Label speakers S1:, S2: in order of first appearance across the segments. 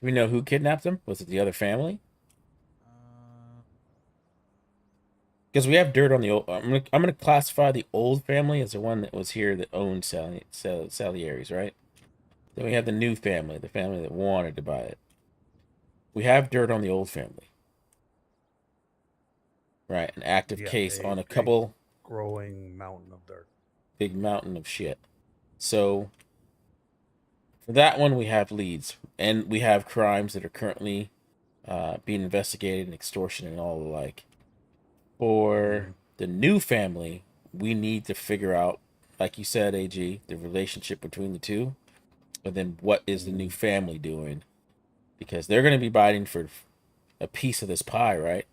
S1: Do we know who kidnapped them? Was it the other family?
S2: Uh,
S1: Because we have dirt on the old. I'm gonna classify the old family as the one that was here that owned Salieri's, right? Then we have the new family, the family that wanted to buy it. We have dirt on the old family, right? An active
S3: Yeah,
S1: case
S3: a
S1: on a
S3: big
S1: couple
S3: growing mountain of dirt.
S1: big mountain of shit. So for that one, we have leads, and we have crimes that are currently being investigated, and extortion and all the like. For
S3: Mm-hmm.
S1: the new family, we need to figure out, like you said, AG, the relationship between the two, and then what is the new
S3: Mm-hmm.
S1: family doing? Because they're going to be biting for a piece of this pie, right?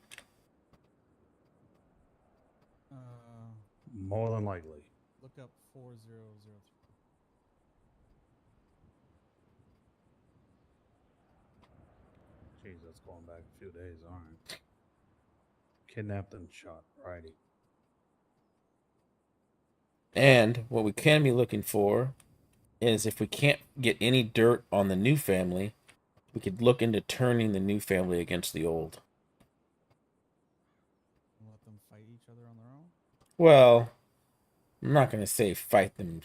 S2: uh,
S3: More than likely.
S2: look up 4003.
S3: Jeez, that's going back a few days. All right. Kidnapped and shot. Righty.
S1: And what we can be looking for is if we can't get any dirt on the new family, we could look into turning the new family against the old.
S2: And let them fight each other on their own.
S1: Well, I'm not going to say fight them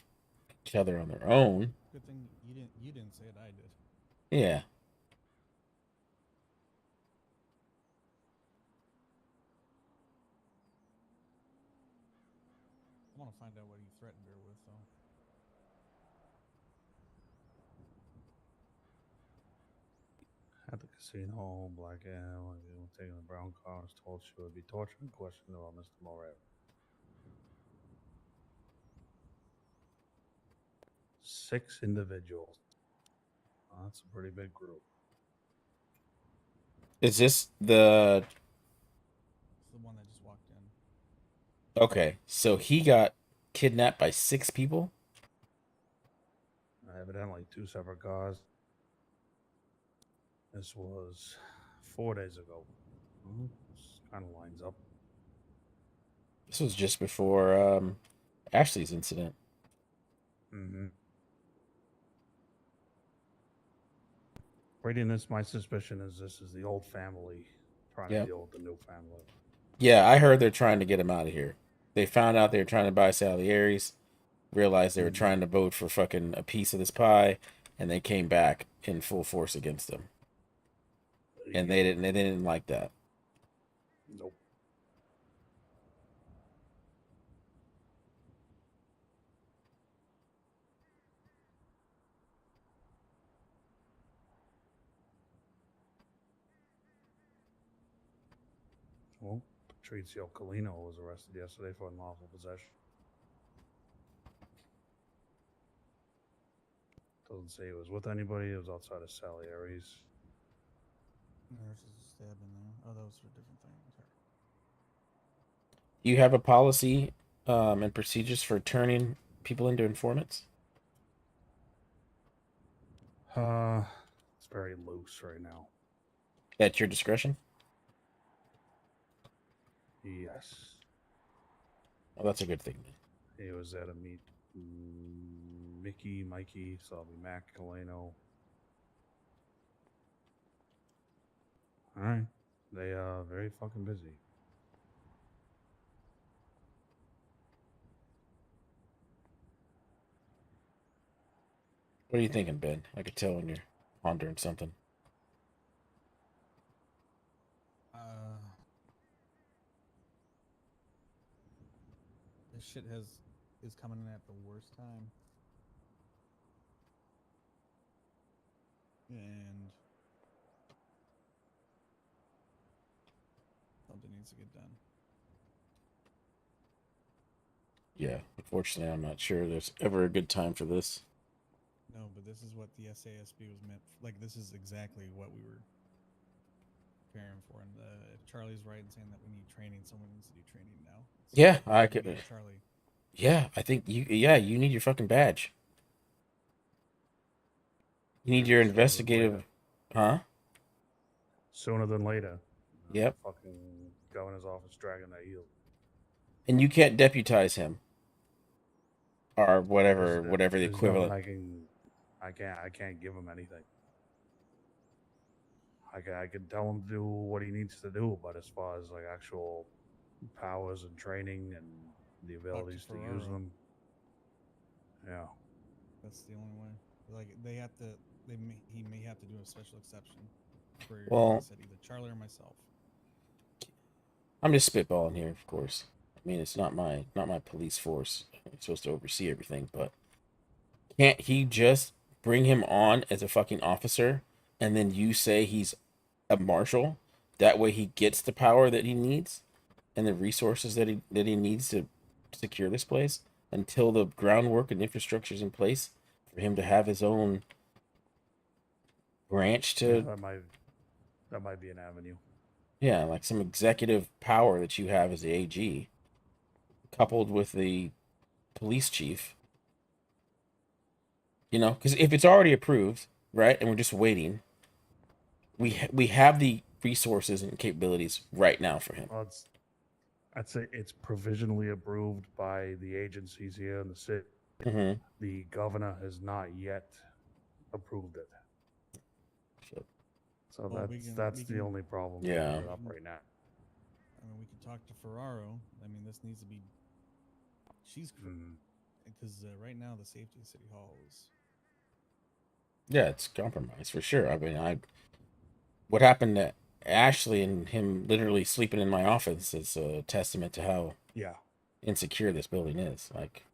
S1: each other on their own.
S2: Good thing you didn't. You didn't say it. I did.
S1: Yeah.
S2: I want to find out what he threatened her with, though.
S3: At the casino, Black Al, taking the brown cars, told she would be tortured and questioned about Mr. Moreira. 6 individuals. That's a pretty big group.
S1: Is this the
S2: It's the one that just walked in.
S1: okay? So he got kidnapped by 6 people.
S3: Evidently, 2 separate cars. This was 4 days ago. This kind of lines up.
S1: This was just before Ashley's incident.
S3: Mm-hmm. Reading this, my suspicion is this is the old family trying to
S1: Yeah.
S3: deal with the new family.
S1: Yeah, I heard they're trying to get him out of here. They found out they were trying to buy Salieri's, realized they were
S3: Mm-hmm.
S1: trying to vote for fucking a piece of this pie, and they came back in full force against them. And
S3: Yep.
S1: they didn't like that.
S3: Nope. Well, Patrizio Colino was arrested yesterday for unlawful possession. Doesn't say he was with anybody. It was outside of Salieri's.
S2: There's a stab in there. Oh, those are different things.
S1: You have a policy and procedures for turning people into informants?
S3: It's very loose right now.
S1: At your discretion?
S3: Yes.
S1: Oh, that's a good thing.
S3: He was at a meet Mikey, so I'll be Mac Colino. Alright. They are very fucking busy.
S1: What are you thinking, Ben? I could tell when you're pondering something.
S2: This shit is coming in at the worst time. And something needs to get done.
S1: Yeah, unfortunately, I'm not sure there's ever a good time for this.
S2: No, but this is what the SASB was meant. Like, this is exactly what we were preparing for. And if Charlie's right in saying that we need training, someone needs to do training now.
S1: Yeah,
S2: So,
S1: I could.
S2: Charlie.
S1: Yeah, I think you. Yeah, you need your fucking badge. You need your
S3: Sooner than later.
S1: investigative, huh?
S3: Sooner than later.
S1: Yep.
S3: Fucking governor's office dragging their heels.
S1: And you can't deputize him or whatever,
S3: There's,
S1: whatever the
S3: there's nothing
S1: equivalent.
S3: I can't give him anything. I can tell him to do what he needs to do, but as far as like actual powers and training and the abilities to use
S2: Ferraro.
S3: them, yeah.
S2: That's the only way. Like they have to. He may have to do a special exception for, like I
S1: Well,
S2: said, either Charlie or myself.
S1: I'm just spitballing here, of course. I mean, it's not my police force. I'm supposed to oversee everything, but can't he just bring him on as a fucking officer, and then you say he's a marshal? That way, he gets the power that he needs and the resources that he needs to secure this place until the groundwork and infrastructure is in place for him to have his own branch
S3: Yeah,
S1: to,
S3: that might be an avenue.
S1: yeah, like some executive power that you have as the AG, coupled with the police chief. You know, because if it's already approved, right, and we're just waiting, we have the resources and capabilities right now for him.
S3: Well, I'd say it's provisionally approved by the agencies here in the city.
S1: Mm-hmm.
S3: The governor has not yet approved it.
S1: So,
S3: So
S2: Well,
S3: that's the only problem
S1: Yeah.
S3: with it up right now.
S2: I mean, we can talk to Ferraro. I mean, this needs to be. She's because right now the safety of City Hall is.
S1: yeah, it's compromised for sure. I mean, what happened to Ashley and him literally sleeping in my office is a testament to how
S3: Yeah,
S1: insecure this building is. Like,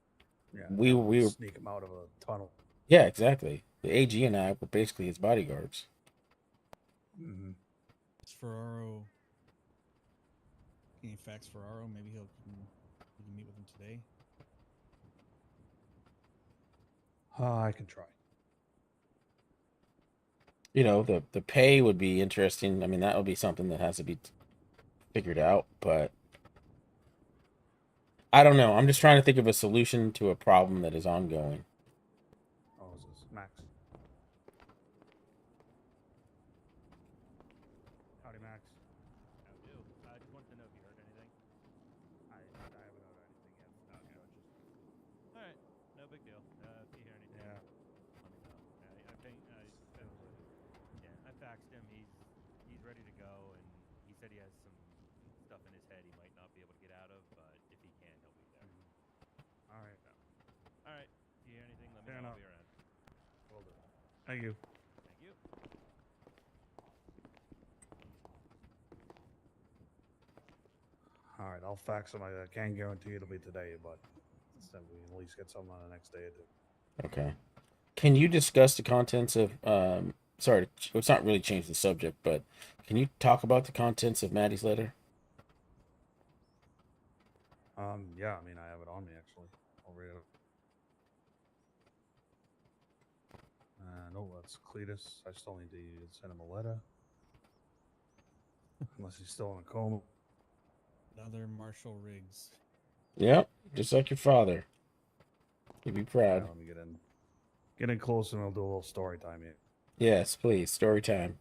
S3: yeah.
S1: we were,
S3: sneak him out of a tunnel.
S1: yeah, exactly. The AG and I were basically his bodyguards.
S3: Mm-hmm.
S2: Is Ferraro. Can you fax Ferraro? Maybe you can meet with him today.
S3: I can try.
S1: You know, the pay would be interesting. I mean, that would be something that has to be figured out, but I don't know. I'm just trying to think of a solution to a problem that is ongoing.
S3: Oh, is this Max? Howdy, Max.
S4: How do? I just wanted to know if you heard anything.
S3: I haven't heard anything yet.
S4: Okay. All right, no big deal. If you hear anything,
S3: Yeah.
S4: let me know. I faxed him. He's ready to go, and he said he has some stuff in his head he might not be able to get out of, but if he can, he'll be there.
S3: All right.
S4: All right. If you hear anything, let me
S3: Fair
S4: know.
S3: enough.
S4: I'll be around.
S3: Will do. Thank you.
S4: Thank you.
S3: All right, I'll fax him. I can't guarantee it'll be today, but then we can at least get something on the next day or two.
S1: Okay. Can you discuss the contents of sorry, it's not really change the subject, but can you talk about the contents of Maddie's letter?
S3: Yeah, I mean, I have it on me actually. I'll read it. No, that's Cletus. I still need to send him a letter. Unless he's still in a coma.
S2: Another Marshall Riggs.
S1: Yep, just like your father. You'd be proud.
S3: Let me get in. Get in close and we'll do a little story time here.
S1: Yes, please. Story time.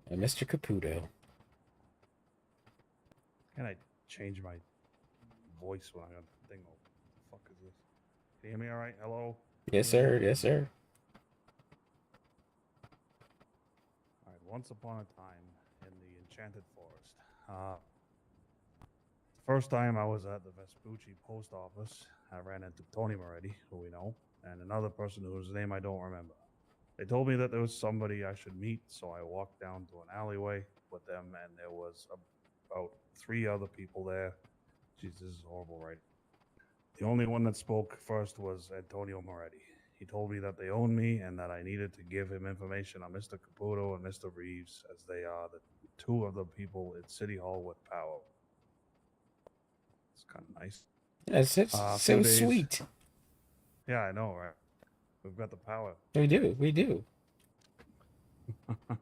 S1: And Mr. Caputo.
S3: Can I change my voice when I got the thing open? What the fuck is this? Can you hear me all right? Hello?
S1: Yes, sir. Yes, sir.
S3: All right. Once upon a time in the Enchanted Forest. First time I was at the Vespucci post office, I ran into Tony Moretti, who we know, and another person whose name I don't remember. They told me that there was somebody I should meet, so I walked down to an alleyway with them, and there was about 3 other people there. Jesus, this is horrible, right? The only one that spoke first was Antonio Moretti. He told me that they owned me and that I needed to give him information on Mr. Caputo and Mr. Reeves, as they are the 2 of the people in City Hall with power. It's kind of nice.
S1: Yes, it's so sweet.
S3: Yeah, I know, right? We've got the power.
S1: We do. We do.
S3: A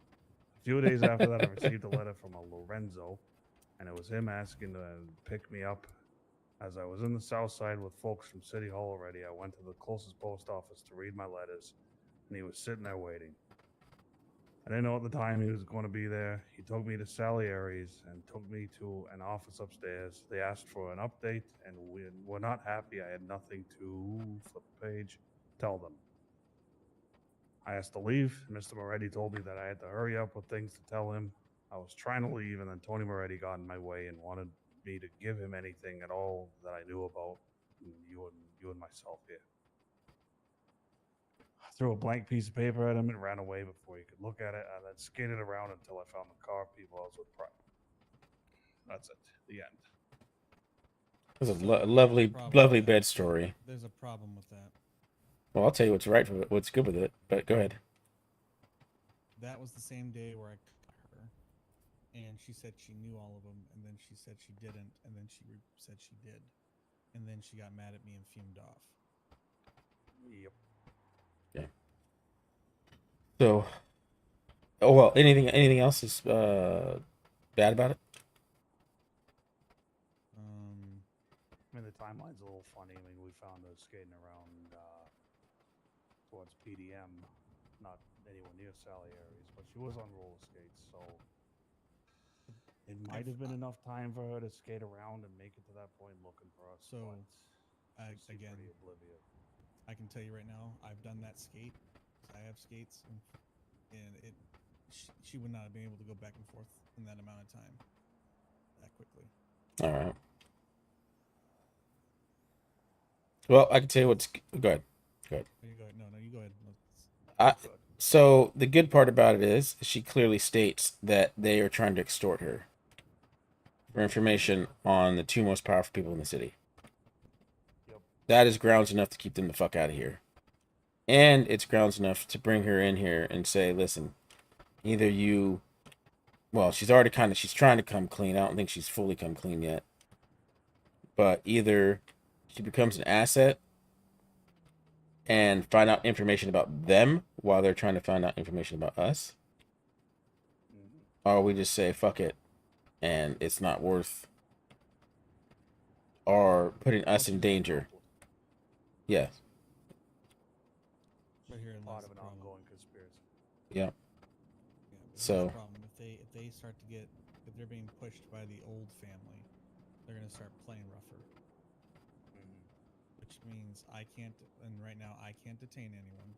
S3: few days after that, I received a letter from a Lorenzo, and it was him asking to pick me up. As I was in the south side with folks from City Hall already, I went to the closest post office to read my letters, and he was sitting there waiting. I didn't know at the time he was going to be there. He took me to Salieri's and took me to an office upstairs. They asked for an update, and we were not happy. I had nothing to flip the page, tell them. I asked to leave. Mr. Moretti told me that I had to hurry up with things to tell him. I was trying to leave, and then Tony Moretti got in my way and wanted me to give him anything at all that I knew about you and myself here. I threw a blank piece of paper at him and ran away before he could look at it. I then skated around until I found the car people I was with prior. That's it. The end.
S1: It was a
S2: So,
S1: lovely,
S2: problem
S1: lovely
S2: with that.
S1: bed story.
S2: There's a problem with that.
S1: Well, I'll tell you what's right for it, what's good with it. But go ahead.
S2: That was the same day where I caught her, and she said she knew all of them, and then she said she didn't, and then she said she did, and then she got mad at me and fumed off.
S3: Yep.
S1: So, oh well. Anything else is bad about it?
S3: I mean, the timeline's a little funny. I mean, we found her skating around towards PDM, not anywhere near Sally Aries, but she was on roller skates, so it might have been enough time for her to skate around and make it to that point looking for us.
S2: So,
S3: but
S2: I,
S3: she seemed
S2: again,
S3: pretty oblivious.
S2: I can tell you right now, I've done that skate. I have skates, and she would not have been able to go back and forth in that amount of time that quickly.
S1: All right. Well, I can tell you what's go ahead.
S2: No, you go ahead. No, you go ahead.
S1: So the good part about it is she clearly states that they are trying to extort her for information on the two most powerful people in the city.
S3: Yep.
S1: That is grounds enough to keep them the fuck out of here. And it's grounds enough to bring her in here and say, listen, either you... Well, she's trying to come clean. I don't think she's fully come clean yet. But either she becomes an asset and find out information about them while they're trying to find out information about us. Or we just say, fuck it, and it's not worth or putting us in danger. Yes.
S2: Right here lies
S3: Part
S2: the
S3: of an
S2: problem.
S3: ongoing conspiracy.
S1: Yeah.
S2: Yeah, but here's
S1: So-
S2: the problem. If they start to get, if they're being pushed by the old family, they're gonna start playing rougher. Which means I can't, and right now I can't detain anyone.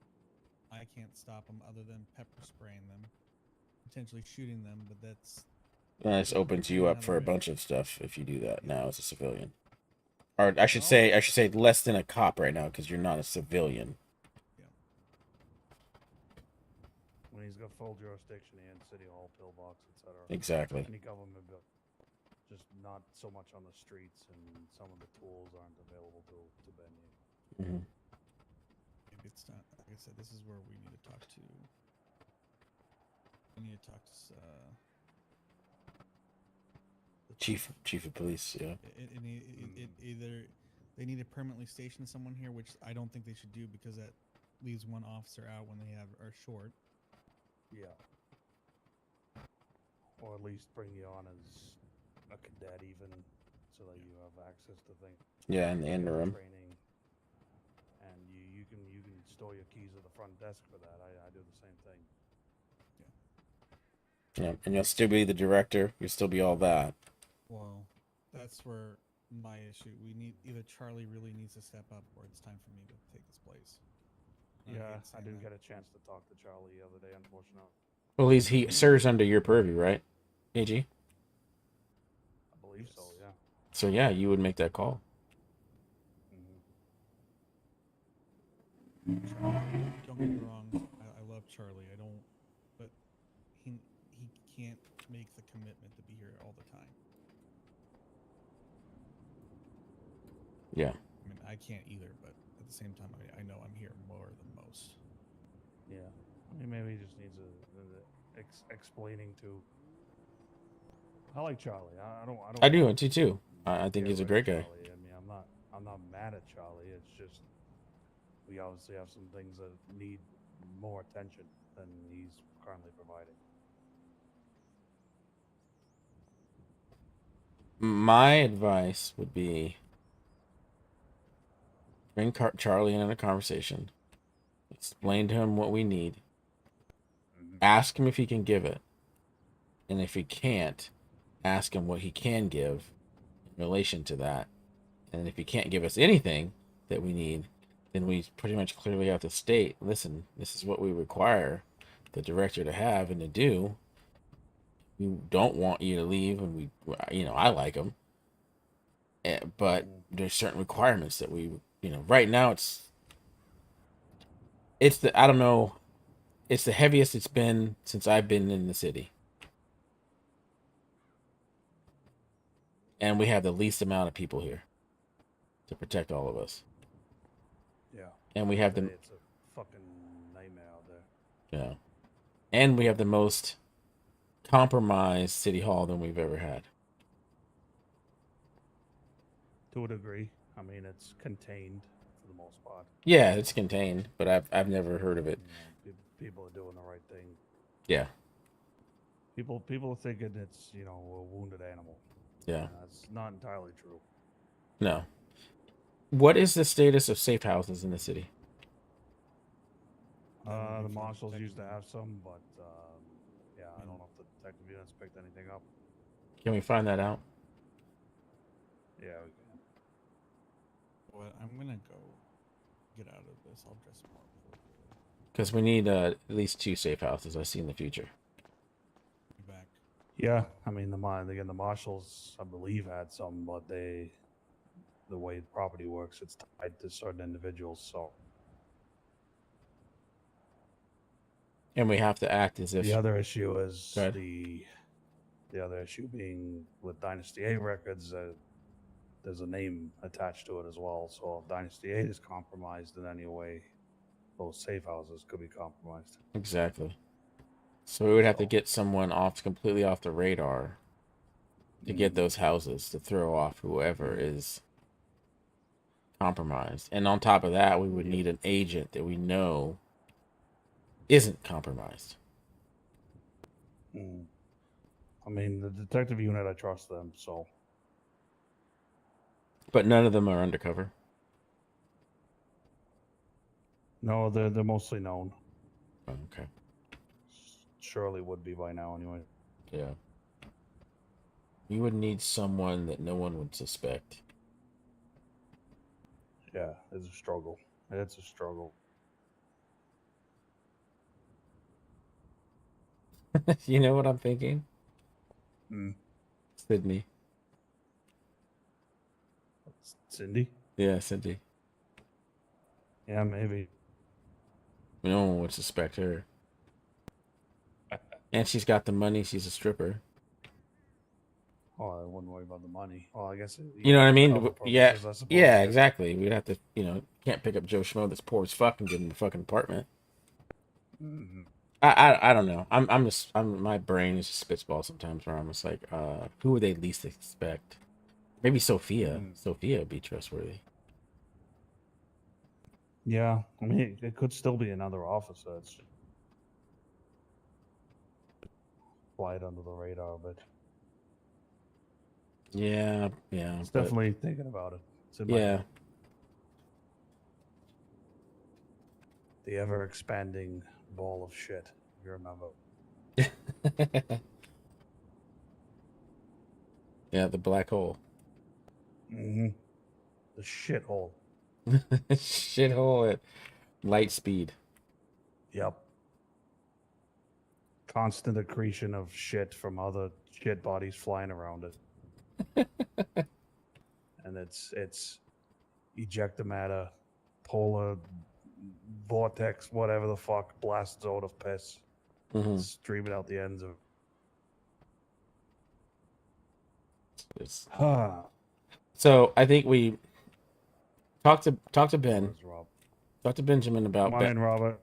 S2: I can't stop them other than pepper spraying them, potentially shooting them. But that's
S1: This opens you up for a
S2: Another
S1: bunch of stuff if you do that now as a civilian. Or I should
S2: No.
S1: say less than a cop right now because you're not a civilian.
S3: When he's got full jurisdiction and city hall, pillbox, etc.
S1: Exactly.
S3: Any government bill, just not so much on the streets, and some of the tools aren't available to Ben yet.
S1: Mm-hmm.
S2: maybe it's not. Like I said, this is where we need to talk to. We need to talk to the
S1: Chief of police. Yeah.
S2: either they need to permanently station someone here, which I don't think they should do because that leaves one officer out when they are short.
S3: Yeah. Or at least bring you on as a cadet, even, so that you have access to things.
S1: Yeah, in the interim.
S3: Training, and you can store your keys at the front desk for that. I do the same thing.
S1: Yeah, and you'll still be the director. You'll still be all that.
S2: Well, that's where my issue. We need either Charlie really needs to step up, or it's time for me to take this place.
S3: Yeah, I didn't get a chance to talk to Charlie the other day, unfortunately.
S1: Well, he serves under your purview, right, AG?
S3: I believe so, yeah.
S1: So yeah, you would make that call.
S2: Don't get me wrong. I love Charlie. I don't, but he can't make the commitment to be here all the time.
S1: Yeah.
S2: I mean, I can't either, but at the same time, I know I'm here more than most.
S3: Yeah. I mean, maybe he just needs explaining to. I like Charlie. I don't.
S1: I do too. I think he's a great guy.
S3: Charlie. I mean, I'm not mad at Charlie. It's just we obviously have some things that need more attention than he's currently providing.
S1: My advice would be bring Charlie in a conversation. Explain to him what we need. Ask him if he can give it. And if he can't, ask him what he can give in relation to that. And if he can't give us anything that we need, then we pretty much clearly have to state, listen, this is what we require the director to have and to do. We don't want you to leave, and I like them, but there's certain requirements that right now it's the I don't know, it's the heaviest it's been since I've been in the city, and we have the least amount of people here to protect all of us,
S3: Yeah.
S1: and we have the
S3: It's a fucking nightmare out there.
S1: and we have the most compromised city hall than we've ever had.
S3: To a degree. I mean, it's contained for the most part.
S1: Yeah, it's contained, but I've never heard of it.
S3: People are doing the right thing.
S1: Yeah.
S3: People are thinking it's a wounded animal.
S1: Yeah.
S3: And that's not entirely true.
S1: No. What is the status of safe houses in the city?
S3: The marshals used to have some, but yeah, I don't know if the detective units picked anything up.
S1: Can we find that out?
S3: Yeah, we can.
S2: Well, I'm gonna go get out of this. I'll dress more.
S1: Because we need at least 2 safe houses. I see in the future.
S2: Be back.
S3: Yeah, I mean the marshals, I believe, had some, but the way the property works, it's tied to certain individuals. So
S1: And we have to act as if
S3: the other issue is
S1: Go ahead.
S3: the other issue being with Dynasty 8 records. There's a name attached to it as well. So if Dynasty 8 is compromised in any way, those safe houses could be compromised.
S1: Exactly. So we would have to get someone completely off the radar to get those houses to throw off whoever is compromised. And on top of that, we would need an agent that we know isn't compromised.
S3: I mean, the detective unit, I trust them, so.
S1: But none of them are undercover.
S3: No, they're mostly known.
S1: Oh, okay.
S3: Surely would be by now anyway.
S1: Yeah. You would need someone that no one would suspect.
S3: Yeah, it's a struggle. It's a struggle.
S1: You know what I'm thinking? Sydney.
S3: Cindy?
S1: Yeah, Cindy.
S3: Yeah, maybe.
S1: No one would suspect her. And she's got the money. She's a stripper.
S3: Oh, I wouldn't worry about the money. Oh, I guess.
S1: You know what I mean?
S3: cover
S1: Yeah.
S3: purposes, I suppose,
S1: Yeah, exactly. We'd have to, can't pick up Joe Schmo that's poor as fuck and get him a fucking apartment.
S3: Mm-hmm.
S1: I don't know. My brain is just spitball sometimes where I'm just like, who would they least expect? Maybe Sophia. Sophia would be trustworthy.
S3: Yeah, I mean, it could still be another officer. It's flight under the radar, but
S1: Yeah.
S3: it's definitely thinking about it. It's in my
S1: Yeah.
S3: head. The ever expanding ball of shit, if you remember.
S1: Yeah, the black hole.
S3: Mm-hmm. The shithole.
S1: Shithole at light speed.
S3: Yep. Constant accretion of shit from other shit bodies flying around it. And it's ejectomatter, polar vortex, whatever the fuck, blast zone of piss.
S1: Mhm.
S3: Streaming out the ends of
S1: It's-
S3: Ah,
S1: So I think we talk to Ben.
S3: where's Rob?
S1: Talk to Benjamin about
S3: Come on in, Robert.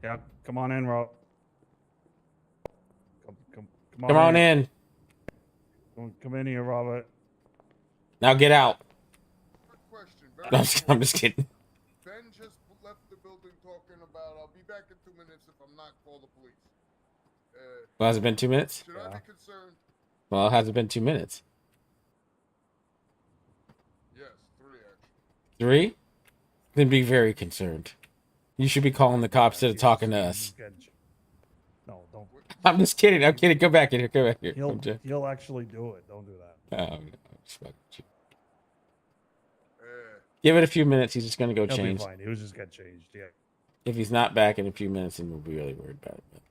S3: Yeah, come on in, Rob.
S1: Come on in.
S3: Come in here, Robert.
S1: Now get out.
S5: Quick question. Very
S1: I'm just kidding.
S5: Ben just left the building talking about, I'll be back in 2 minutes if I'm not, call the police.
S1: Well, has it been 2 minutes?
S5: Should I be concerned?
S1: Well, it hasn't been 2 minutes.
S5: Yes, 3 actually.
S1: 3? Then be very concerned. You should be calling the cops instead of talking to us.
S3: No, don't.
S1: I'm just kidding. I'm kidding. Go back in here. Go back here.
S3: He'll actually do it. Don't do that.
S1: Oh, no, I'm just fucking with you. Give it a few minutes. He's just gonna go
S3: He'll
S1: change.
S3: be fine. He was just get changed. Yeah.
S1: If he's not back in a few minutes, then we'll be really worried about it.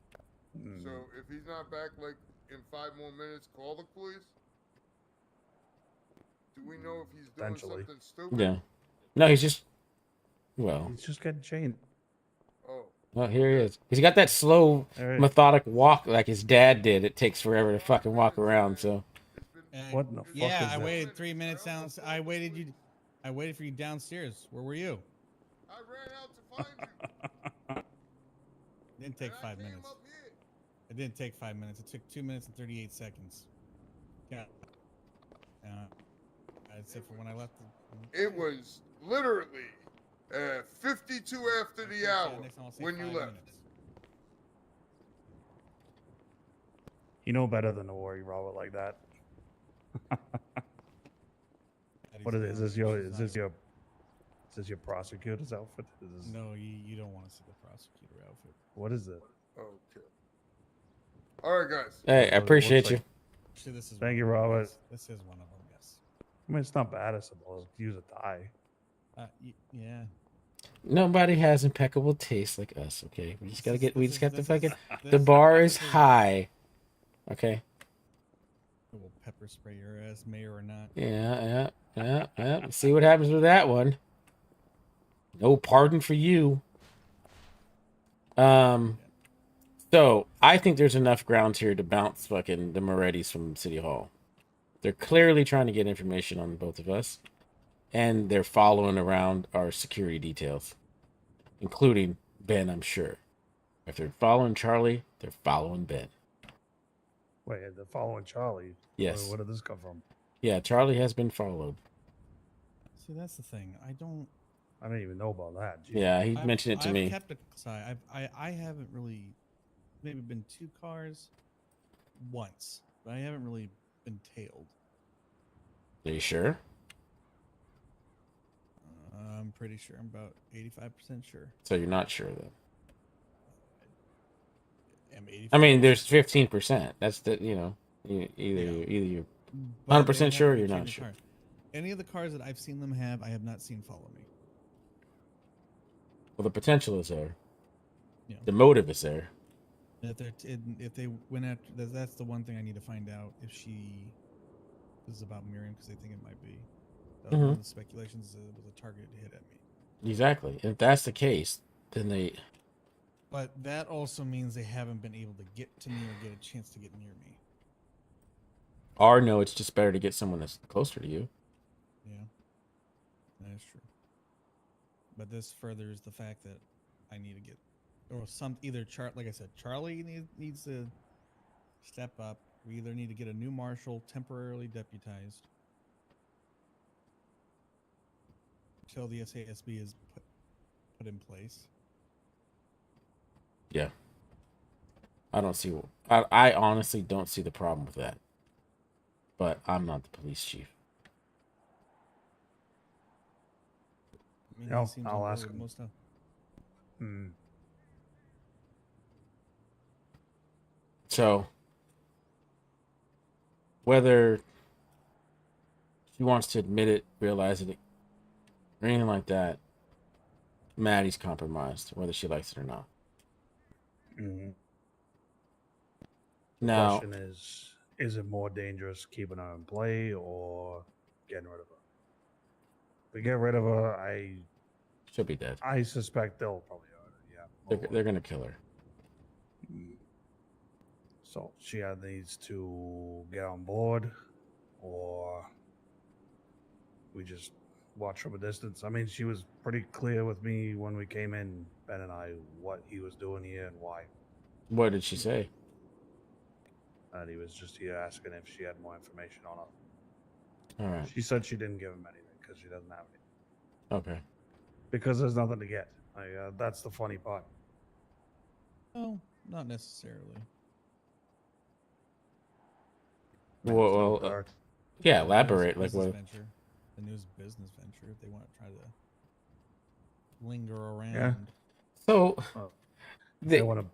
S3: Mm.
S5: So if he's not back, like in 5 more minutes, call the police. Do we know if he's doing
S3: Potentially.
S5: something stupid?
S1: Yeah. No, he's just. Well,
S3: He's just getting changed.
S5: Oh,
S1: well, here he is. He's got that slow,
S3: All right.
S1: methodic walk like his dad did. It takes forever to fucking walk around. So
S5: it's been.
S2: And
S3: What in the fuck
S2: yeah,
S3: is
S2: I
S3: that?
S2: waited 3 minutes down. I waited for you downstairs. Where were you?
S5: I ran out to find you.
S2: It didn't take
S5: and
S2: 5
S5: I came
S2: minutes.
S5: up here.
S2: It didn't take 5 minutes. It took 2 minutes and 38 seconds. Yeah. Except for when I left.
S5: It was literally 52 after the hour
S2: Next time I'll say
S5: when you
S2: 5
S5: left.
S2: minutes.
S3: You know better than to worry Robert like that. What is it? Is this your prosecutor's outfit? Is this,
S2: No, you don't want to see the prosecutor outfit.
S3: What is it?
S5: Okay. All right, guys.
S1: hey, I
S3: It looks
S1: appreciate
S3: like-
S1: you.
S2: Actually, this is.
S3: Thank
S2: one
S3: you,
S2: of them,
S3: Robert.
S2: yes. This is one of them. Yes.
S3: I mean, it's not bad, I suppose. Use a tie.
S2: Yeah.
S1: Nobody has impeccable taste like us. Okay, we just gotta get. We just got to
S2: this
S1: fucking.
S2: is-
S1: The bar is
S2: this
S1: high. Okay.
S2: We'll pepper spray your ass, mayor or not.
S1: Yeah. See what happens with that one. No pardon for you. So I think there's enough grounds here to bounce fucking the Morettis from City Hall. They're clearly trying to get information on both of us, and they're following around our security details, including Ben. I'm sure. If they're following Charlie, they're following Ben.
S3: Wait, they're following Charlie.
S1: Yes.
S3: Where did this come from?
S1: Yeah, Charlie has been followed.
S2: See, that's the thing. I don't.
S3: I didn't even know about that. Jeez.
S1: Yeah, he mentioned it to
S2: I've
S1: me.
S2: kept a side. I haven't really, maybe been 2 cars, once, but I haven't really been tailed.
S1: Are you sure?
S2: I'm pretty sure. I'm about 85% sure.
S1: So you're not sure then?
S2: I'm 85%.
S1: I mean, there's 15%. That's the either
S2: Yeah.
S1: you're
S2: But
S1: 100%
S2: they
S1: sure or
S2: haven't
S1: you're not
S2: changed the
S1: sure.
S2: car. Any of the cars that I've seen them have, I have not seen follow me.
S1: Well, the potential is there.
S2: Yeah.
S1: The motive is there.
S2: If they went after, that's the one thing I need to find out if this is about Miriam, because they think it might be. That was one of the speculations is that it was a targeted hit at me.
S1: Exactly. If that's the case, then they.
S2: But that also means they haven't been able to get to me or get a chance to get near me.
S1: Or no, it's just better to get someone that's closer to you.
S2: Yeah, that is true. But this furthers the fact that I need to get, or like I said, Charlie needs to step up. We either need to get a new marshal temporarily deputized until the SASB is put in place.
S1: Yeah. I don't see. I honestly don't see the problem with that. But I'm not the police chief.
S2: I mean,
S3: Yeah,
S2: he seems on
S3: I'll
S2: board
S3: ask
S2: with
S3: him.
S2: most stuff.
S3: Hmm.
S1: So, whether she wants to admit it, realize it, or anything like that, Maddie's compromised, whether she likes it or not.
S3: Mhm.
S1: Now,
S3: Question is it more dangerous keeping her in play or getting rid of her? If we get rid of her,
S1: she'll be dead.
S3: I suspect they'll probably hurt her. Yeah.
S1: They're gonna kill her.
S3: Mm. So she either needs to get on board, or we just watch from a distance. I mean, she was pretty clear with me when we came in, Ben and I, what he was doing here and why.
S1: What did she say?
S3: And he was just here asking if she had more information on her.
S1: All right.
S3: She said she didn't give him anything because she doesn't have anything.
S1: Okay.
S3: Because there's nothing to get. That's the funny part.
S2: No, not necessarily.
S1: Well,
S3: Dark.
S1: yeah.
S2: The
S1: Elaborate.
S2: newest
S1: Like
S2: business
S1: what?
S2: venture, the newest business venture, if they want to try to linger around.
S3: Yeah.
S1: So,
S3: If
S1: they,
S3: they want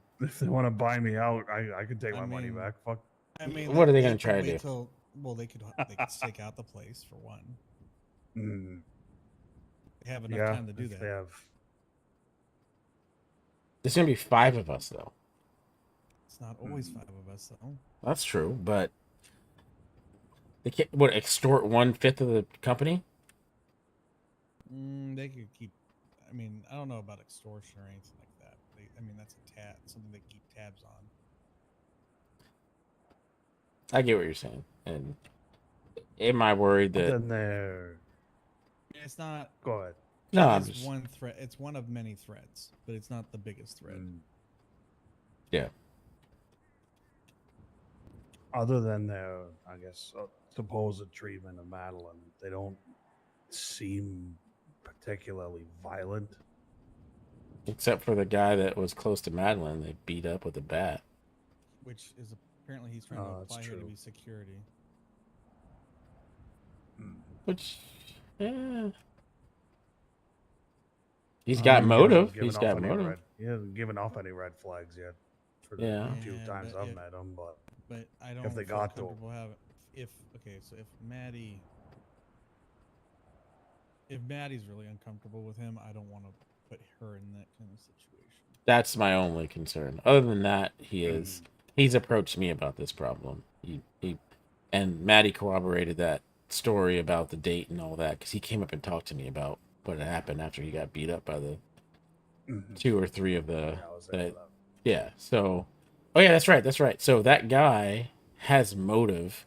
S3: to buy me out, I could take
S2: I
S3: my money
S2: mean,
S3: back. Fuck.
S2: I mean,
S1: What are they
S2: could
S1: gonna try to
S2: wait
S1: do?
S2: Well, they could stake out the place for one.
S3: Mm.
S2: have enough
S3: Yeah,
S2: time to do
S3: if
S2: that.
S3: they have.
S1: There's gonna be 5 of us though.
S2: It's not always 5 of us, though.
S1: That's true, but they can't what extort 1/5 of the company.
S2: They could keep. I mean, I don't know about extortion or anything like that. I mean, that's something they keep tabs on.
S1: I get what you're saying, and am I worried
S3: But
S1: that?
S3: then there.
S2: It's not.
S3: Go ahead.
S1: No,
S2: It
S1: I'm
S2: is
S1: just
S2: one threat. It's one of many threats, but it's not the biggest threat.
S1: yeah.
S3: Other than their, I guess, supposed treatment of Madeline, they don't seem particularly violent.
S1: Except for the guy that was close to Madeline, they beat up with a bat.
S2: Which is apparently he's trying to
S3: That's
S2: apply here to
S3: true.
S2: be security.
S1: Which, he's
S3: I
S1: got
S3: mean, he hasn't
S1: motive.
S3: given
S1: He's
S3: off
S1: got
S3: any
S1: motive.
S3: red. He hasn't given off any red flags yet. For the
S1: Yeah.
S3: few
S2: Yeah,
S3: times
S2: but
S3: I've
S2: if-
S3: met him, but
S2: But I don't
S3: they
S2: feel
S3: got to him.
S2: comfortable having. So if Maddie's really uncomfortable with him, I don't want to put her in that kind of situation.
S1: That's my only concern. Other than that, he's approached me about this problem. And Maddie corroborated that story about the date and all that because he came up and talked to me about what had happened after he got beat up by the 2 or 3 of the.
S3: Yeah, I was there for that.
S1: Yeah. So, oh yeah, that's right. That's right. So that guy has motive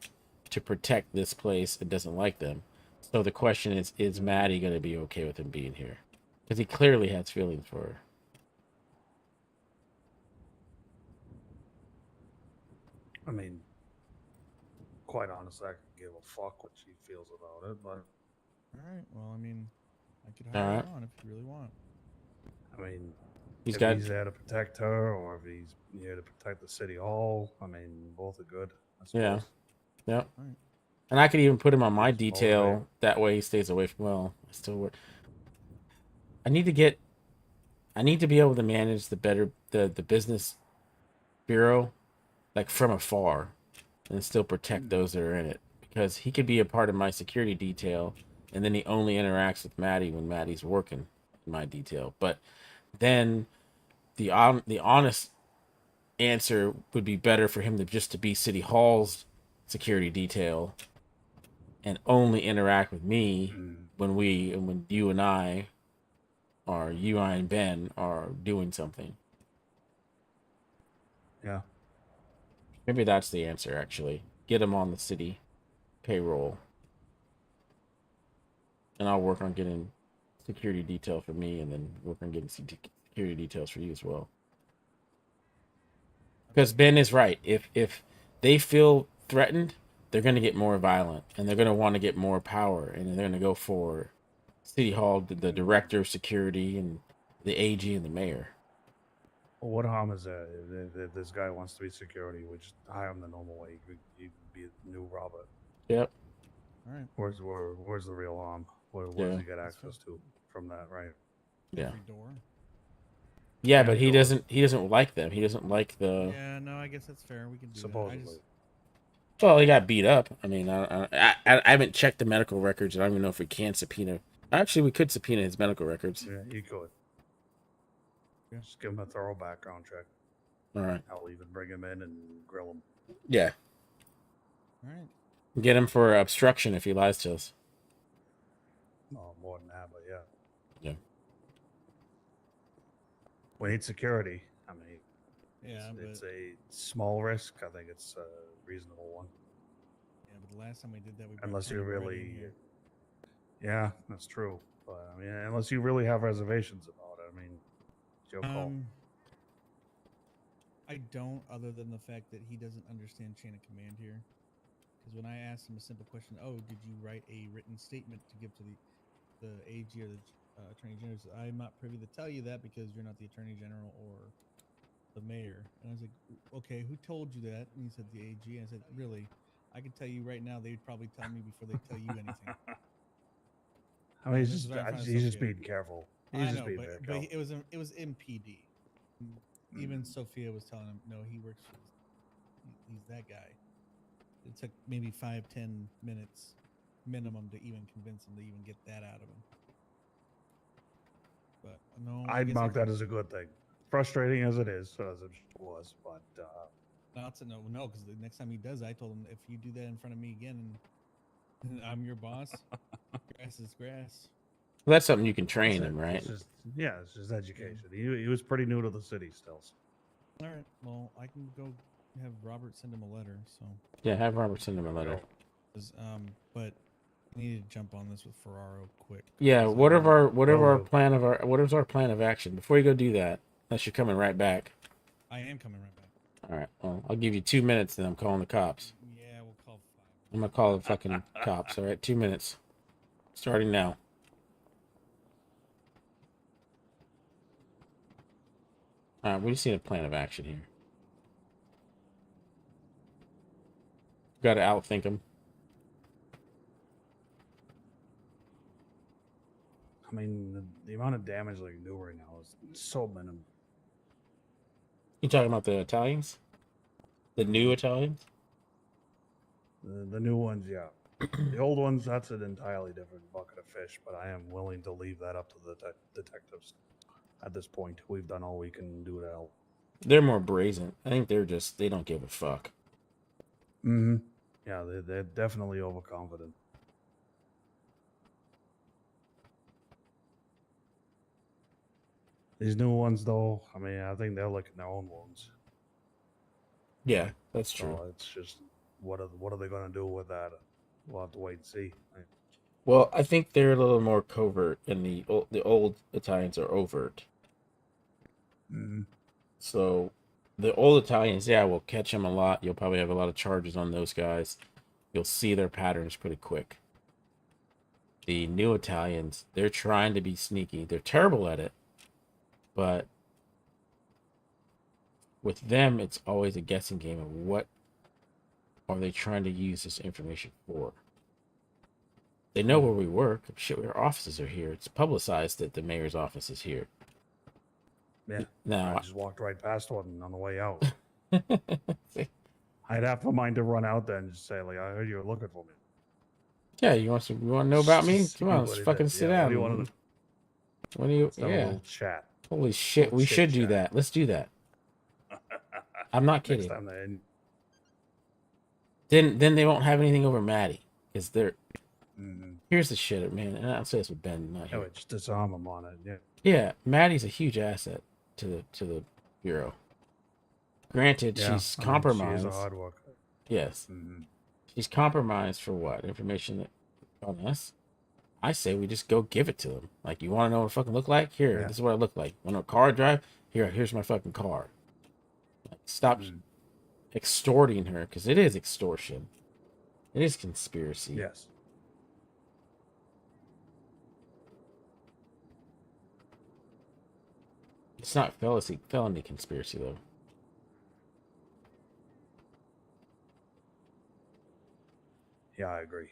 S1: to protect this place and doesn't like them. So the question is Maddie going to be okay with him being here? Because he clearly has feelings for her.
S3: I mean, quite honestly, I could give a fuck what she feels about it, but
S2: All right. Well, I mean, I could
S1: All
S2: hire
S1: right.
S2: her on if you really want.
S3: I mean,
S1: He's
S3: if
S1: got
S3: he's there to protect her or if he's here to protect the city hall, I mean, both are good. I
S1: Yeah.
S3: suppose.
S1: Yep.
S2: All right.
S1: And I could even put him on my
S3: Just
S1: detail.
S3: motivate.
S1: That way he stays away from. Well, I still work. I need to be able to manage the business bureau, like from afar, and still protect those that are in it. Because he could be a part of my security detail, and then he only interacts with Maddie when Maddie's working in my detail. But then the honest answer would be better for him to be City Hall's security detail and only interact with me when you and I or you and Ben are doing something.
S3: Yeah.
S1: Maybe that's the answer actually. Get him on the city payroll. And I'll work on getting security detail for me and then work on getting security details for you as well. Because Ben is right. If they feel threatened, they're going to get more violent and they're going to want to get more power and they're going to go for City Hall, the director of security, and the AG and the mayor.
S3: Well, what harm is that? If this guy wants to be security, we just hire him the normal way. You could be a new Robert.
S1: Yep.
S2: All right.
S3: Where's the real harm? Where does he get access to from that? Right.
S1: Yeah.
S2: Every door.
S1: Yeah,
S3: Yeah,
S1: but he
S3: door.
S1: doesn't like them. He doesn't like the.
S2: Yeah. No, I guess that's fair. We can do
S3: Supposedly.
S2: that.
S1: Well, he got beat up. I mean, I haven't checked the medical records. I don't even know if we can subpoena. Actually, we could subpoena his medical records.
S3: Yeah, you could.
S2: Yeah.
S3: Just give him a thorough background check.
S1: All right.
S3: I'll even bring him in and grill him.
S1: Yeah.
S2: All right.
S1: Get him for obstruction if he lies to us.
S3: Oh, more than that, but yeah.
S1: Yeah.
S3: We need security. I mean,
S2: Yeah,
S3: it's
S2: but
S3: a small risk. I think it's a reasonable one.
S2: yeah, but the last time we did that, we brought
S3: Unless you
S2: Tony Moretti in
S3: really,
S2: here.
S3: yeah, that's true. But I mean, unless you really have reservations about it, I mean, it's your call.
S2: I don't, other than the fact that he doesn't understand chain of command here. Because when I asked him a simple question, "Oh, did you write a written statement to give to the AG or the Attorney General?" He said, "I'm not privy to tell you that because you're not the Attorney General or the mayor." And I was like, "Okay, who told you that?" And he said, "The AG." And I said, "Really? I can tell you right now, they'd probably tell me before they tell you anything."
S3: I mean,
S2: this is what I'm trying to
S3: he's just
S2: associate.
S3: being careful.
S2: I
S3: He's just
S2: know,
S3: being
S2: but,
S3: very
S2: but
S3: careful.
S2: it was in PD. Even Sophia was telling him, "No, he works for. He's that guy." It took maybe 5-10 minutes minimum to even convince him to even get that out of him. But no, I
S3: I'd
S2: guess
S3: mark that as a good thing. Frustrating as it is, as it was, but
S2: no, because the next time he does, I told him if you do that in front of me again, and I'm your boss, grass is grass.
S1: Well, that's something you can train
S3: that's
S1: him,
S3: it.
S1: right?
S3: It's just education. He was pretty new to the city still.
S2: All right, well, I can go have Robert send him a letter. So,
S1: Yeah, have Robert send him a letter.
S2: 'cause, but I need to jump on this with Ferraro quick.
S1: Yeah,
S2: 'cause,
S1: what
S3: Will
S1: is our plan of action? Before you go do that, unless you're coming right back.
S2: I am coming right back.
S1: All right, well, I'll give you 2 minutes, then I'm calling the cops.
S2: Yeah, we'll call 5.
S1: I'm gonna call the fucking cops. All right, 2 minutes, starting now. All right, we just need a plan of action here. Got to outthink them.
S3: I mean, the amount of damage they can do right now is so minimal.
S1: You talking about the Italians? The new Italians?
S3: The new ones, yeah. The old ones, that's an entirely different bucket of fish, but I am willing to leave that up to the detectives. At this point, we've done all we can do to help.
S1: They're more brazen. I think they don't give a fuck.
S3: Mm-hmm. Yeah, they're definitely overconfident. These new ones, though, I mean, I think they're licking their own wounds.
S1: Yeah, that's true.
S3: So it's just, what are they going to do with that? We'll have to wait and see.
S1: Well, I think they're a little more covert, and the old Italians are overt.
S3: Mm-hmm.
S1: So, the old Italians, yeah, will catch them a lot. You'll probably have a lot of charges on those guys. You'll see their patterns pretty quick. The new Italians, they're trying to be sneaky. They're terrible at it, but with them, it's always a guessing game of what are they trying to use this information for. They know where we work. Shit, our offices are here. It's publicized that the mayor's office is here.
S3: Yeah.
S1: Now,
S3: I just walked right past one on the way out. I'd have a mind to run out there and just say, like, I heard you were looking for me.
S1: yeah, you want to know about me?
S3: See
S1: Come on,
S3: what
S1: let's
S3: it
S1: fucking
S3: is.
S1: sit
S3: Yeah,
S1: down.
S3: what do you want to
S1: What do you?
S3: Let's have a
S1: Yeah.
S3: little chat.
S1: Holy shit,
S3: Little
S1: we should do
S3: chit-chat.
S1: that. Let's do that. I'm not
S3: Next
S1: kidding.
S3: time they
S1: Then they won't have anything over Maddie, because they're.
S3: mm-hmm.
S1: Here's the shit, man. And I'll say this with Ben. Not
S3: Oh,
S1: here.
S3: just disarm them on it. Yeah.
S1: Yeah, Maddie's a huge asset to the bureau. Granted,
S3: Yeah,
S1: she's
S3: I mean,
S1: compromised.
S3: She is a hard worker.
S1: Yes,
S3: Mm-hmm.
S1: she's compromised for what information that on us. I say we just go give it to them. Like, you want to know what I fucking look like? Here,
S3: Yeah.
S1: this is what I look like. Want a car drive? Here's my fucking car. Like, stop extorting her, because it is extortion. It is conspiracy.
S3: Yes.
S1: It's not felony conspiracy though.
S3: Yeah, I agree.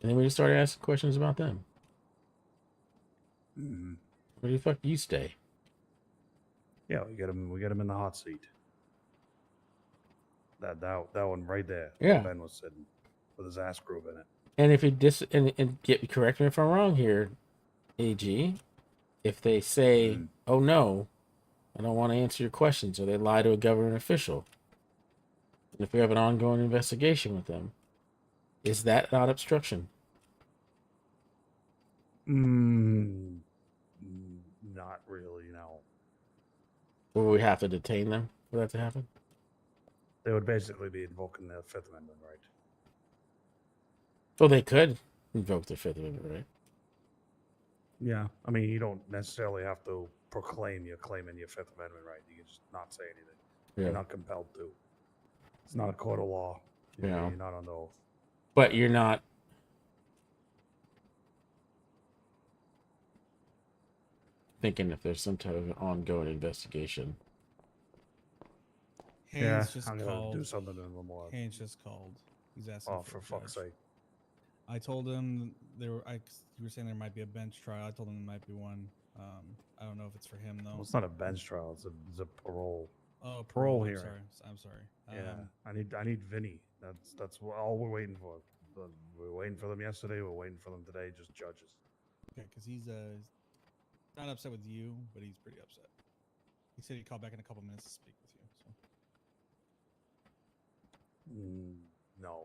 S1: And then we just started asking questions about them.
S3: Mm-hmm.
S1: Where the fuck do you stay?
S3: Yeah, we get him in the hot seat. That one right there.
S1: Yeah.
S3: Ben was sitting with his ass groove in it.
S1: And if you and correct me if I'm wrong here, AG, if they say, "Oh no, I don't want to answer your questions," or they lie to a government official, and if we have an ongoing investigation with them, is that not obstruction?
S3: Not really, no.
S1: Will we have to detain them for that to happen?
S3: They would basically be invoking the Fifth Amendment right.
S1: Well, they could invoke the Fifth Amendment, right?
S3: Yeah. I mean, you don't necessarily have to proclaim you're claiming your Fifth Amendment right. You can just not say anything.
S1: Yeah.
S3: You're not compelled to. It's not a court of law.
S1: Yeah.
S3: You're not under oath.
S1: But you're not. Thinking if there's some type of an ongoing investigation.
S2: Haynes just
S3: I'm gonna
S2: called.
S3: do something a little more.
S2: Haynes just called. He's asking.
S3: Oh,
S2: for
S3: for
S2: a
S3: fuck's
S2: judge.
S3: sake!
S2: I told him there were. You were saying there might be a bench trial. I told him there might be one. I don't know if it's for him though.
S3: Well, it's not a bench trial. It's a parole.
S2: Oh,
S3: parole
S2: I'm
S3: hearing.
S2: sorry. I'm sorry.
S3: Yeah, I need Vinny. That's all we're waiting for. We were waiting for them yesterday. We're waiting for them today. Just judges.
S2: Okay, because he's not upset with you, but he's pretty upset. He said he'd call back in a couple minutes to speak with you. So
S3: No.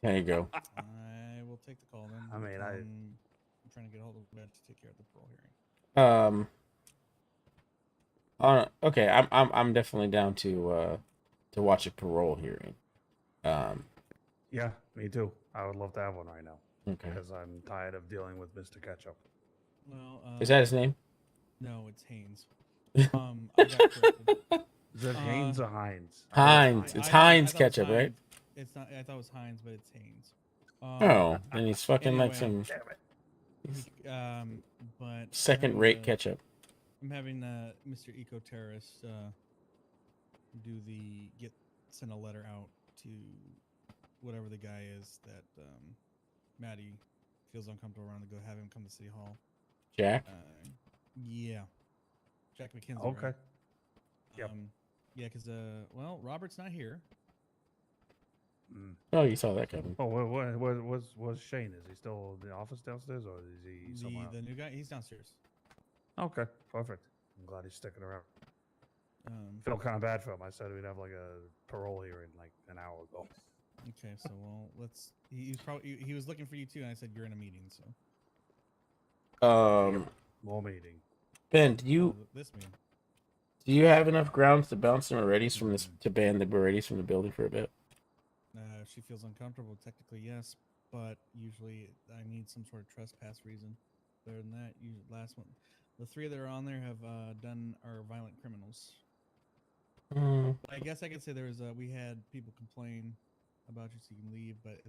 S1: There you go.
S2: I will take the call then.
S3: I mean,
S2: I'm trying to get a hold of Red to take care of the parole hearing.
S1: Okay, I'm definitely down to watch a parole hearing.
S3: Yeah, me too. I would love to have one right now
S1: Okay.
S3: because I'm tired of dealing with Mr. Ketchup.
S2: Well,
S1: Is that his name?
S2: No, it's Haynes. I got corrected.
S3: Is it Haynes or Heinz?
S1: Heinz. It's Heinz
S2: thought it was
S1: ketchup, right?
S2: Heinz. It's not. I thought it was Heinz, but it's Haynes.
S1: Oh, then he's fucking like
S2: anyway.
S1: some
S2: But
S1: second-rate ketchup.
S2: I'm having Mr. Eco Terrorist send a letter out to whatever the guy is that Maddie feels uncomfortable around to go have him come to City Hall.
S1: Jack?
S2: Yeah. Jack McKenzie.
S3: Okay.
S2: Right?
S3: Yep.
S2: Yeah, because Robert's not here.
S1: Oh, you saw that coming.
S3: Oh, what's Shane? Is he still in the office downstairs, or is he somewhere
S2: The new guy, he's downstairs.
S3: else? Okay, perfect. I'm glad he's sticking around. Feel kind of bad for him. I said we'd have like a parole hearing like an hour ago.
S2: Okay, so let's. He was looking for you too, and I said you're in a meeting. So
S3: More meeting.
S1: Ben, do
S2: this meeting.
S1: you have enough grounds to bounce some Moretti's from this to ban the Moretti's from the building for a bit?
S2: If she feels uncomfortable, technically yes, but usually I need some sort of trespass reason. Better than that, last one, the three that are on there have are violent criminals. I guess I could say we had people complain about you, so you can leave, but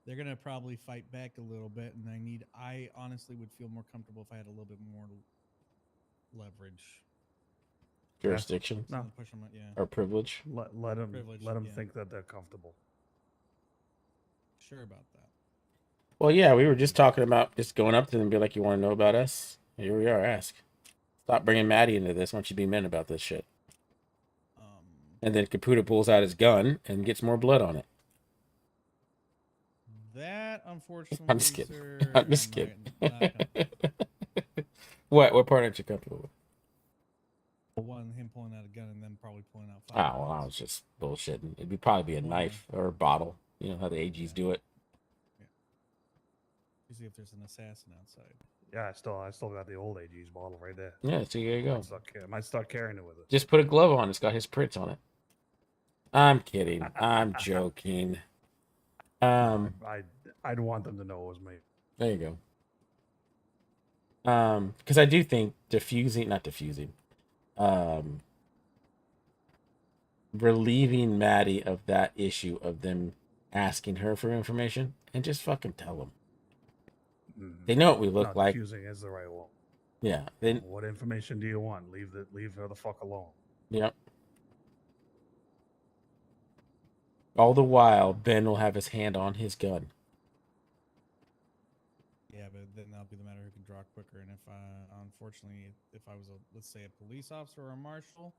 S2: they're gonna probably fight back a little bit, and I honestly would feel more comfortable if I had a little bit more leverage.
S1: Jurisdiction?
S3: No.
S2: Push them, yeah.
S1: Or privilege?
S3: Let them
S2: Privilege,
S3: let them
S2: yeah.
S3: think that they're comfortable.
S2: Sure about that.
S1: Well, yeah, we were just talking about just going up to them and be like, you want to know about us? Here we are, ask. Stop bringing Maddie into this. Why don't you be men about this shit? And then Caputa pulls out his gun and gets more blood on it.
S2: That, unfortunately,
S1: I'm just kidding.
S2: sir,
S1: I'm just
S2: I
S1: kidding.
S2: might not come-
S1: What part aren't you comfortable with?
S2: One, him pulling out a gun and then probably pulling out
S1: Oh,
S2: five.
S1: well, I was just bullshitting. It'd probably be a knife or a bottle. You know how the AGs do it.
S2: You see if there's an assassin outside.
S3: Yeah, I still got the old AG's bottle right there.
S1: Yeah, so there you go.
S3: Might start carrying it with us.
S1: Just put a glove on. It's got his prints on it. I'm kidding. I'm joking.
S3: I'd want them to know it was me.
S1: There you go. Because I do think relieving Maddie of that issue of them asking her for information and just fucking tell them. They know what we look like.
S3: Diffusing is the right one.
S1: Yeah.
S3: What information do you want? Leave her the fuck alone.
S1: Yep. All the while, Ben will have his hand on his gun.
S2: Yeah, but then that'll be the matter who can draw quicker. And unfortunately, if I was let's say a police officer or a marshal,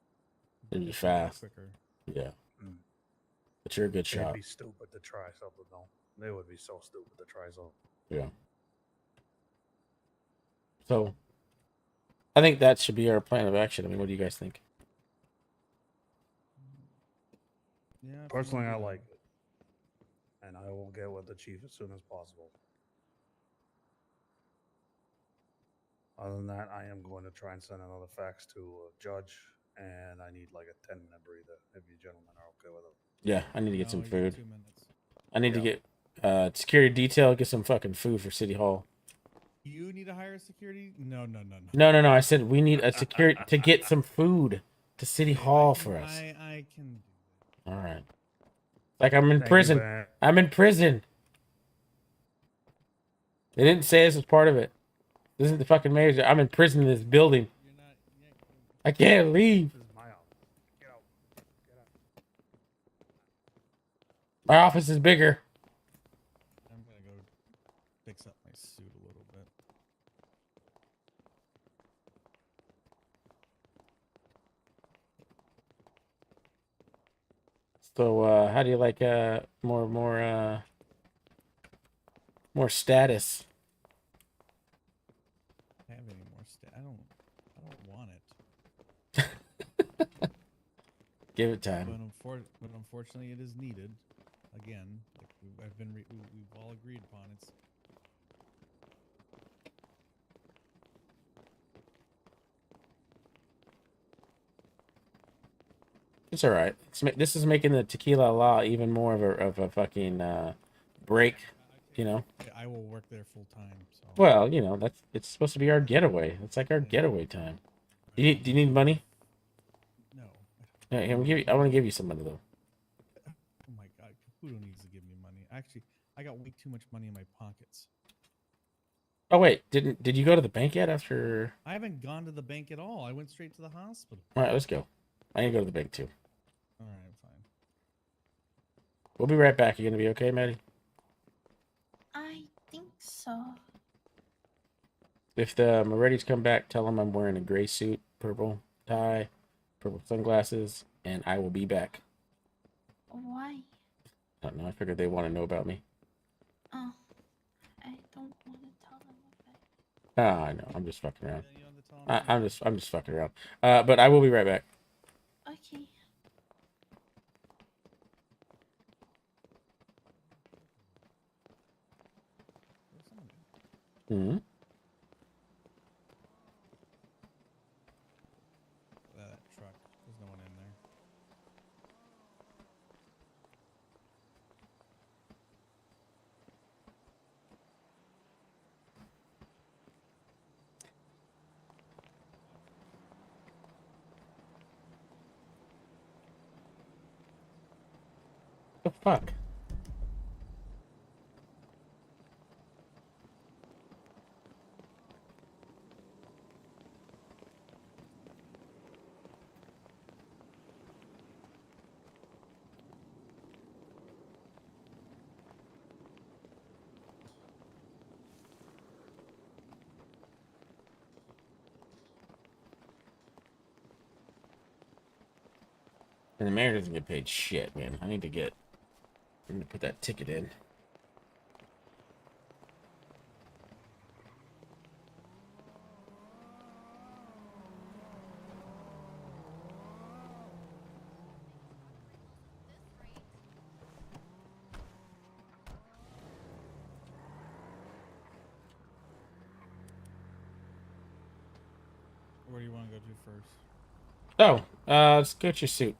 S1: It'd be fast.
S2: quicker.
S1: Yeah. But you're a good
S3: They'd
S1: shot.
S3: be stupid to try something though. They would be so stupid to try something.
S1: Yeah. So, I think that should be our plan of action. I mean, what do you guys think?
S2: Yeah.
S3: Personally, I like it, and I will get with the chief as soon as possible. Other than that, I am going to try and send another fax to a judge, and I need like a 10-minute breather. If you gentlemen are okay with it.
S1: Yeah, I need to get some
S2: you got
S1: food.
S2: 2 minutes.
S1: I need to get security detail, get some fucking food for City Hall.
S2: You need to hire security? No.
S1: No. I said we need a security to get some food to City Hall for us.
S2: I can do that.
S1: All right. Like I'm in
S3: Thank you,
S1: prison.
S3: Ben.
S1: I'm in prison. They didn't say this was part of it. This isn't the fucking mayor's. I'm in prison in this building.
S2: You're not.
S1: I can't leave.
S3: This is my office. Get out. Get out.
S1: My office is bigger.
S2: I'm gonna go fix up my suit a little bit.
S1: So, how do you like more status?
S2: Have any more I don't want it.
S1: Give it time.
S2: But unfortunately, it is needed. Again, like we've all agreed upon it's.
S1: It's all right. This is making the tequila law even more of a fucking break. You know.
S2: I will work there full time. So.
S1: Well, you know it's supposed to be our getaway. It's like our getaway time. Do you need money?
S2: No.
S1: Yeah, I want to give you some money though.
S2: Oh my God, Caputo needs to give me money. Actually, I got way too much money in my pockets.
S1: Oh wait, did you go to the bank yet after?
S2: I haven't gone to the bank at all. I went straight to the hospital.
S1: All right, let's go. I need to go to the bank too.
S2: All right, fine.
S1: We'll be right back. You gonna be okay, Maddie?
S6: I think so.
S1: If the Moretti's come back, tell them I'm wearing a gray suit, purple tie, purple sunglasses, and I will be back.
S6: Why?
S1: I don't know. I figured they want to know about me.
S6: Oh, I don't want to tell them about it.
S1: Ah, I know. I'm just fucking around.
S2: Yeah, you want to tell him?
S1: I'm just fucking around. But I will be right back.
S6: Okay.
S2: There's someone in
S1: Hmm.
S2: that truck. There's no one in there.
S1: The fuck. And the mayor doesn't get paid shit, man. I need to put that ticket in.
S2: Where do you want to go to first?
S1: Oh, let's go to your suit.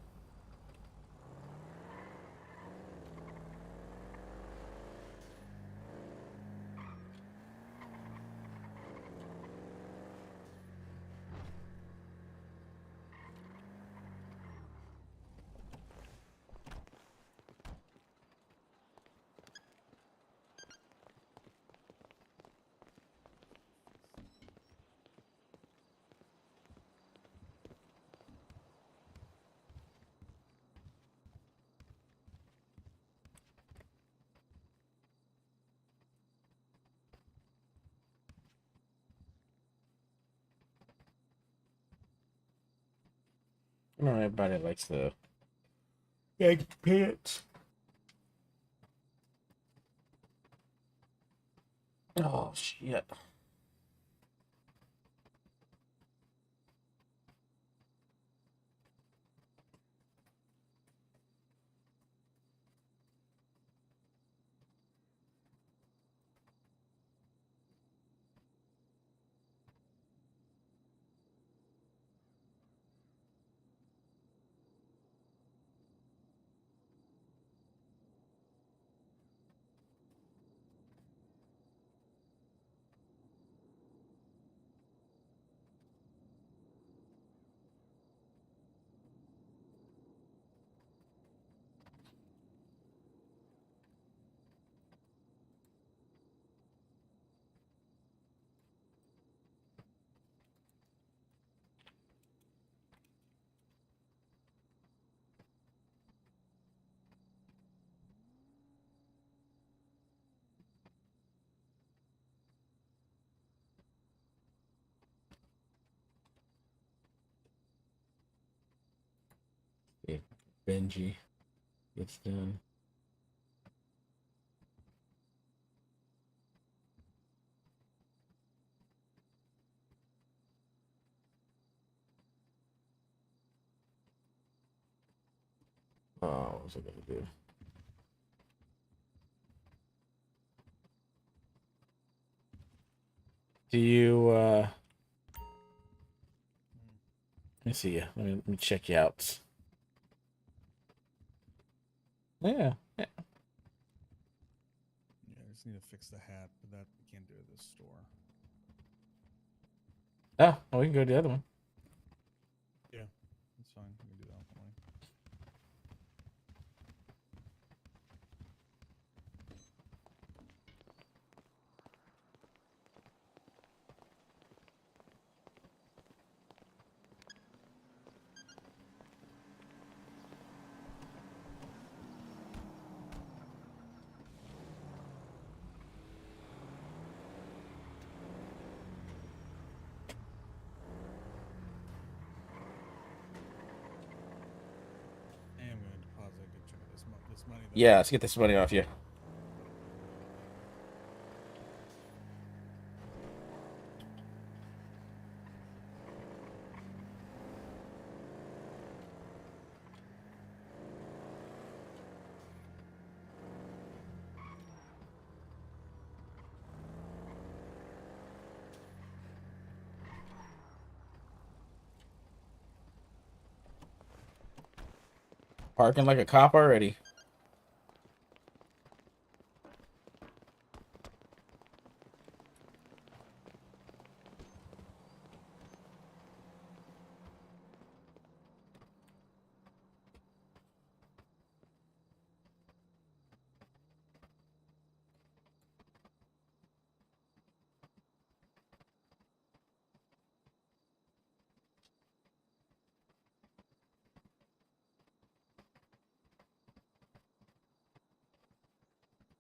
S1: I know everybody likes the egg pants. Oh shit. Yeah, Benji. Gets done. Oh, what was I gonna do? Do you let me see you. Let me check you out. Yeah.
S2: Yeah, I just need to fix the hat, but that we can't do at this store.
S1: Oh, well, we can go to the other one.
S2: Yeah, that's fine. We can do that one. And I'm gonna deposit a good chunk of this money. Though.
S1: Yeah, let's get this money off you. Parking like a cop already.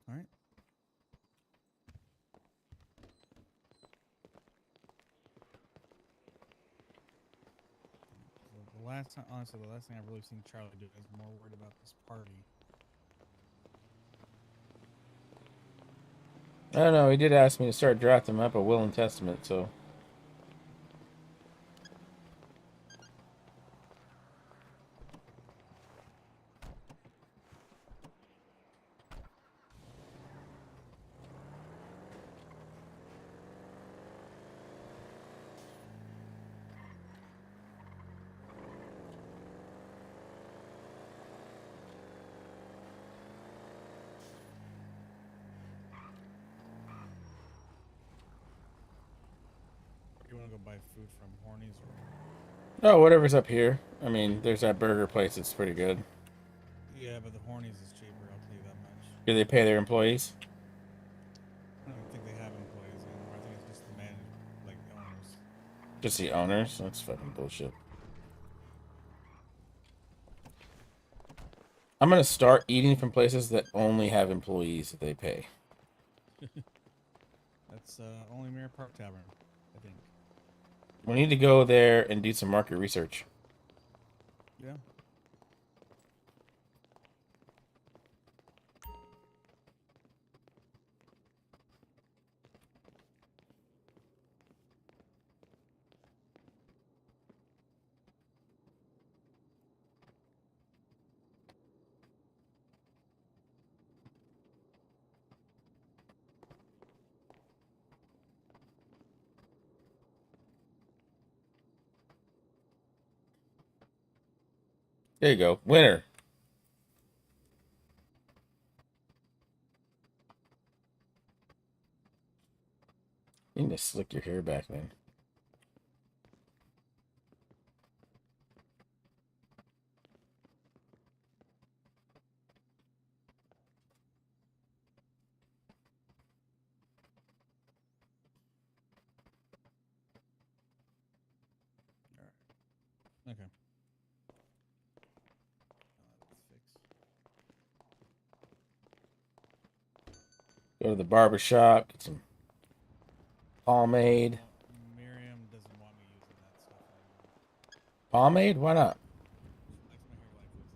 S2: All right. The last time, honestly, the last thing I've really seen Charlie do is more worried about this party.
S1: I don't know. He did ask me to start drafting up a will and testament, so.
S2: You want to go buy food from Horny's or?
S1: Oh, whatever's up here. I mean, there's that burger place that's pretty good.
S2: Yeah, but the Horny's is cheaper. I'll tell you that much.
S1: Do they pay their employees?
S2: I don't even think they have employees anymore. I think it's just the owners.
S1: Just the owners? That's fucking bullshit. I'm gonna start eating from places that only have employees that they pay.
S2: That's only Mirror Park Tavern, I think.
S1: We need to go there and do some market research.
S2: Yeah.
S1: There you go. Winner. You need to slick your hair back, man.
S2: Okay.
S1: Go to the barber shop, get some pomade.
S2: Miriam doesn't want me using that stuff anymore.
S1: Pomade? Why not?
S2: She likes my hair like this.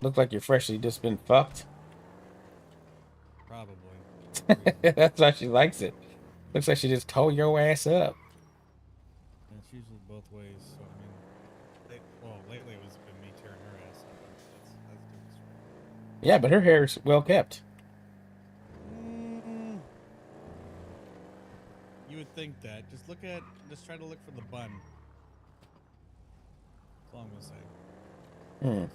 S1: Look like you're freshly just been fucked.
S2: Probably. Reason.
S1: That's why she likes it. Looks like she just tore your ass up.
S2: And it's usually both ways. So I mean, lately it's been me tearing her ass up. But that's a different story.
S1: Yeah, but her hair's well kept.
S2: You would think that. Just try to look for the bun. That's all I'm gonna say.
S1: Hmm.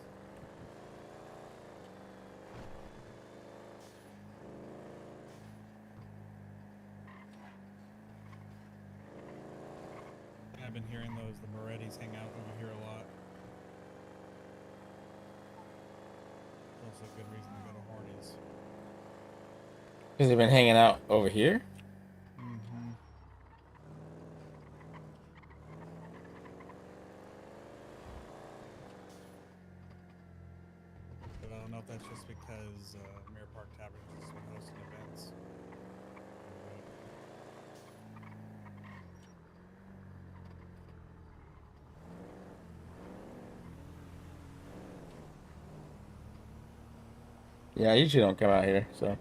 S2: I've been hearing the Morettis hang out over here a lot. Also a good reason to go to Horny's.
S1: Because they've been hanging out over here?
S2: Mm-hmm. But I don't know if that's just because Mirror Park Tavern has just been hosting events.
S1: Yeah, I usually don't come out here, so.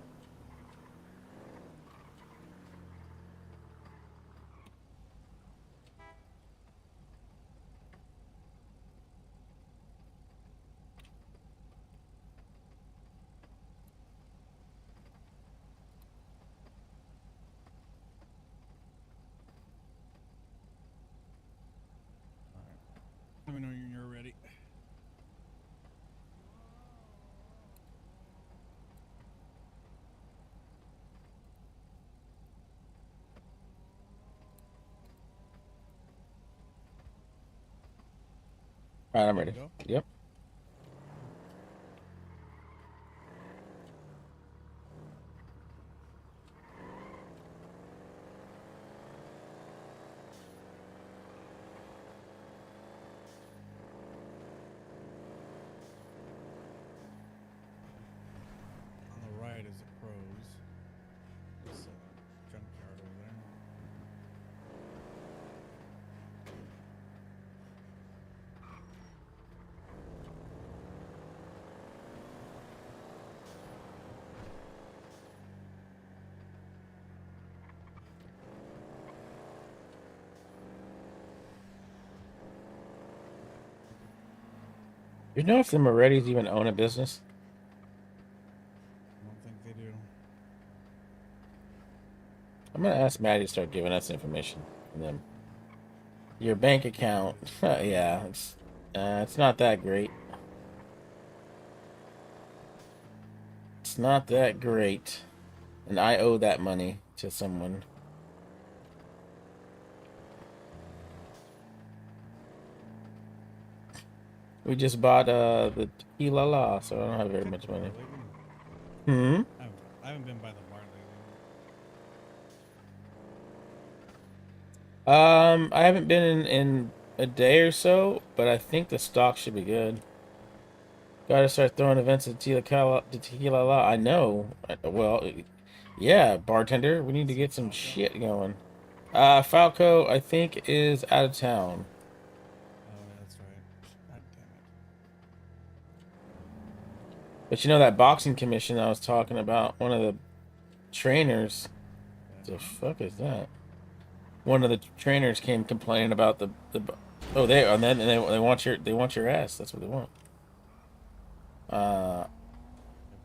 S2: Let me know when you're ready.
S1: All right, I'm
S2: Ready
S1: ready.
S2: to go?
S1: Yep.
S2: On the right is the Crows. This junkyard over there.
S1: You know if the Morettis even own a business?
S2: I don't think they do.
S1: I'm gonna ask Maddie to start giving us information from them. Your bank account, yeah, it's not that great. It's not that great, and I owe that money to someone. We just bought the tequila la, so I don't have very much money. Hmm.
S2: I haven't been by the bar lately.
S1: I haven't been in a day or so, but I think the stock should be good. Gotta start throwing events at tequila la. I know. Well, yeah, bartender, we need to get some shit going. Falco, I think, is out of town.
S2: Oh, yeah, that's right. God damn it.
S1: But you know that boxing commission I was talking about, one of the trainers. The fuck is that? One of the trainers came complaining about the oh they want your ass. That's what they want.
S2: I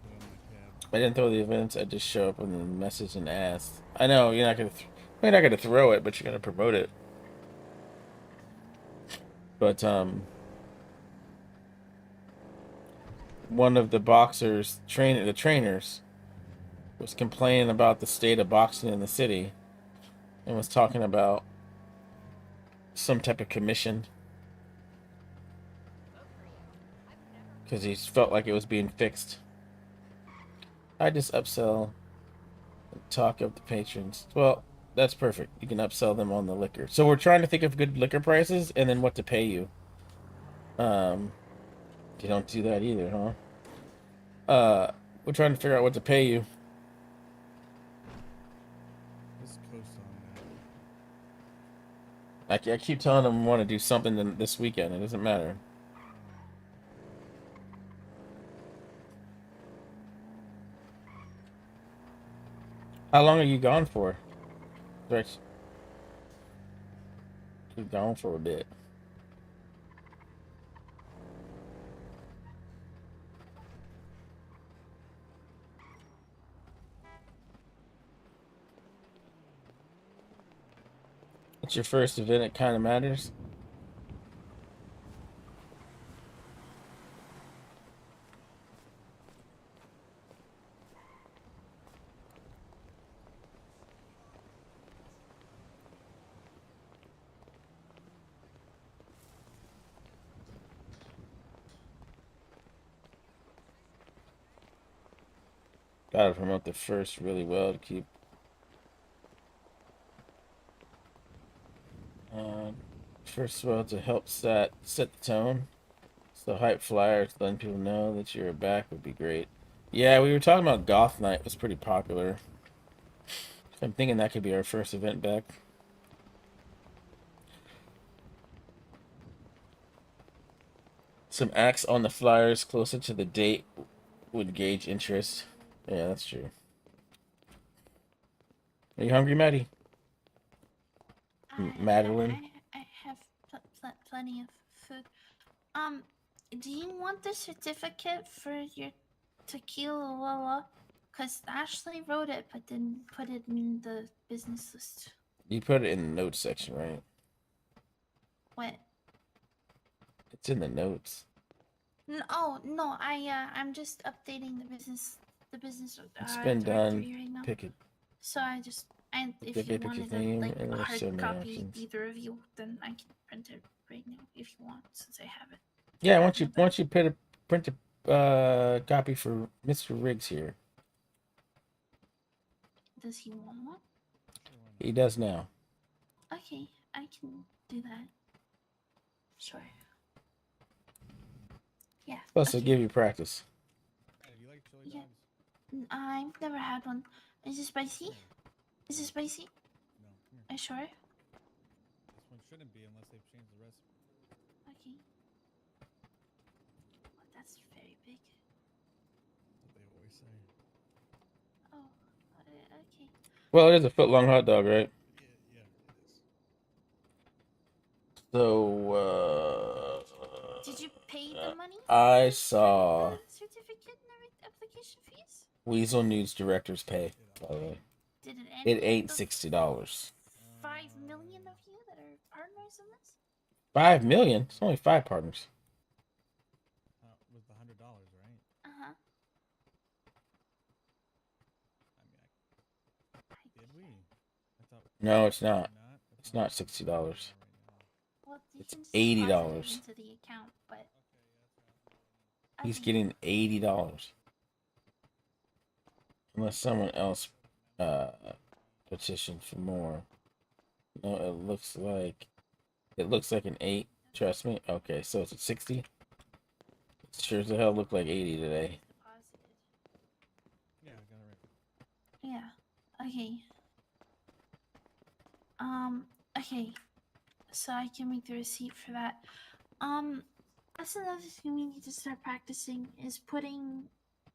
S2: put it on my tab.
S1: I didn't throw the events. I just show up in the message and asked. I know you're not gonna throw it, but you're gonna promote it. But one of the the trainers, was complaining about the state of boxing in the city, and was talking about some type of commission because he felt like it was being fixed. I just upsell and talk up the patrons. Well, that's perfect. You can upsell them on the liquor. So we're trying to think of good liquor prices and then what to pay you. You don't do that either, huh? We're trying to figure out what to pay you.
S2: Just coast on that.
S1: I keep telling them we want to do something this weekend. It doesn't matter. How long are you gone for? Rex? You're gone for a bit. It's your first event, it kind of matters. Gotta promote the first really well to keep. First well to help set the tone. So hype flyers, letting people know that you're back would be great. Yeah, we were talking about Goth Night. It was pretty popular. I'm thinking that could be our first event back. Some acts on the flyers closer to the date would gauge interest. Yeah, that's true. Are you hungry, Maddie? Madeline?
S6: I have plenty of food. Do you want the certificate for your tequila Lola? Cause Ashley wrote it, but didn't put it in the business list.
S1: You put it in the notes section, right?
S6: What?
S1: It's in the notes.
S6: Oh no, I'm just updating the business
S1: It's been
S6: directory
S1: done.
S6: right now.
S1: Pick it.
S6: So if
S1: Pick
S6: you
S1: your
S6: wanted
S1: name,
S6: like
S1: and
S6: a
S1: there's so
S6: hard
S1: many
S6: copy,
S1: options.
S6: either of you, then I can print it right now if you want, since I have it.
S1: Yeah, why don't you print a copy for Mr. Riggs here?
S6: Does he want one?
S1: He does now.
S6: Okay, I can do that. Sure. Yeah.
S1: Plus, to
S6: okay.
S1: give you practice.
S2: Hey, do you like chili
S6: Yeah.
S2: dogs?
S6: I've never had one. Is it spicy? Is it spicy?
S2: No. Come here.
S6: Are you sure?
S2: This one shouldn't be unless they've changed the recipe.
S6: Okay. Oh, that's very big.
S2: What they always say.
S6: Oh, okay.
S1: Well, it is a foot long hot dog, right?
S2: Yeah, it is.
S1: So,
S6: Did you pay the money?
S1: I
S6: for
S1: saw
S6: the certificate and application fees?
S1: Weasel News director's pay, by the way.
S6: Did it end?
S1: It ain't $60.
S6: 5 million of you that are partners in this?
S1: 5 million? It's only 5 partners.
S2: With the $100, right?
S6: Uh huh.
S2: I mean, did we? I thought.
S1: No, it's not.
S2: Not?
S1: It's not $60.
S6: Well, you
S1: It's
S6: can just
S1: $80.
S6: deposit it into the account, but
S1: He's
S6: okay.
S1: getting $80. Unless someone else petitioned for more. No, it looks like an 8. Trust me. Okay, so it's at 60. It sure as the hell looked like 80 today.
S6: Deposited.
S2: Yeah, I got it right.
S6: Yeah. Okay. Okay. So I can make the receipt for that. That's another thing we need to start practicing is putting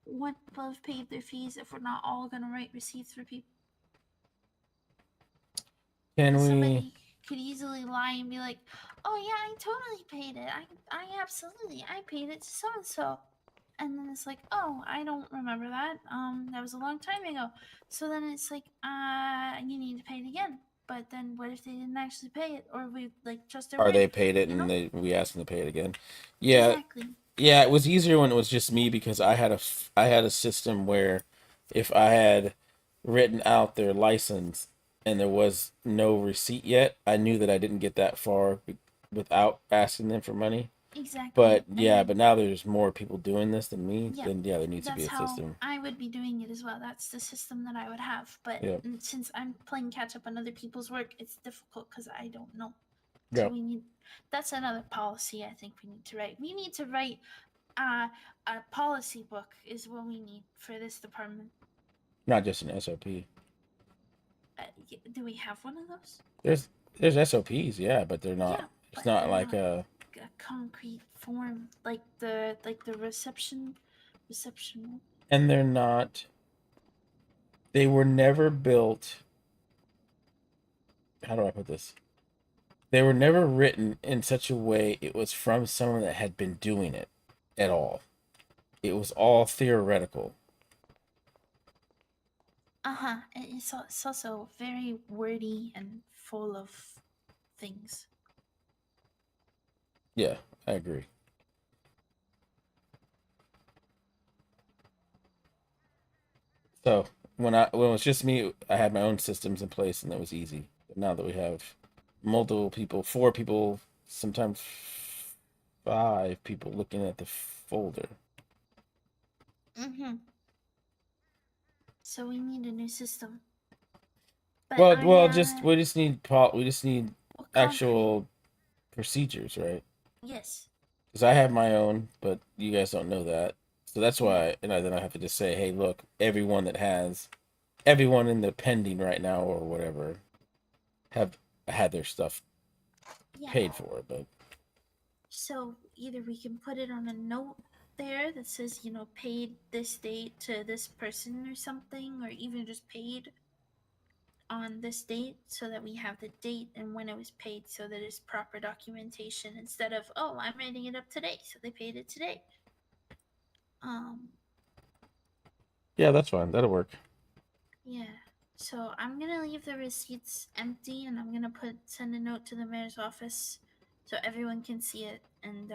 S6: what people have paid their fees if we're not all gonna write receipts for people.
S1: Can we?
S6: Somebody could easily lie and be like, "Oh yeah, I totally paid it. I absolutely I paid it to so and so," and then it's like, "Oh, I don't remember that. That was a long time ago." So then it's like, you need to pay it again. But then what if they didn't actually pay it, or we like just their
S1: Or
S6: word,
S1: they paid it
S6: you
S1: and
S6: know?
S1: we asked them to pay it again. Yeah,
S6: Exactly.
S1: yeah. It was easier when it was just me because I had a system where if I had written out their license and there was no receipt yet, I knew that I didn't get that far without asking them for money.
S6: Exactly.
S1: But
S6: And
S1: yeah,
S6: then-
S1: but now there's more people doing this than me.
S6: Yeah,
S1: Then yeah, there needs to be
S6: that's
S1: a
S6: how
S1: system.
S6: I would be doing it as well. That's the system that I would have. But
S1: Yeah.
S6: since I'm playing catch up on other people's work, it's difficult because I don't know.
S1: Yeah.
S6: So we need. That's another policy I think we need to write. We need to write a policy book is what we need for this department.
S1: Not just an SOP.
S6: Do we have one of those?
S1: There's SOPs, yeah, but they're not.
S6: Yeah,
S1: It's
S6: but
S1: not
S6: they're
S1: like
S6: not
S1: a.
S6: a concrete form like the reception.
S1: And they're not they were never built. How do I put this? They were never written in such a way it was from someone that had been doing it at all. It was all theoretical.
S6: It's also very wordy and full of things.
S1: Yeah, I agree. So when it was just me, I had my own systems in place, and that was easy. But now that we have multiple people, 4 people, sometimes 5 people looking at the folder.
S6: Mm-hmm. So we need a new system. But
S1: Well, we just need
S6: concrete.
S1: actual procedures, right?
S6: Yes.
S1: Because I have my own, but you guys don't know that, so that's why. And then I have to just say, hey, look, everyone in the pending right now or whatever, have had their stuff
S6: Yeah.
S1: paid for, but
S6: So either we can put it on a note there that says, paid this date to this person or something, or even just paid on this date so that we have the date and when it was paid so that it's proper documentation instead of, oh, I'm writing it up today, so they paid it today.
S1: yeah, that's fine. That'll work.
S6: Yeah. So I'm gonna leave the receipts empty and I'm gonna send a note to the mayor's office so everyone can see it and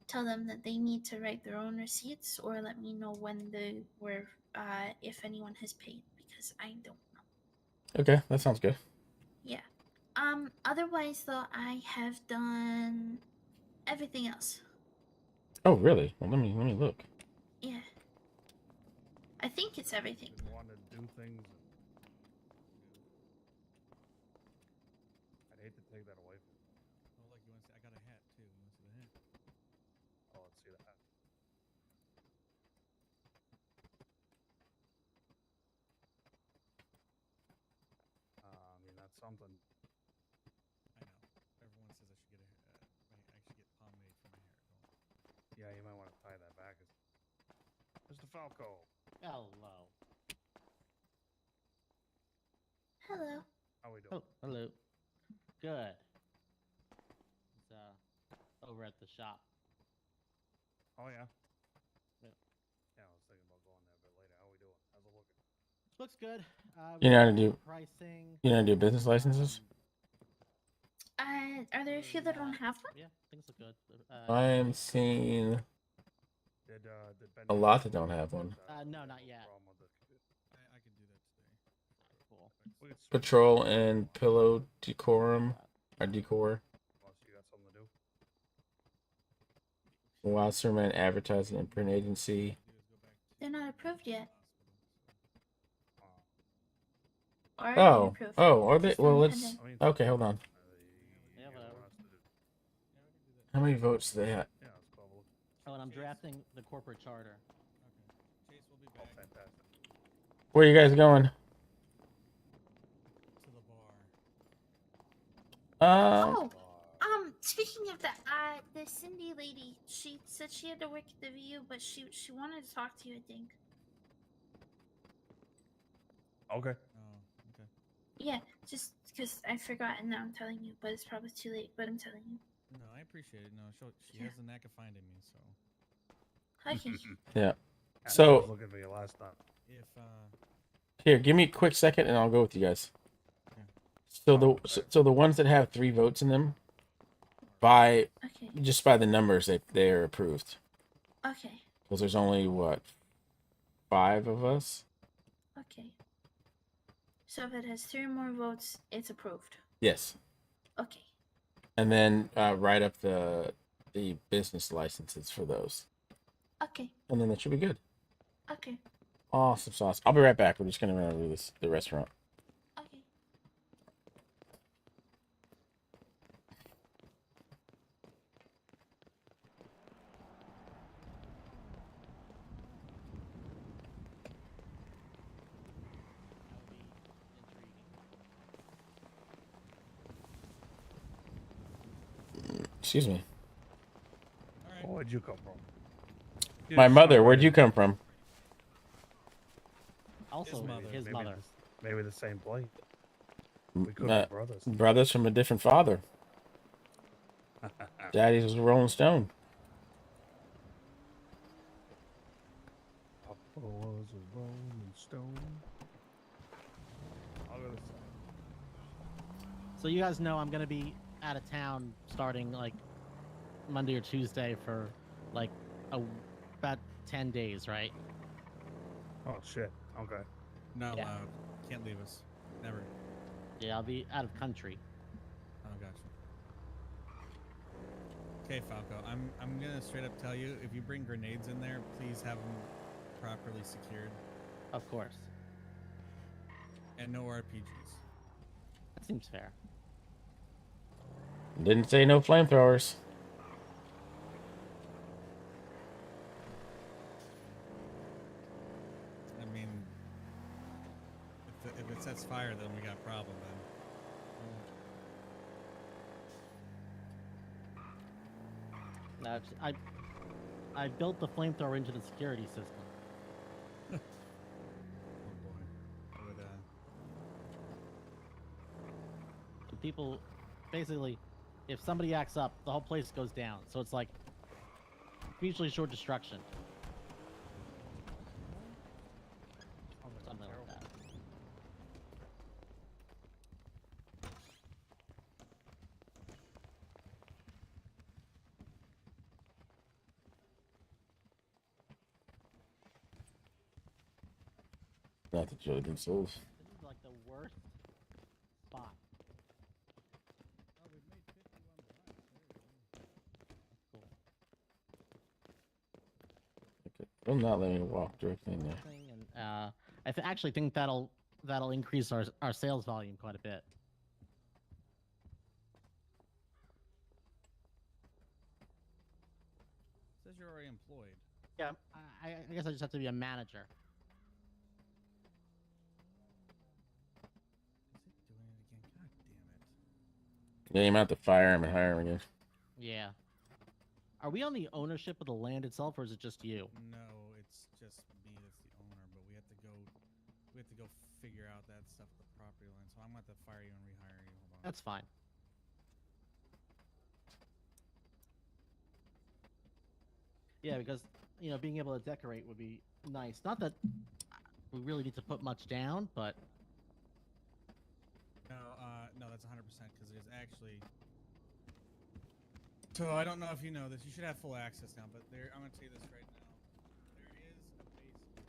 S6: tell them that they need to write their own receipts or let me know when they were if anyone has paid because I don't know.
S1: Okay, that sounds good.
S6: Yeah. Otherwise though I have done everything else.
S1: Oh, really? Well, let me look.
S6: Yeah. I think it's everything.
S3: Been wanting to do things. I'd hate to take that away from you.
S2: Oh, look, you want to see? I got a hat too. You want to see the hat?
S3: Oh, let's see that. I mean, that's something.
S2: I know. Everyone says I should get I should get pomade for my hair. Don't.
S3: Yeah, you might want to tie that back. Mr. Falco.
S7: Hello.
S6: Hello.
S3: How we doing?
S7: Oh, hello. Good. It's over at the shop.
S3: Oh yeah.
S7: Yep.
S3: Yeah, I was thinking about going there a bit later. How we doing? How's it looking?
S7: Looks good.
S1: You know how to do-
S7: pricing.
S1: You know how to do business licenses?
S6: Are there a few that don't have one?
S7: Yeah, things look good.
S1: I am seeing
S3: Did Ben
S1: a lot that don't have one.
S7: No, not yet.
S3: problem with
S2: I can do that today.
S7: Cool.
S3: we could switch
S1: Patrol and pillow decorum or decor.
S3: unless you got something to do.
S1: Wasserman advertising and print agency.
S6: They're not approved yet.
S3: Uh,
S6: Or are they
S1: Oh,
S6: approved?
S1: are they?
S6: Just
S1: Well,
S6: independent.
S1: let's.
S3: I mean,
S1: Okay, hold on.
S7: Yeah,
S3: you
S7: whatever.
S3: want us to do?
S2: Yeah, I can do that.
S1: How many votes do they have?
S3: Yeah, let's go have a look.
S7: Oh, and I'm drafting the corporate charter.
S2: Okay. Chase will be
S3: Oh,
S2: back
S3: fantastic.
S1: Where you guys going?
S2: to the bar.
S6: Oh, speaking of that, the Cindy lady, she said she had to work at the VU, but she wanted to talk to you, I think.
S3: Okay.
S2: Oh, okay.
S6: Yeah, just because I forgot and now I'm telling you, but it's probably too late, but I'm telling you.
S2: No, I appreciate it. No, she
S6: Yeah.
S2: has the knack of finding me. So
S6: Okay.
S1: Yeah.
S3: I
S1: So
S3: was looking for you last time.
S2: if
S1: here, give me a quick second, and I'll go with you guys.
S2: Okay.
S1: So the ones that have 3 votes in them, by
S6: Okay.
S1: just by the numbers, they're approved.
S6: Okay.
S1: Because there's only what 5 of us.
S6: Okay. So if it has 3 more votes, it's approved.
S1: Yes.
S6: Okay.
S1: And then write up the business licenses for those,
S6: Okay.
S1: and then that should be good.
S6: Okay.
S1: Awesome sauce. I'll be right back. We're just gonna run over the restaurant.
S6: Okay.
S7: That would be intriguing.
S1: Excuse me.
S2: all right.
S3: Oh, where'd you come from?
S1: My mother. Where'd you come from?
S7: I Also,
S2: mother.
S7: his
S3: maybe
S7: mother.
S3: Maybe the same plate.
S1: M-
S3: We could
S1: uh,
S3: be brothers.
S1: Brothers from a different father. Daddy was a Rolling Stone.
S3: Papa was a rolling stone. All of a sudden.
S7: So you guys know I'm gonna be out of town starting like Monday or Tuesday for like about 10 days, right?
S3: Oh shit. Okay.
S2: Not
S7: Yeah.
S2: allowed. Can't leave us. Never.
S7: Yeah, I'll be out of country.
S2: Oh, gotcha. Okay, Falco. I'm gonna straight up tell you, if you bring grenades in there, please have them properly secured
S7: Of course.
S2: and no RPGs.
S7: That seems fair.
S1: Didn't say no flamethrowers.
S2: I mean, if it sets fire, then we got a problem. Then
S7: Now, I built the flamethrower into the security system.
S2: oh boy, I would
S7: So people, basically, if somebody acts up, the whole place goes down. So it's like mutually assured destruction. Something like that.
S1: Not the children's souls.
S7: This is like the worst spot.
S2: Oh, we've made 51 blocks.
S7: Cool.
S1: Okay. Will not let me walk directly in there.
S7: Thing, and I actually think that'll increase our sales volume quite a bit.
S2: Says you're already employed.
S7: Yeah, I guess I just have to be a manager.
S2: Is it doing it again? God damn it.
S1: Yeah, you might have to fire him and hire him again.
S7: Yeah. Are we on the ownership of the land itself, or is it just you?
S2: No, it's just me that's the owner, but we have to go figure out that stuff with the property line. So I'm gonna have to fire you and rehire you. Hold on.
S7: That's fine. Yeah, because being able to decorate would be nice. Not that we really need to put much down, but
S2: No, that's 100% because there's actually. So I don't know if you know this. You should have full access now, but I'm gonna tell you this right now. There is a basement.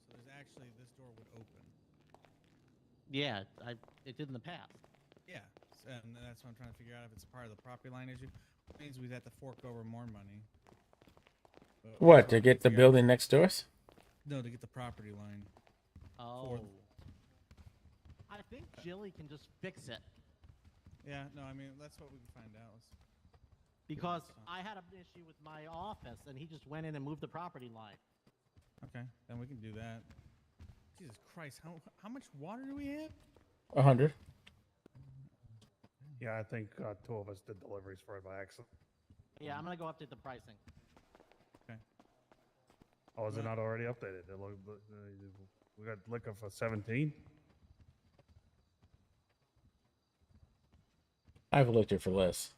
S2: So there's actually this door would open.
S7: yeah, it did in the past.
S2: Yeah, and that's what I'm trying to figure out if it's part of the property line issue. It means we'd have to fork over more money. But
S1: What,
S2: that's
S1: to
S2: we
S1: get the
S2: figure out.
S1: building next to us?
S2: No, to get the property line.
S7: Oh. I think Jilly can just fix it
S2: Yeah, no, I mean that's what we can find out.
S7: because
S2: So-
S7: I had an issue with my office and he just went in and moved the property line.
S2: Okay, then we can do that. Jesus Christ, how much water do we have?
S1: 100.
S3: Yeah, I think 2 of us did deliveries for it by accident.
S7: Yeah, I'm gonna go update the pricing.
S3: Oh, is it
S2: Well-
S3: not already updated? We got liquor for 17.
S1: I've looked it for less.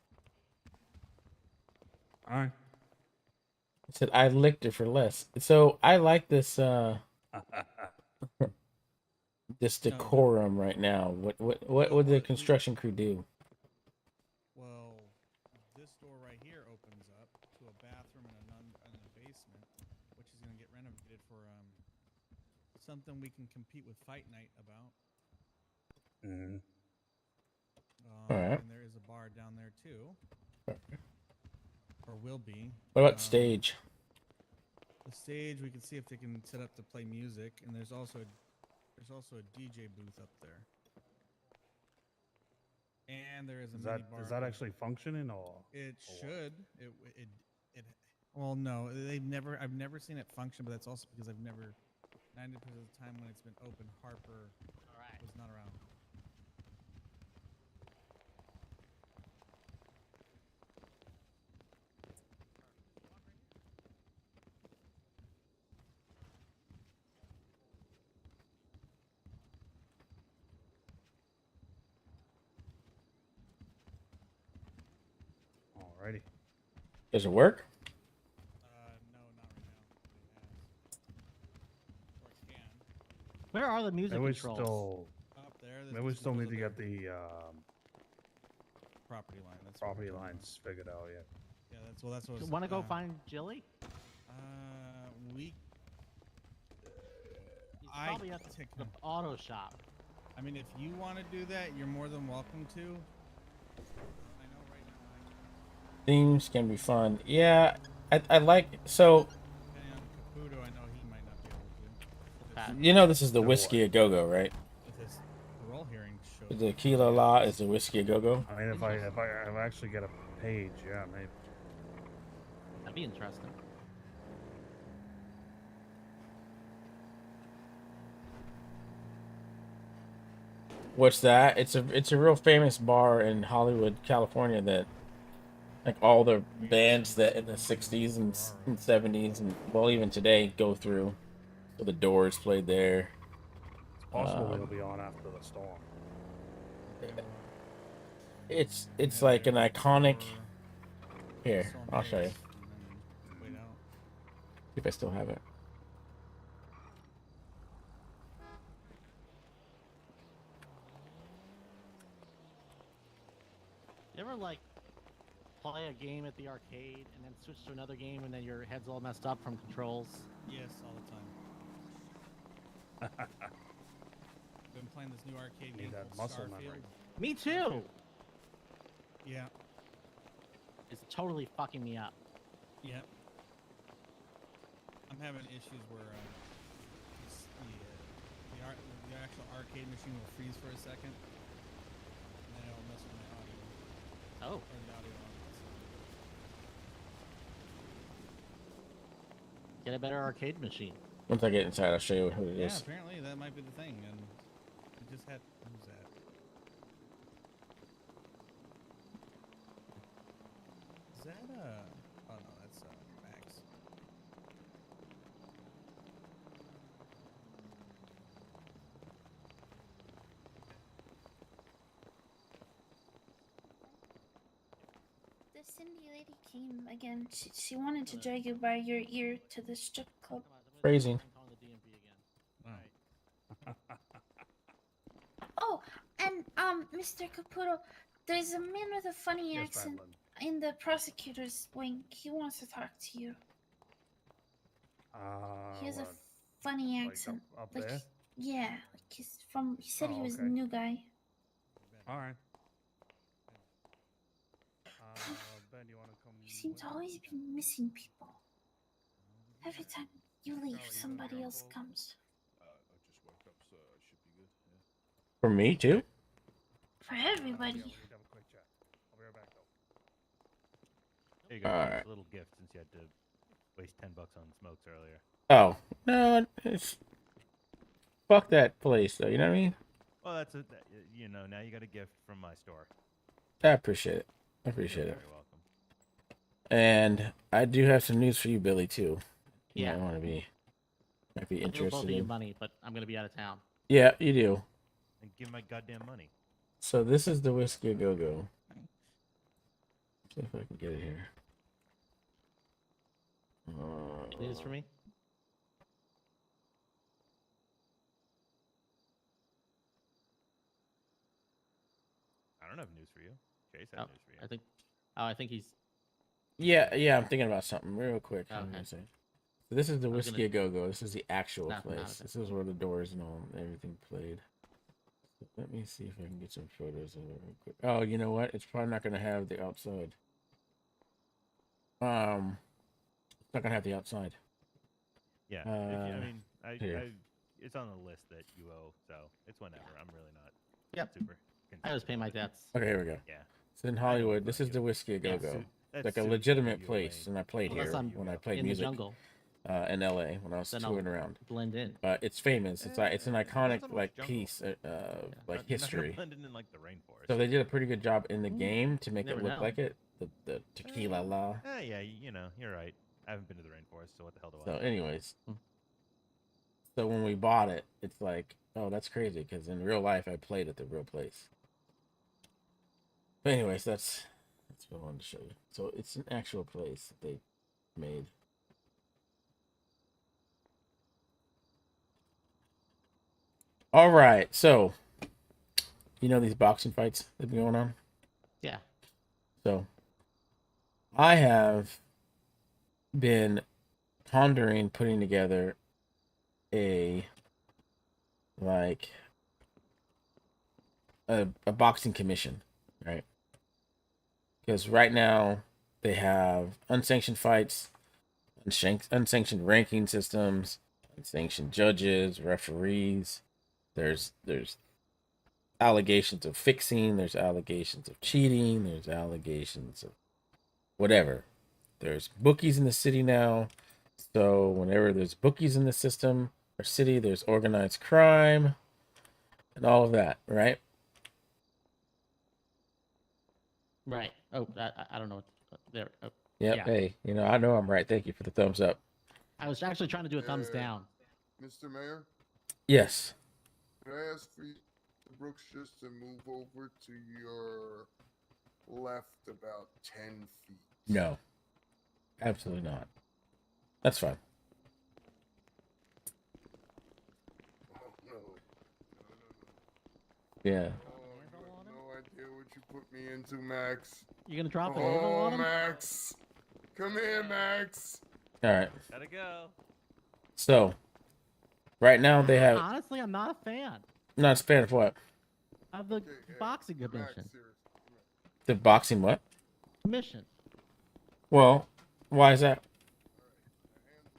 S3: All right.
S1: I said I licked it for less. So I like this this
S2: No,
S1: decorum right now. What would the construction crew do?
S2: Well, this door right here opens up to a bathroom and a basement, which is gonna get renovated for something we can compete with Fight Night about.
S3: Mhm.
S1: Alright.
S2: And there is a bar down there too, or will be.
S1: What about stage?
S2: The stage, we can see if they can set up to play music, and there's also a DJ booth up there. And there is a mini bar.
S3: Is that actually functioning or?
S2: It
S3: or what?
S2: should. It. Well, no, I've never seen it function, but that's also because I've never. 90% of the time when it's been open, Harper
S7: All right.
S2: was not around.
S3: already.
S1: Does it work?
S2: No, not right now. Or it can.
S7: Where are the music
S3: Maybe we
S7: controls?
S3: still,
S2: Up there. There's
S3: maybe we
S2: music
S3: still need
S2: controls
S3: to
S2: up
S3: get
S2: there.
S3: the
S2: Property line. That's what we're
S3: property
S2: talking about.
S3: lines figured out. Yeah.
S2: Yeah, that's what.
S7: Want to go find Jilly?
S2: We.
S7: He's
S2: I
S7: probably at
S2: take
S7: the
S2: him.
S7: auto shop.
S2: I mean, if you want to do that, you're more than welcome to. I know right now.
S1: Themes can be fun. Yeah, I like so.
S2: Depending on Caputo, I know he might not be able to.
S1: You know, this is the
S3: No
S1: whiskey a go go, right?
S2: If this parole hearing shows.
S1: The Tequila La is the whiskey a go go.
S3: I mean, if I actually get a page, yeah, maybe.
S7: That'd be interesting.
S1: What's that? It's a real famous bar in Hollywood, California that like all the bands that in the 60s and 70s and well even today go through. So the Doors played there.
S3: It's possible it'll be on after the storm.
S1: It's like an iconic. Here, I'll show you.
S2: Wait out.
S1: See if I still have it.
S7: You ever like play a game at the arcade and then switch to another game and then your head's all messed up from controls?
S2: Yes, all the time. Been playing this new arcade game
S3: Need that
S2: called
S3: muscle
S2: Starfield.
S3: memory.
S7: Me too.
S2: Yeah,
S7: It's totally fucking me up.
S2: yeah. I'm having issues where the actual arcade machine will freeze for a second, and then it'll mess with my audio
S7: Oh,
S2: or the audio on it.
S7: get a better arcade machine.
S1: Once I get inside, I'll show you who it
S2: Yeah,
S1: is.
S2: apparently that might be the thing, and we just had who's that? Is that oh no, that's Max.
S6: The Cindy lady came again. She wanted to drag you by your ear to the strip club.
S1: Phrasing.
S6: Oh, and Mr. Caputo, there's a man with a funny
S3: Yes,
S6: accent
S3: Franklin.
S6: in the prosecutor's wing. He wants to talk to you. He has a
S3: What,
S6: funny
S3: like
S6: accent.
S3: up
S6: Like,
S3: there?
S6: yeah, like he's from. He said he
S3: Oh,
S6: was a
S3: okay.
S6: new guy.
S3: All right. Ben, you want to come?
S6: You seem
S3: with
S6: to
S3: me?
S6: always be missing people. Every time you leave,
S3: Charlie, you
S6: somebody
S3: wanna
S6: else
S3: go?
S6: comes.
S5: I just woke up, so I should be good. Yeah.
S1: For me too.
S6: For
S3: Yeah,
S6: everybody.
S3: we need to have a quick chat. I'll be right back, though.
S4: There you go.
S1: Alright.
S4: Chase, a little gift since you had to waste $10 on smokes earlier.
S1: Oh no, it's fuck that place though. You know what I mean?
S4: Well, that's you know, now you got a gift from my store.
S1: I appreciate it. I
S4: You're
S1: appreciate it.
S4: very welcome.
S1: And I do have some news for you, Billy, too. You
S7: Yeah.
S1: might want to might be
S7: I'll do both
S1: interested
S7: of you
S1: in.
S7: money, but I'm gonna be out of town.
S1: Yeah, you do.
S4: And give my goddamn money.
S1: So this is the Whiskey Go Go. See if I can get it here.
S7: News for me?
S4: I don't have news for you. Chase has
S7: Oh,
S4: news for you.
S7: I think. Oh, I think he's.
S1: Yeah, I'm thinking about something real quick.
S7: Okay.
S1: I'm gonna say. So this is the
S7: I was
S1: Whiskey Go Go. This is the actual
S7: Nothing out of
S1: place.
S7: it.
S1: This is where the doors and all everything played. So let me see if I can get some photos of it real quick. Oh, you know what? It's probably not gonna have the outside. It's not gonna have the outside.
S4: Yeah. If you, I mean,
S1: here.
S4: it's on the list that you owe, so it's whenever. I'm really not
S7: Yep.
S4: super.
S7: I always pay my
S4: concerned about it.
S7: debts.
S1: Okay, here we go.
S4: Yeah.
S1: It's in
S4: know
S1: Hollywood.
S4: about
S1: This is
S4: you.
S1: the Whiskey Go
S7: Yeah,
S1: Go.
S4: That's
S1: Like a
S4: suit
S1: legitimate
S4: you
S1: place,
S4: away.
S1: and I played
S7: Unless
S1: here
S7: I'm
S1: when I played
S7: in the
S1: music
S7: jungle,
S1: in LA when I was
S7: then
S1: touring
S7: I'll
S1: around.
S7: blend in.
S1: But it's famous. It's an iconic
S4: Nothing wrong with
S1: like
S4: jungle.
S1: piece, like
S4: Not-
S1: history.
S4: Not blending in like the rainforest.
S1: So they did a pretty good job in the
S7: Mm,
S1: game to make it
S7: never
S1: look
S7: know.
S1: like it. The Tequila La.
S4: Yeah, you know, you're right. I haven't been to the rainforest, so what the hell do I
S1: So,
S4: know?
S1: anyways,
S7: Hmm.
S1: so when we bought it, it's like, oh, that's crazy because in real life I played at the real place. But anyways, that's That's what I wanted to show you. So it's an actual place that they made. All right, so you know these boxing fights that have been going on.
S7: Yeah.
S1: So I have been pondering putting together a like a boxing commission, right? Because right now they have unsanctioned fights, unsanctioned ranking systems, unsanctioned judges, referees. There's allegations of fixing, there's allegations of cheating, there's allegations of whatever. There's bookies in the city now. So whenever there's bookies in the system or city, there's organized crime and all of that, right?
S7: Right. Oh, I don't know. There. Oh,
S1: Yep.
S7: yeah.
S1: Hey, I know I'm right. Thank you for the thumbs up.
S7: I was actually trying to do a thumbs down.
S5: Mr. Mayor,
S1: Yes.
S5: could I ask for you, Brooks, just to move over to your left about 10 feet?
S1: No. Absolutely not. That's fine.
S5: Oh, no.
S1: Yeah.
S5: Oh, you have no idea what you put me into, Max.
S7: You gonna drop an anvil
S5: Oh,
S7: on him?
S5: Max. Come here, Max.
S1: All right.
S4: Gotta go.
S1: So, right now they have.
S7: Honestly, I'm not a fan
S1: Not a fan of what?
S7: of the
S5: Okay, hey,
S7: boxing
S5: Max,
S7: commission.
S5: seriously, come here.
S1: The boxing what?
S7: Commission.
S1: Well, why is that?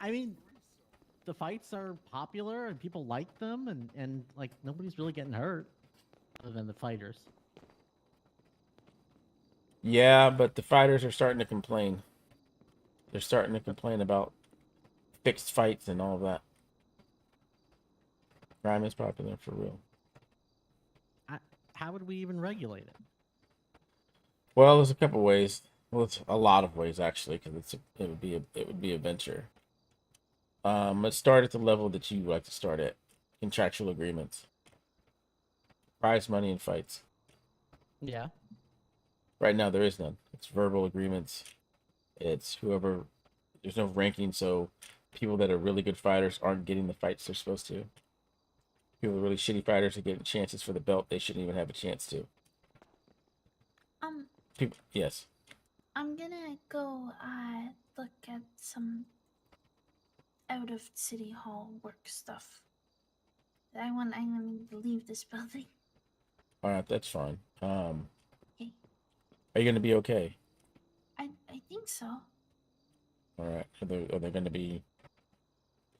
S7: I mean, the fights are popular and people like them, and like nobody's really getting hurt, other than the fighters.
S1: Yeah, but the fighters are starting to complain. They're starting to complain about fixed fights and all of that. Crime is popular for real.
S7: How would we even regulate it?
S1: Well, there's a couple ways. Well, it's a lot of ways actually, because it would be a venture. Let's start at the level that you like to start at. Contractual agreements. Prize money and fights.
S7: Yeah.
S1: Right now there is none. It's verbal agreements. It's whoever. There's no ranking, so people that are really good fighters aren't getting the fights they're supposed to. People really shitty fighters are getting chances for the belt they shouldn't even have a chance to. People, yes.
S6: I'm gonna go look at some out of city hall work stuff. I want to leave this building.
S1: All right, that's fine.
S6: Okay.
S1: Are you gonna be okay?
S6: I think so.
S1: All right. Are there gonna be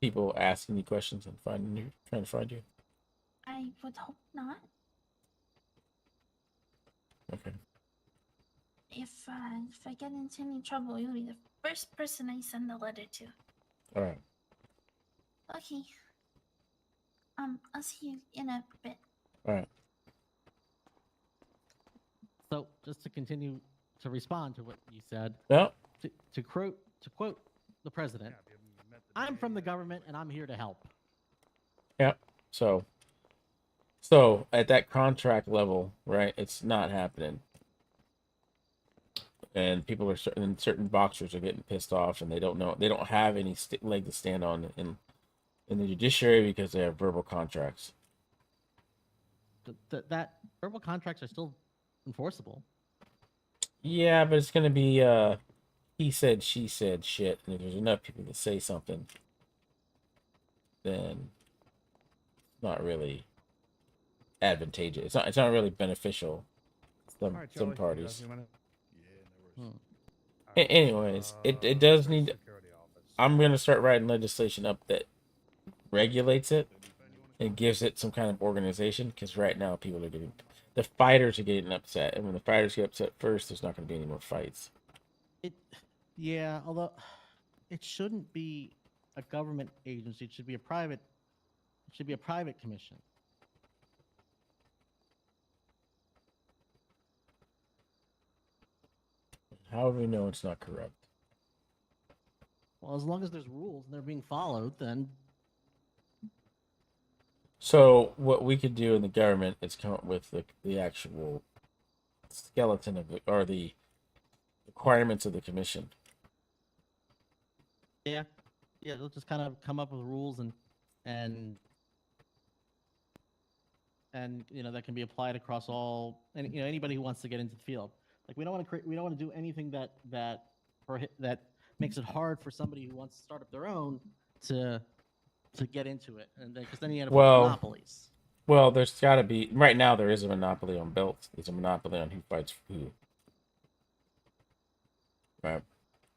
S1: people asking you questions and trying to find you?
S6: I would hope not.
S1: Okay.
S6: If I get into any trouble, you'll be the first person I send a letter to.
S1: All right.
S6: Okay. I'll see you in a bit.
S1: All right.
S7: So just to continue to respond to what you said,
S1: No.
S7: to quote the president,
S3: Yeah, have you met the
S7: I'm from the
S3: mediated?
S7: government and I'm here to help.
S1: Yeah. So at that contract level, right? It's not happening, and people are certain boxers are getting pissed off, and they don't have any leg to stand on in the judiciary because they have verbal contracts.
S7: That verbal contracts are still enforceable.
S1: Yeah, but it's gonna be he said, she said shit, and if there's enough people to say something, then it's not really advantageous. It's not really beneficial to
S3: All right,
S1: some
S3: Charlie, you got a
S1: parties.
S3: few minutes?
S7: Hmm.
S3: All right,
S1: Anyways, it does need.
S3: security office.
S1: I'm gonna start writing legislation up that regulates it and gives it some kind of organization. Because right now, the fighters are getting upset, and when the fighters get upset first, there's not gonna be any more fights.
S7: Yeah, although it shouldn't be a government agency. It should be a private. It should be a private commission.
S1: How do we know it's not corrupt?
S7: Well, as long as there's rules and they're being followed, then
S1: So what we could do in the government is come up with the actual skeleton of it, or the requirements of the commission.
S7: Yeah, they'll just kind of come up with rules and that can be applied across all, and anybody who wants to get into the field. Like we don't want to do anything that makes it hard for somebody who wants to start up their own to get into it, and because then you end up with monopolies.
S1: Well, there's got to be right now. There is a monopoly on belts. There's a monopoly on who fights who. Right.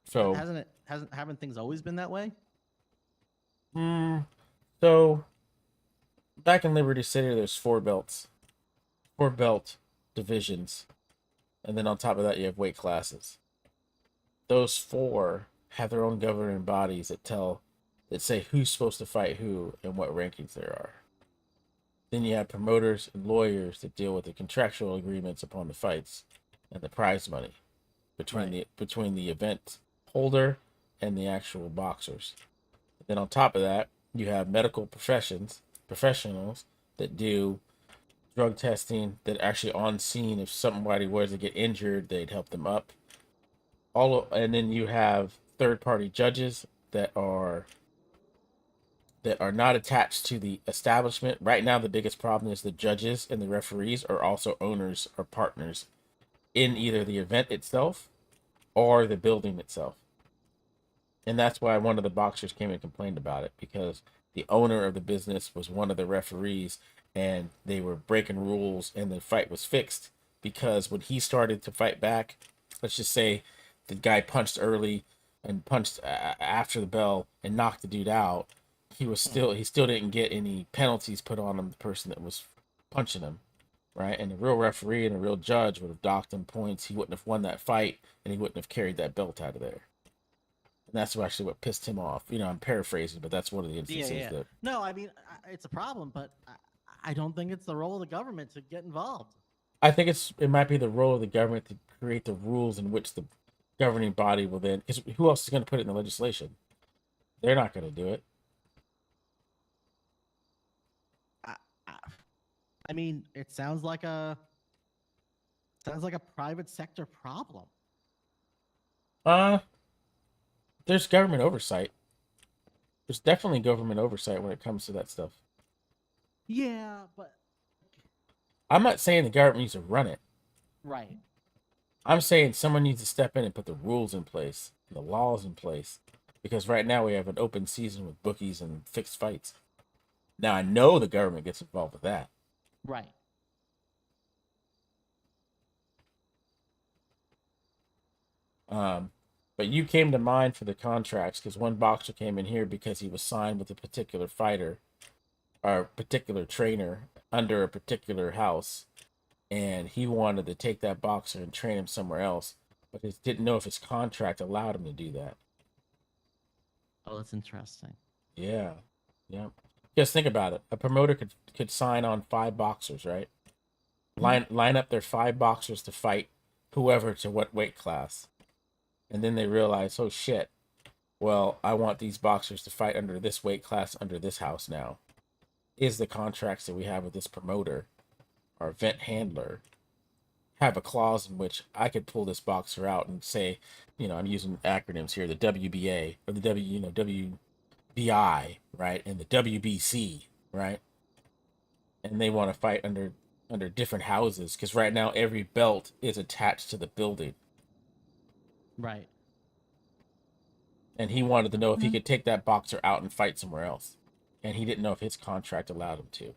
S1: So
S7: haven't things always been that way?
S1: So back in Liberty City, there's 4 belts, 4 belt divisions, and then on top of that, you have weight classes. Those 4 have their own governing bodies that say who's supposed to fight who and what rankings there are. Then you have promoters and lawyers that deal with the contractual agreements upon the fights and the prize money between the event holder and the actual boxers. Then on top of that, you have medical professionals that do drug testing, that actually on scene if somebody was to get injured, they'd help them up. And then you have third-party judges that are not attached to the establishment. Right now, the biggest problem is the judges and the referees are also owners or partners in either the event itself or the building itself. And that's why one of the boxers came and complained about it, because the owner of the business was one of the referees and they were breaking rules, and the fight was fixed because when he started to fight back, let's just say the guy punched early and punched after the bell and knocked the dude out, he still didn't get any penalties put on him, the person that was punching him, right? And the real referee and the real judge would have docked him points. He wouldn't have won that fight, and he wouldn't have carried that belt out of there. And that's actually what pissed him off. I'm paraphrasing, but that's one of the instances.
S7: Yeah. No, I mean, it's a problem, but I don't think it's the role of the government to get involved.
S1: I think it might be the role of the government to create the rules in which the governing body will then, because who else is going to put it in the legislation? They're not going to do it.
S7: I mean, it sounds like a private sector problem.
S1: There's government oversight. There's definitely government oversight when it comes to that stuff.
S7: Yeah, but
S1: I'm not saying the government needs to run it.
S7: Right.
S1: I'm saying someone needs to step in and put the rules in place, the laws in place, because right now we have an open season with bookies and fixed fights. Now I know the government gets involved with that.
S7: Right.
S1: But you came to mind for the contracts because one boxer came in here because he was signed with a particular fighter or a particular trainer under a particular house, and he wanted to take that boxer and train him somewhere else, but he didn't know if his contract allowed him to do that.
S7: Oh, that's interesting.
S1: Yeah. Just think about it. A promoter could sign on 5 boxers, right? Line up their 5 boxers to fight whoever to what weight class. And then they realize, oh shit, well, I want these boxers to fight under this weight class under this house now. Is the contracts that we have with this promoter or event handler have a clause in which I could pull this boxer out and say, I'm using acronyms here, the WBA or the WBI, right? And the WBC, right? And they want to fight under different houses because right now every belt is attached to the building.
S7: Right.
S1: And he wanted to know if he could take that boxer out and fight somewhere else. And he didn't know if his contract allowed him to.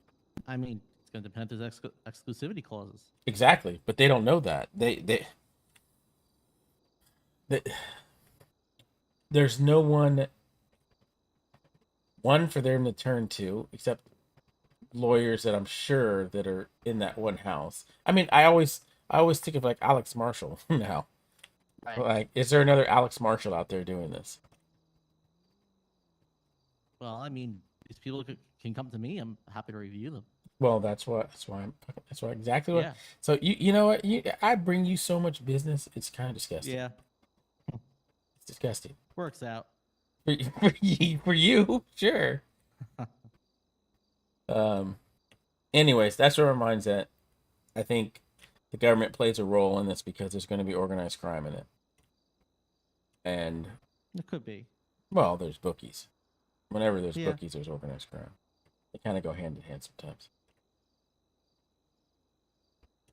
S7: I mean, it's going to depend on his exclusivity clauses.
S1: Exactly. But they don't know that. They there's no one for them to turn to except lawyers that I'm sure that are in that one house. I mean, I always think of like Alex Marshall now.
S7: Right.
S1: Like, is there another Alex Marshall out there doing this?
S7: Well, I mean, these people can come to me. I'm happy to review them.
S1: Well, that's why exactly what.
S7: Yeah.
S1: So you know what? I bring you so much business. It's kind of disgusting.
S7: Yeah.
S1: It's disgusting.
S7: Works out.
S1: For you, sure. Anyways, that's what reminds that I think the government plays a role in this because there's going to be organized crime in it. And
S7: It could be.
S1: well, there's bookies. Whenever there's
S7: Yeah.
S1: bookies, there's organized crime. They kind of go hand in hand sometimes.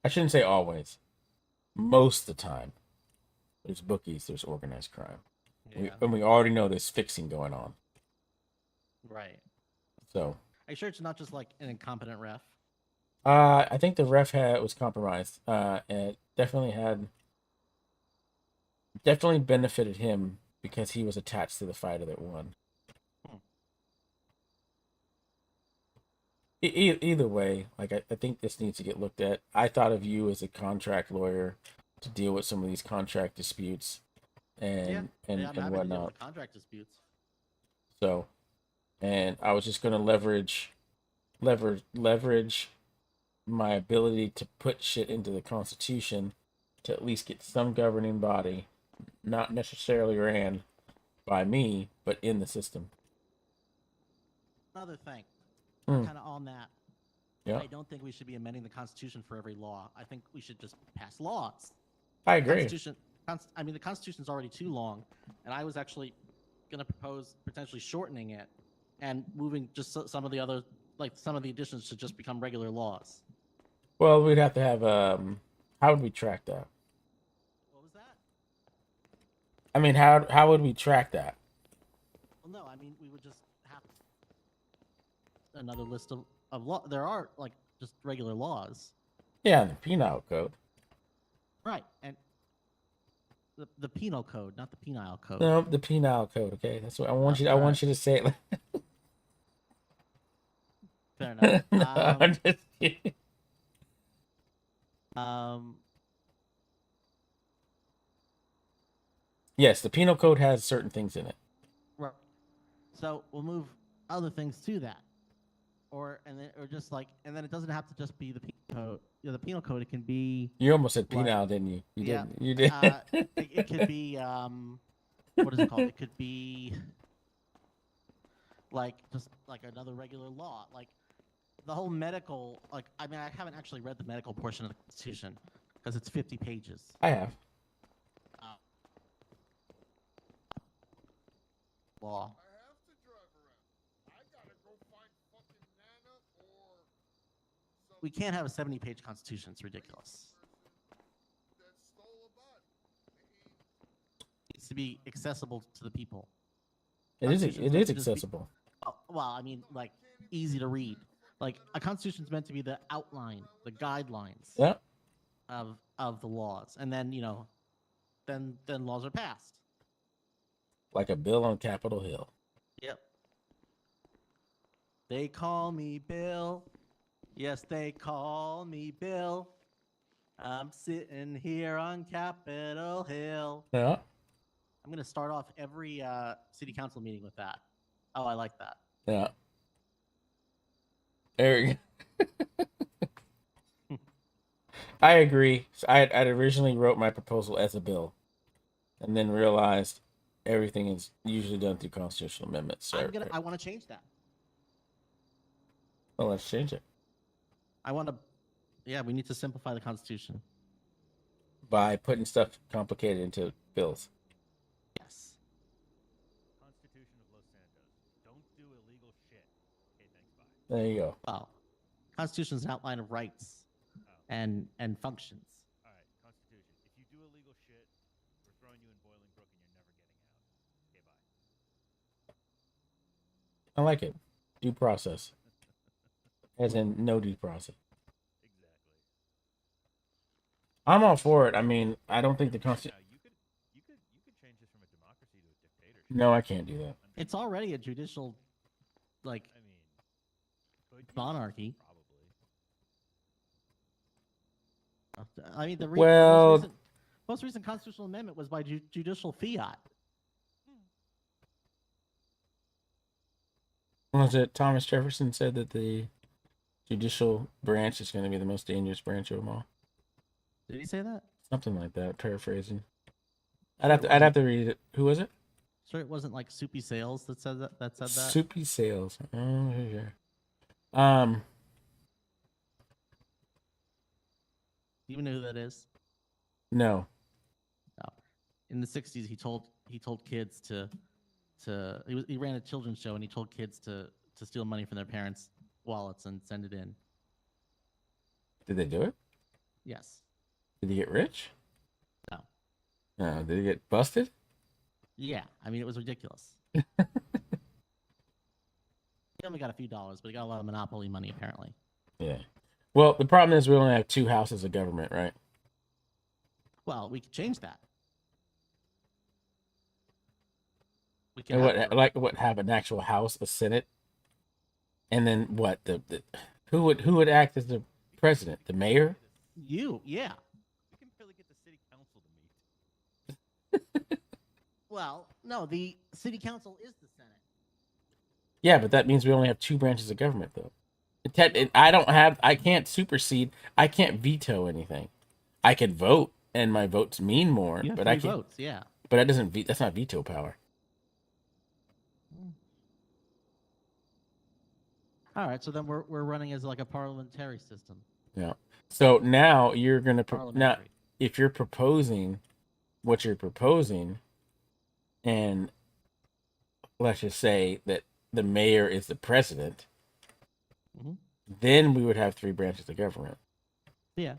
S1: I shouldn't say always. Most of the time, there's bookies, there's organized crime.
S7: Yeah.
S1: And we already know there's fixing going on.
S7: Right.
S1: So,
S7: Are you sure it's not just like an incompetent ref?
S1: I think the ref was compromised. And definitely benefited him because he was attached to the fighter that won. Either way, like I think this needs to get looked at. I thought of you as a contract lawyer to deal with some of these contract disputes and
S7: I'm happy to deal
S1: whatnot.
S7: with contract disputes.
S1: So, and I was just going to leverage my ability to put shit into the Constitution to at least get some governing body, not necessarily ran by me, but in the system.
S7: Another thing,
S1: Hmm.
S7: kind of on that.
S1: Yeah,
S7: I don't think we should be amending the Constitution for every law. I think we should just pass laws.
S1: I agree.
S7: The Constitution's already too long, and I was actually going to propose potentially shortening it and moving just some of the other, like some of the additions to just become regular laws.
S1: Well, we'd have to have how would we track that?
S7: What was that?
S1: I mean, how would we track that?
S7: Well, no, I mean we would just have another list of law. There are like just regular laws,
S1: Yeah, the penal code.
S7: right? And the penal code, not the penile code.
S1: No, the penal code. Okay, that's what I want you. I want you to say it. Like...
S7: Fair enough.
S1: No, I'm just kidding. Yes, the penal code has certain things in it.
S7: Right. So we'll move other things to that, or then it doesn't have to just be the penal code. The penal code, it can be.
S1: You almost said
S7: Like-
S1: penal, didn't you? You
S7: yeah,
S1: did. You did.
S7: it could be what is it called? It could be like just like another regular law, like the whole medical. Like I mean, I haven't actually read the medical portion of the Constitution because it's 50 pages.
S1: I have.
S7: Law.
S5: I have to drive around. I gotta go find fucking Nana or some
S7: We can't have a 70-page Constitution. It's ridiculous.
S5: person that stole a body.
S7: It needs to be accessible to the people.
S1: It is.
S7: Constitution's
S1: It
S7: meant
S1: is
S7: to just be-
S1: accessible.
S7: Well, I mean, like easy to read. Like a Constitution's meant to be the outline, the guidelines
S1: Yeah.
S7: of the laws, and then then laws are passed.
S1: Like a bill on Capitol Hill.
S7: Yep. They call me Bill. Yes, they call me Bill. I'm sitting here on Capitol Hill.
S1: Yeah.
S7: I'm gonna start off every city council meeting with that. Oh, I like that.
S1: Yeah. There you go. I agree. So I'd originally wrote my proposal as a bill, and then realized everything is usually done through constitutional amendments. So
S7: I want to change that.
S1: well, let's change it
S7: I want to. Yeah, we need to simplify the Constitution.
S1: by putting stuff complicated into bills.
S7: Yes.
S4: Constitution of Los Santos. Don't do illegal shit. Okay, thanks, bye.
S1: There you go.
S7: Well, Constitution is an outline of rights
S4: Oh.
S7: and functions.
S4: All right, Constitution. If you do illegal shit, we're throwing you in Boiling Brook and you're never getting out. Okay, bye.
S1: I like it. Due process, as in no due process.
S4: Exactly.
S1: I'm all for it. I mean, I don't think the Constitution.
S4: Now, you could change this from a democracy to a dictatorship.
S1: No, I can't do that.
S7: It's already a judicial, like,
S4: I mean, could you?
S7: monarchy.
S4: Probably.
S7: I mean, the
S1: Well-
S7: most recent constitutional amendment was by judicial fiat.
S1: Was it Thomas Jefferson said that the judicial branch is going to be the most dangerous branch of them all?
S7: Did he say that?
S1: Something like that. Paraphrasing.
S7: Sure it
S1: I'd have to read it. Who was it?
S7: Sure, it wasn't like Soupy Sales that said that. That said that.
S1: Soupy Sales. Oh, yeah.
S7: Do you even know who that is?
S1: No.
S7: In the '60s, he told he told kids he ran a children's show and he told kids to steal money from their parents' wallets and send it in.
S1: Did they do it?
S7: Yes.
S1: Did he get rich?
S7: No.
S1: No. Did he get busted?
S7: Yeah. I mean, it was ridiculous. He only got a few dollars, but he got a lot of monopoly money apparently.
S1: Yeah. Well, the problem is we only have 2 houses of government, right?
S7: Well, we could change that. We
S1: And
S7: have
S1: what have an actual house, a senate, and then what the who would act as the president? The mayor?
S7: you, yeah.
S4: We can barely get the city council to meet.
S7: Well, no, the city council is the Senate.
S1: Yeah, but that means we only have 2 branches of government, though. I can't supersede. I can't veto anything. I can vote, and my votes mean more.
S7: You have
S1: But
S7: 3
S1: I can't.
S7: votes, yeah.
S1: But that doesn't. That's not veto power.
S7: All right, so then we're running as like a parliamentary system.
S1: Yeah. So now you're gonna now
S7: Parliamentary.
S1: if you're proposing what you're proposing, and let's just say that the mayor is the president,
S7: Mhm.
S1: then we would have 3 branches of government.
S7: Yeah.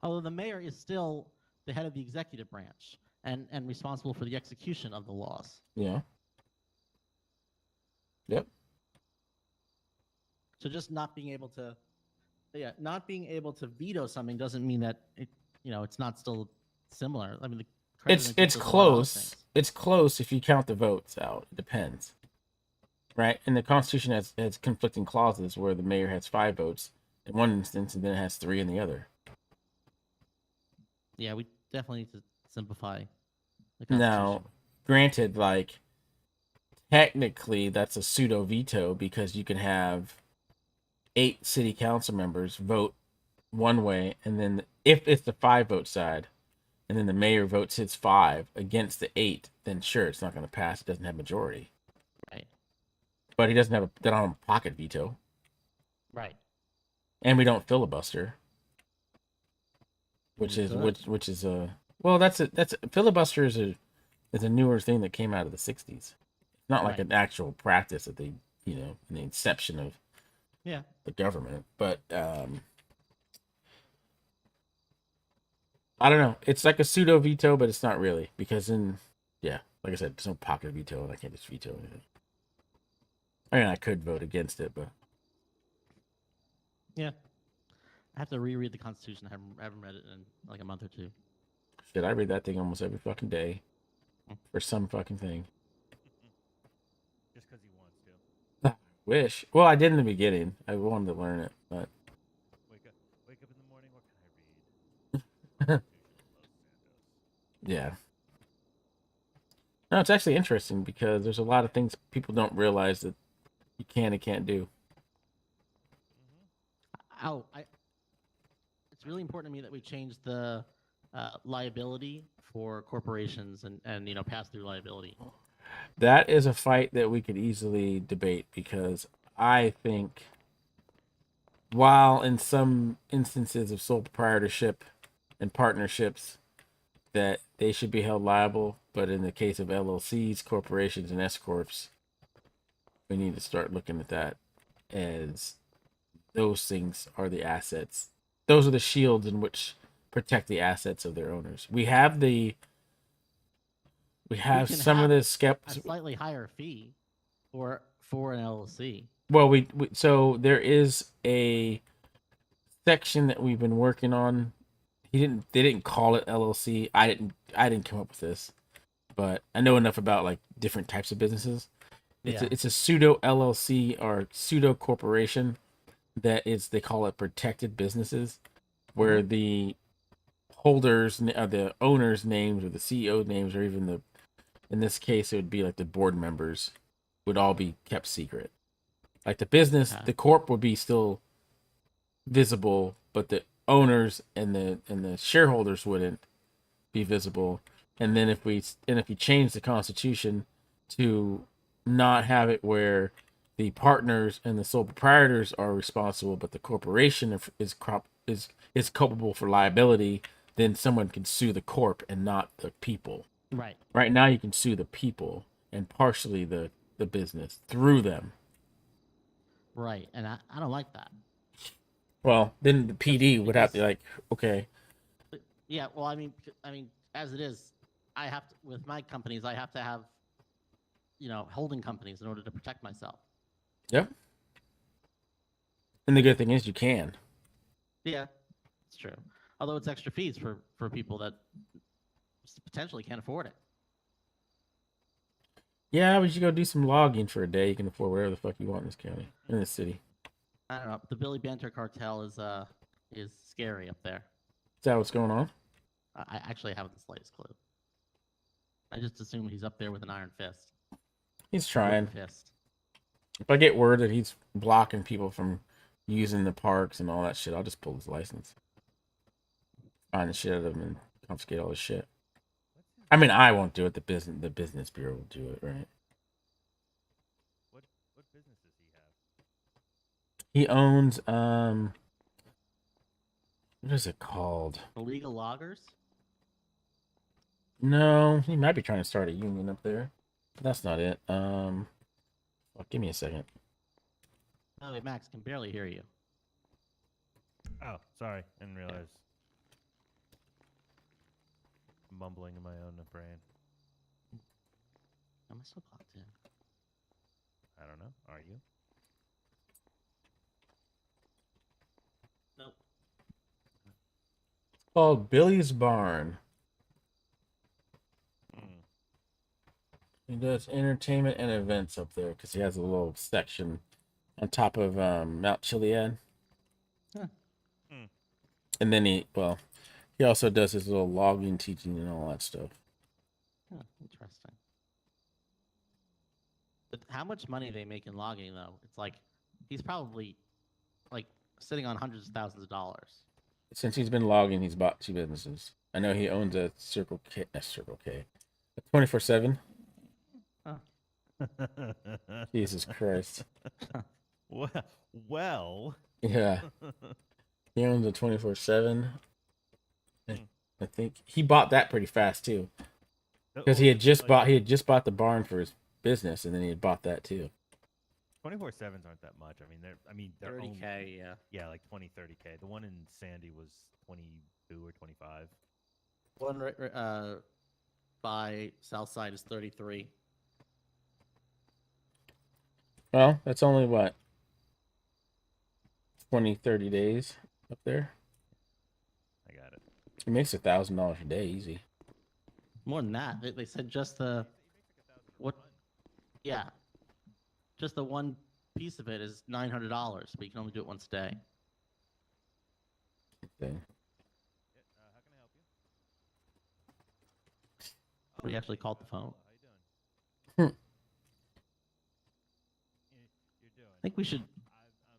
S7: Although the mayor is still the head of the executive branch and responsible for the execution of the laws.
S1: Yeah. Yep.
S7: So just not being able to veto something doesn't mean that it's not still similar. I mean, the president
S1: It's
S7: can do a lot of other
S1: close.
S7: things.
S1: It's close if you count the votes out. It depends. Right? And the Constitution has conflicting clauses where the mayor has 5 votes in one instance and then it has 3 in the other.
S7: Yeah, we definitely need to simplify the
S1: Now,
S7: Constitution.
S1: granted, like technically that's a pseudo veto because you can have 8 city council members vote one way, and then if it's the 5-vote side, and then the mayor votes his 5 against the 8, then sure, it's not going to pass. It doesn't have majority.
S7: Right.
S1: But he doesn't have they don't have a pocket veto,
S7: Right.
S1: and we don't filibuster, which
S7: We
S1: is
S7: could.
S1: which is a well, that's filibuster is a newer thing that came out of the '60s. Not like
S7: Right.
S1: an actual practice that they in the inception of
S7: Yeah.
S1: the government, but I don't know. It's like a pseudo veto, but it's not really because like I said, there's no pocket veto, and I can't just veto anything. I mean, I could vote against it, but
S7: Yeah. I have to reread the Constitution. I haven't read it in like a month or 2.
S1: shit, I read that thing almost every fucking day for some fucking thing.
S4: Just because he wants to.
S1: Wish. Well, I did in the beginning. I wanted to learn it, but
S4: Wake up in the morning. What can I read?
S1: yeah. No, it's actually interesting because there's a lot of things people don't realize that you can and can't do.
S7: It's really important to me that we change the liability for corporations and pass-through liability.
S1: That is a fight that we could easily debate because I think while in some instances of sole proprietorship and partnerships that they should be held liable, but in the case of LLCs, corporations, and S corps, we need to start looking at that as those things are the assets. Those are the shields in which protect the assets of their owners. We have
S7: can
S1: some of
S7: have
S1: the
S7: A
S1: skeptics.
S7: slightly higher fee for an LLC.
S1: Well, so there is a section that we've been working on. They didn't call it LLC. I didn't come up with this, but I know enough about like different types of businesses. It's a pseudo LLC or pseudo corporation they call it protected businesses, where the holders, the owners' names or the CEO names, or even in this case it would be like the board members, would all be kept secret. Like the business,
S7: Okay.
S1: the corp would be still visible, but the owners and the shareholders wouldn't be visible. And then if you change the Constitution to not have it where the partners and the sole proprietors are responsible, but the corporation is culpable for liability, then someone can sue the corp and not the people.
S7: Right.
S1: Right now, you can sue the people and partially the business through them.
S7: Right. And I don't like that.
S1: Well, then the PD would have to
S7: because-
S1: okay,
S7: Yeah. Well, I mean, as it is, I have to with my companies. I have to have, holding companies in order to protect myself.
S1: yeah. And the good thing is you can.
S7: Yeah, it's true. Although it's extra fees for people that potentially can't afford it.
S1: Yeah, but you go do some logging for a day. You can afford whatever the fuck you want in this county, in this city.
S7: I don't know. The Billy Banter cartel is scary up there.
S1: Is that what's going on?
S7: I actually haven't the slightest clue. I just assume he's up there with an iron fist.
S1: He's trying.
S7: Wooden fist.
S1: If I get word that he's blocking people from using the parks and all that shit, I'll just pull his license. Find the shit out of him and confiscate all his shit. I mean, I won't do it. The business bureau will do it, right?
S4: What business does he have?
S1: He owns what is it called?
S7: Illegal loggers.
S1: No, he might be trying to start a union up there. But that's not it. Well, give me a second.
S7: Oh, wait, Max can barely hear you.
S4: Oh, sorry, didn't realize. Mumbling in my own brain.
S7: Am I still clocked in?
S4: I don't know. Are you?
S7: Nope.
S1: It's called Billy's Barn.
S4: Hmm.
S1: He does entertainment and events up there because he has a little section on top of Mount Chiliad.
S7: Huh.
S4: Hmm.
S1: And then he also does his little logging teaching and all that stuff.
S7: Huh, interesting. But how much money they make in logging, though? It's like he's probably like sitting on hundreds of thousands of dollars.
S1: Since he's been logging, he's bought 2 businesses. I know he owns a Circle K, a 24/7. Jesus Christ.
S4: Well.
S1: Yeah, he owns a 24/7. I think he bought that pretty fast too, because he had just bought the barn for his business, and then he had bought that too.
S4: 24/7s aren't that much. They're
S7: 30K, yeah.
S4: Yeah, like 20, 30K. The one in Sandy was 22 or 25.
S7: One by Southside is 33.
S1: Well, that's only what 20-30 days up there.
S4: I got it.
S1: He makes $1,000 a day easy.
S7: More than that. They said just the what? Yeah, just the one piece of it is $900, but you can only do it once a day.
S1: Thing.
S4: How can I help you?
S7: We actually called the phone.
S4: How you doing? You're doing.
S7: I think we should.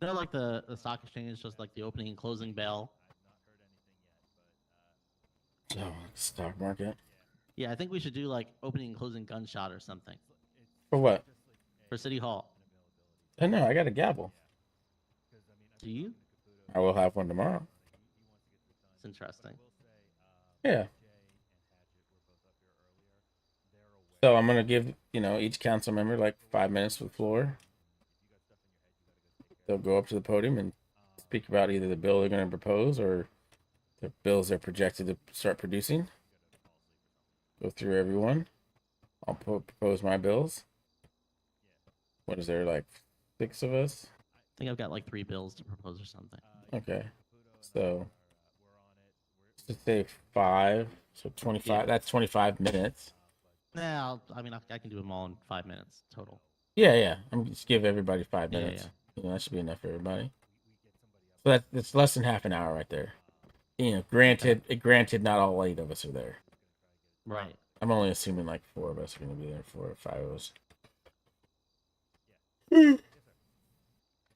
S7: Like the stock exchange, just like the opening and closing bell.
S4: I've not heard anything yet, but
S1: Oh, stock market.
S7: Yeah, I think we should do like opening and closing gunshot or something
S1: For what?
S7: for City Hall.
S1: I know. I got a gavel.
S7: Do you?
S1: I will have one tomorrow.
S7: It's interesting.
S1: Yeah. So I'm gonna give each council member like 5 minutes for the floor. They'll go up to the podium and speak about either the bill they're going to propose or the bills they're projected to start producing. Go through everyone. I'll propose my bills. What is there, like 6 of us?
S7: I think I've got like 3 bills to propose or something.
S1: Okay. So let's say 5. So 25.
S7: Yeah.
S1: That's 25 minutes.
S7: Nah, I can do them all in 5 minutes total.
S1: Yeah. I'm just give everybody 5
S7: Yeah,
S1: minutes.
S7: yeah.
S1: That should be enough for everybody. So that's less than half an hour right there. Granted, not all 8 of us are there.
S7: Right.
S1: I'm only assuming like 4 of us are going to be there, 4 or 5 of us.
S7: Hey,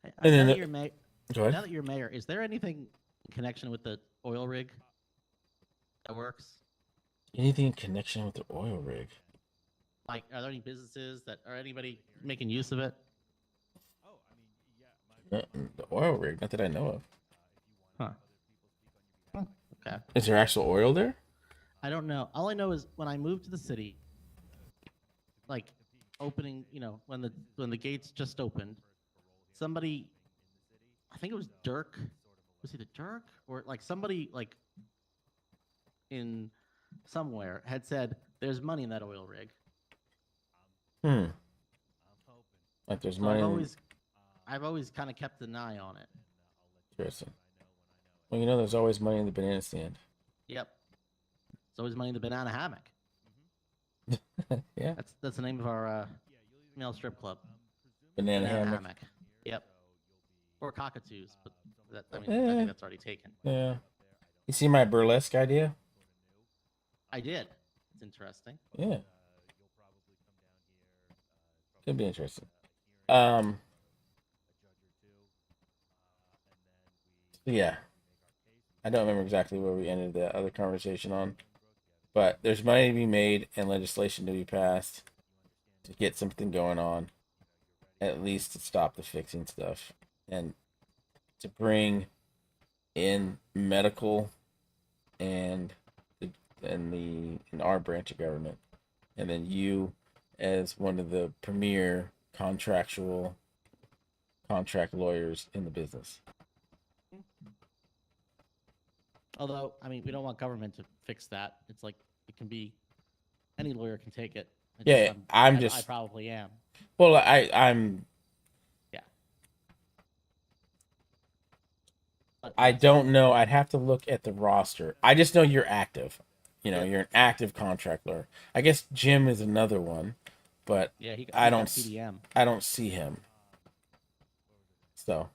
S1: And then
S7: now,
S1: the-
S7: that
S1: Go ahead.
S7: now that you're mayor, is there anything in connection with the oil rig that works?
S1: Anything in connection with the oil rig?
S7: Like, are there any businesses or anybody making use of it?
S1: The oil rig, not that I know of.
S7: Huh. Okay.
S1: Is there actual oil there?
S7: I don't know. All I know is when I moved to the city, like opening, you know, when the gates just opened, somebody, I think it was Dirk, was it Dirk or like somebody like in somewhere had said there's money in that oil rig.
S1: Hmm. Like there's
S7: So
S1: money. in-
S7: I've always kind of kept an eye on it.
S1: Interesting. Well, you know, there's always money in the banana stand.
S7: Yep. There's always money in the banana hammock.
S1: Yeah.
S7: That's the name of our male strip club.
S1: Banana hammock.
S7: Yep. Or cockatoos, but I
S1: Eh.
S7: think that's already taken.
S1: Yeah. You see my burlesque idea?
S7: I did. It's interesting.
S1: Yeah. Could be interesting. Yeah. I don't remember exactly where we ended the other conversation on, but there's money to be made and legislation to be passed to get something going on, at least to stop the fixing stuff and to bring in medical and in our branch of government, and then you as one of the premier contract lawyers in the business.
S7: Although, I mean, we don't want government to fix that. It's like it can be any lawyer can take it. It's
S1: Yeah,
S7: I probably am.
S1: Well, I'm.
S7: Yeah. But
S1: I don't know. I'd have to look at the roster. I just know you're active. You know,
S7: Yeah.
S1: you're an active contract lawyer. I guess Jim is another one, but
S7: yeah, he
S1: I
S7: got
S1: don't.
S7: PDM.
S1: I don't see him. So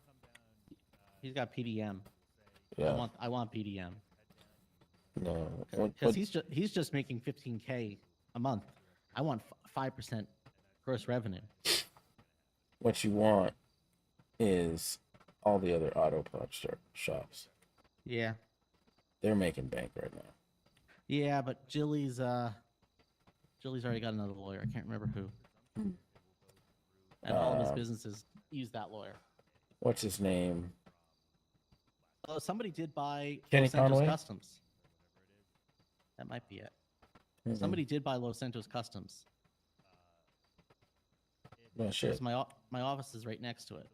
S7: He's got PDM.
S1: yeah,
S7: I want PDM
S1: no.
S7: because he's just making 15K a month. I want 5% gross revenue.
S1: What you want is all the other auto parts shops.
S7: Yeah.
S1: They're making bank right now.
S7: Yeah, but Jilly's already got another lawyer. I can't remember who. And all of his businesses use that lawyer.
S1: What's his name?
S7: Oh, somebody did buy
S1: Kenny
S7: Los Santos
S1: Conway?
S7: Customs. That might be it.
S1: Mhm.
S7: Somebody did buy Los Santos Customs.
S1: Oh shit.
S7: Because my office is right next to it.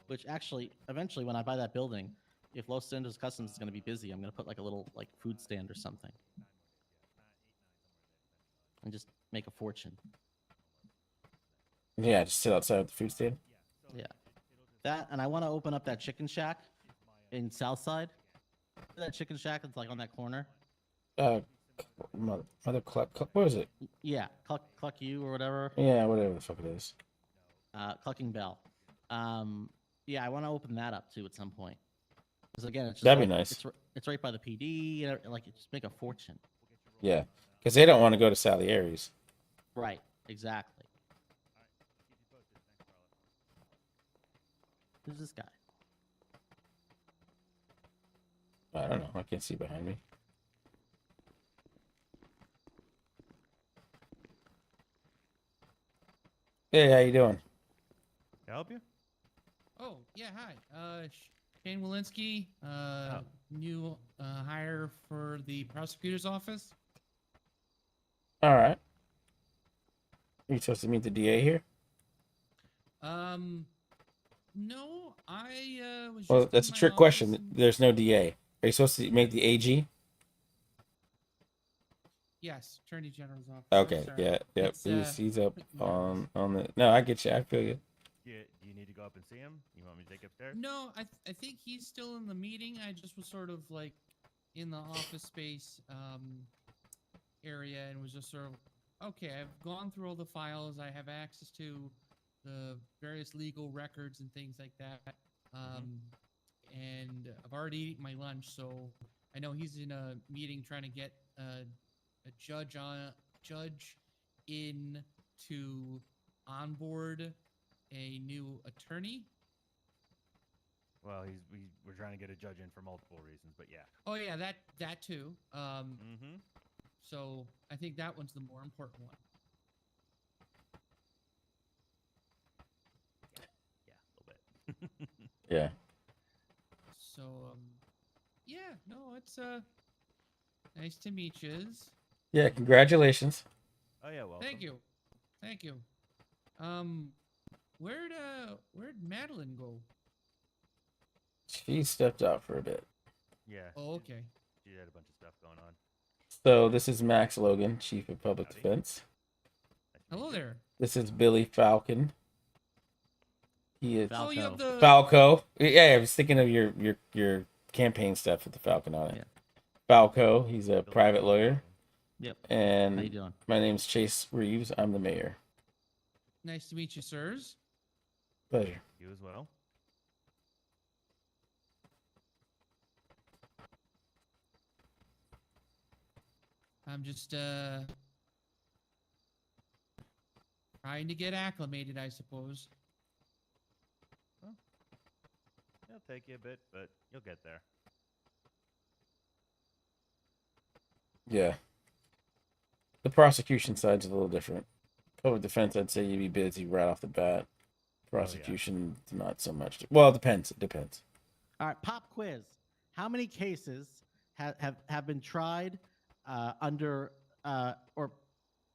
S7: Which actually, eventually, when I buy that building, if Los Santos Customs is going to be busy, I'm going to put like a little like food stand or something, and just make a fortune.
S1: Yeah, just sit outside of the food stand.
S7: Yeah, that, and I want to open up that chicken shack in Southside. That chicken shack that's like on that corner.
S1: Mother Cluck. What is it?
S7: Yeah, Cluck You or whatever.
S1: Yeah, whatever the fuck it is.
S7: Clucking Bell. Yeah, I want to open that up too at some point. Because again, it's just
S1: That'd be
S7: like,
S1: nice.
S7: It's right by the PD, and like it just make a fortune.
S1: Yeah, because they don't want to go to Salieri's.
S7: Right. Exactly. Who's this guy?
S1: I don't know. I can't see behind me. Hey, how you doing?
S4: Can I help you?
S8: Oh, yeah, hi. Shane Walensky, new hire for the prosecutor's office.
S1: All right. Are you supposed to meet the DA here?
S8: No, I was
S1: Well,
S8: just
S1: that's
S8: in
S1: a
S8: my
S1: trick
S8: office
S1: question.
S8: and-
S1: There's no DA. Are you supposed to make the AG?
S8: Yes, Attorney General's office. I'm
S1: Okay,
S8: sorry.
S1: yeah, yep.
S8: It's,
S1: He's up
S8: yeah.
S1: on the. No, I get you. I feel you.
S4: Do you need to go up and see him? You want me to take you upstairs?
S8: No, I think he's still in the meeting. I just was sort of like in the office space area and was just sort of, okay, I've gone through all the files. I have access to the various legal records and things like that. And I've already eaten my lunch, so I know he's in a meeting trying to get a judge in to onboard a new attorney.
S4: Well, we're trying to get a judge in for multiple reasons, but yeah.
S8: Oh yeah, that too.
S4: Mm-hmm.
S8: So I think that one's the more important one.
S4: Yeah, a little bit.
S8: So yeah, no, it's nice to meet yous.
S1: Yeah, congratulations.
S4: Oh yeah, welcome.
S8: Thank you. Where'd Madeline go?
S1: She stepped out for a bit.
S4: Yeah.
S8: Oh, okay.
S4: She had a bunch of stuff going on.
S1: So this is Max Logan, Chief of Public
S4: Howdy.
S1: Defense.
S4: Nice to meet
S8: Hello
S4: you.
S8: there.
S1: This is Billy Falcon. He is
S8: Oh, you have the
S1: Falco. Yeah, I was thinking of your campaign stuff with the Falcon on it.
S7: Yeah.
S1: Falco. He's a
S4: Billy
S1: private
S4: Falcon.
S1: lawyer.
S7: Yep.
S1: And
S7: How you doing?
S1: my name's Chase Reeves. I'm the mayor.
S8: Nice to meet you, sirs.
S1: Pleasure.
S4: You as well.
S8: I'm just trying to get acclimated, I suppose.
S4: It'll take you a bit, but you'll get there.
S1: Yeah. The prosecution side's a little different. Public defense, I'd say you'd be busy right off the bat. Prosecution, not so much. Well, it depends. It depends.
S7: All right, pop quiz. How many cases have been tried under or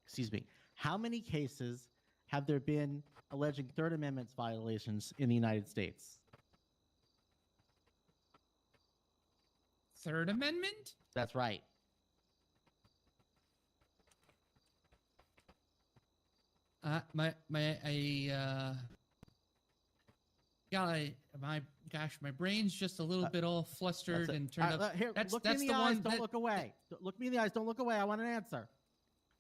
S7: excuse me? How many cases have there been alleging Third Amendment violations in the United States?
S8: Third Amendment?
S7: That's right.
S8: My brain's just a little bit all flustered and turned up.
S7: Here,
S8: That's
S7: look me in the
S8: the
S7: eyes.
S8: one.
S7: Don't look away. Look me in the eyes. Don't look away. I want an answer.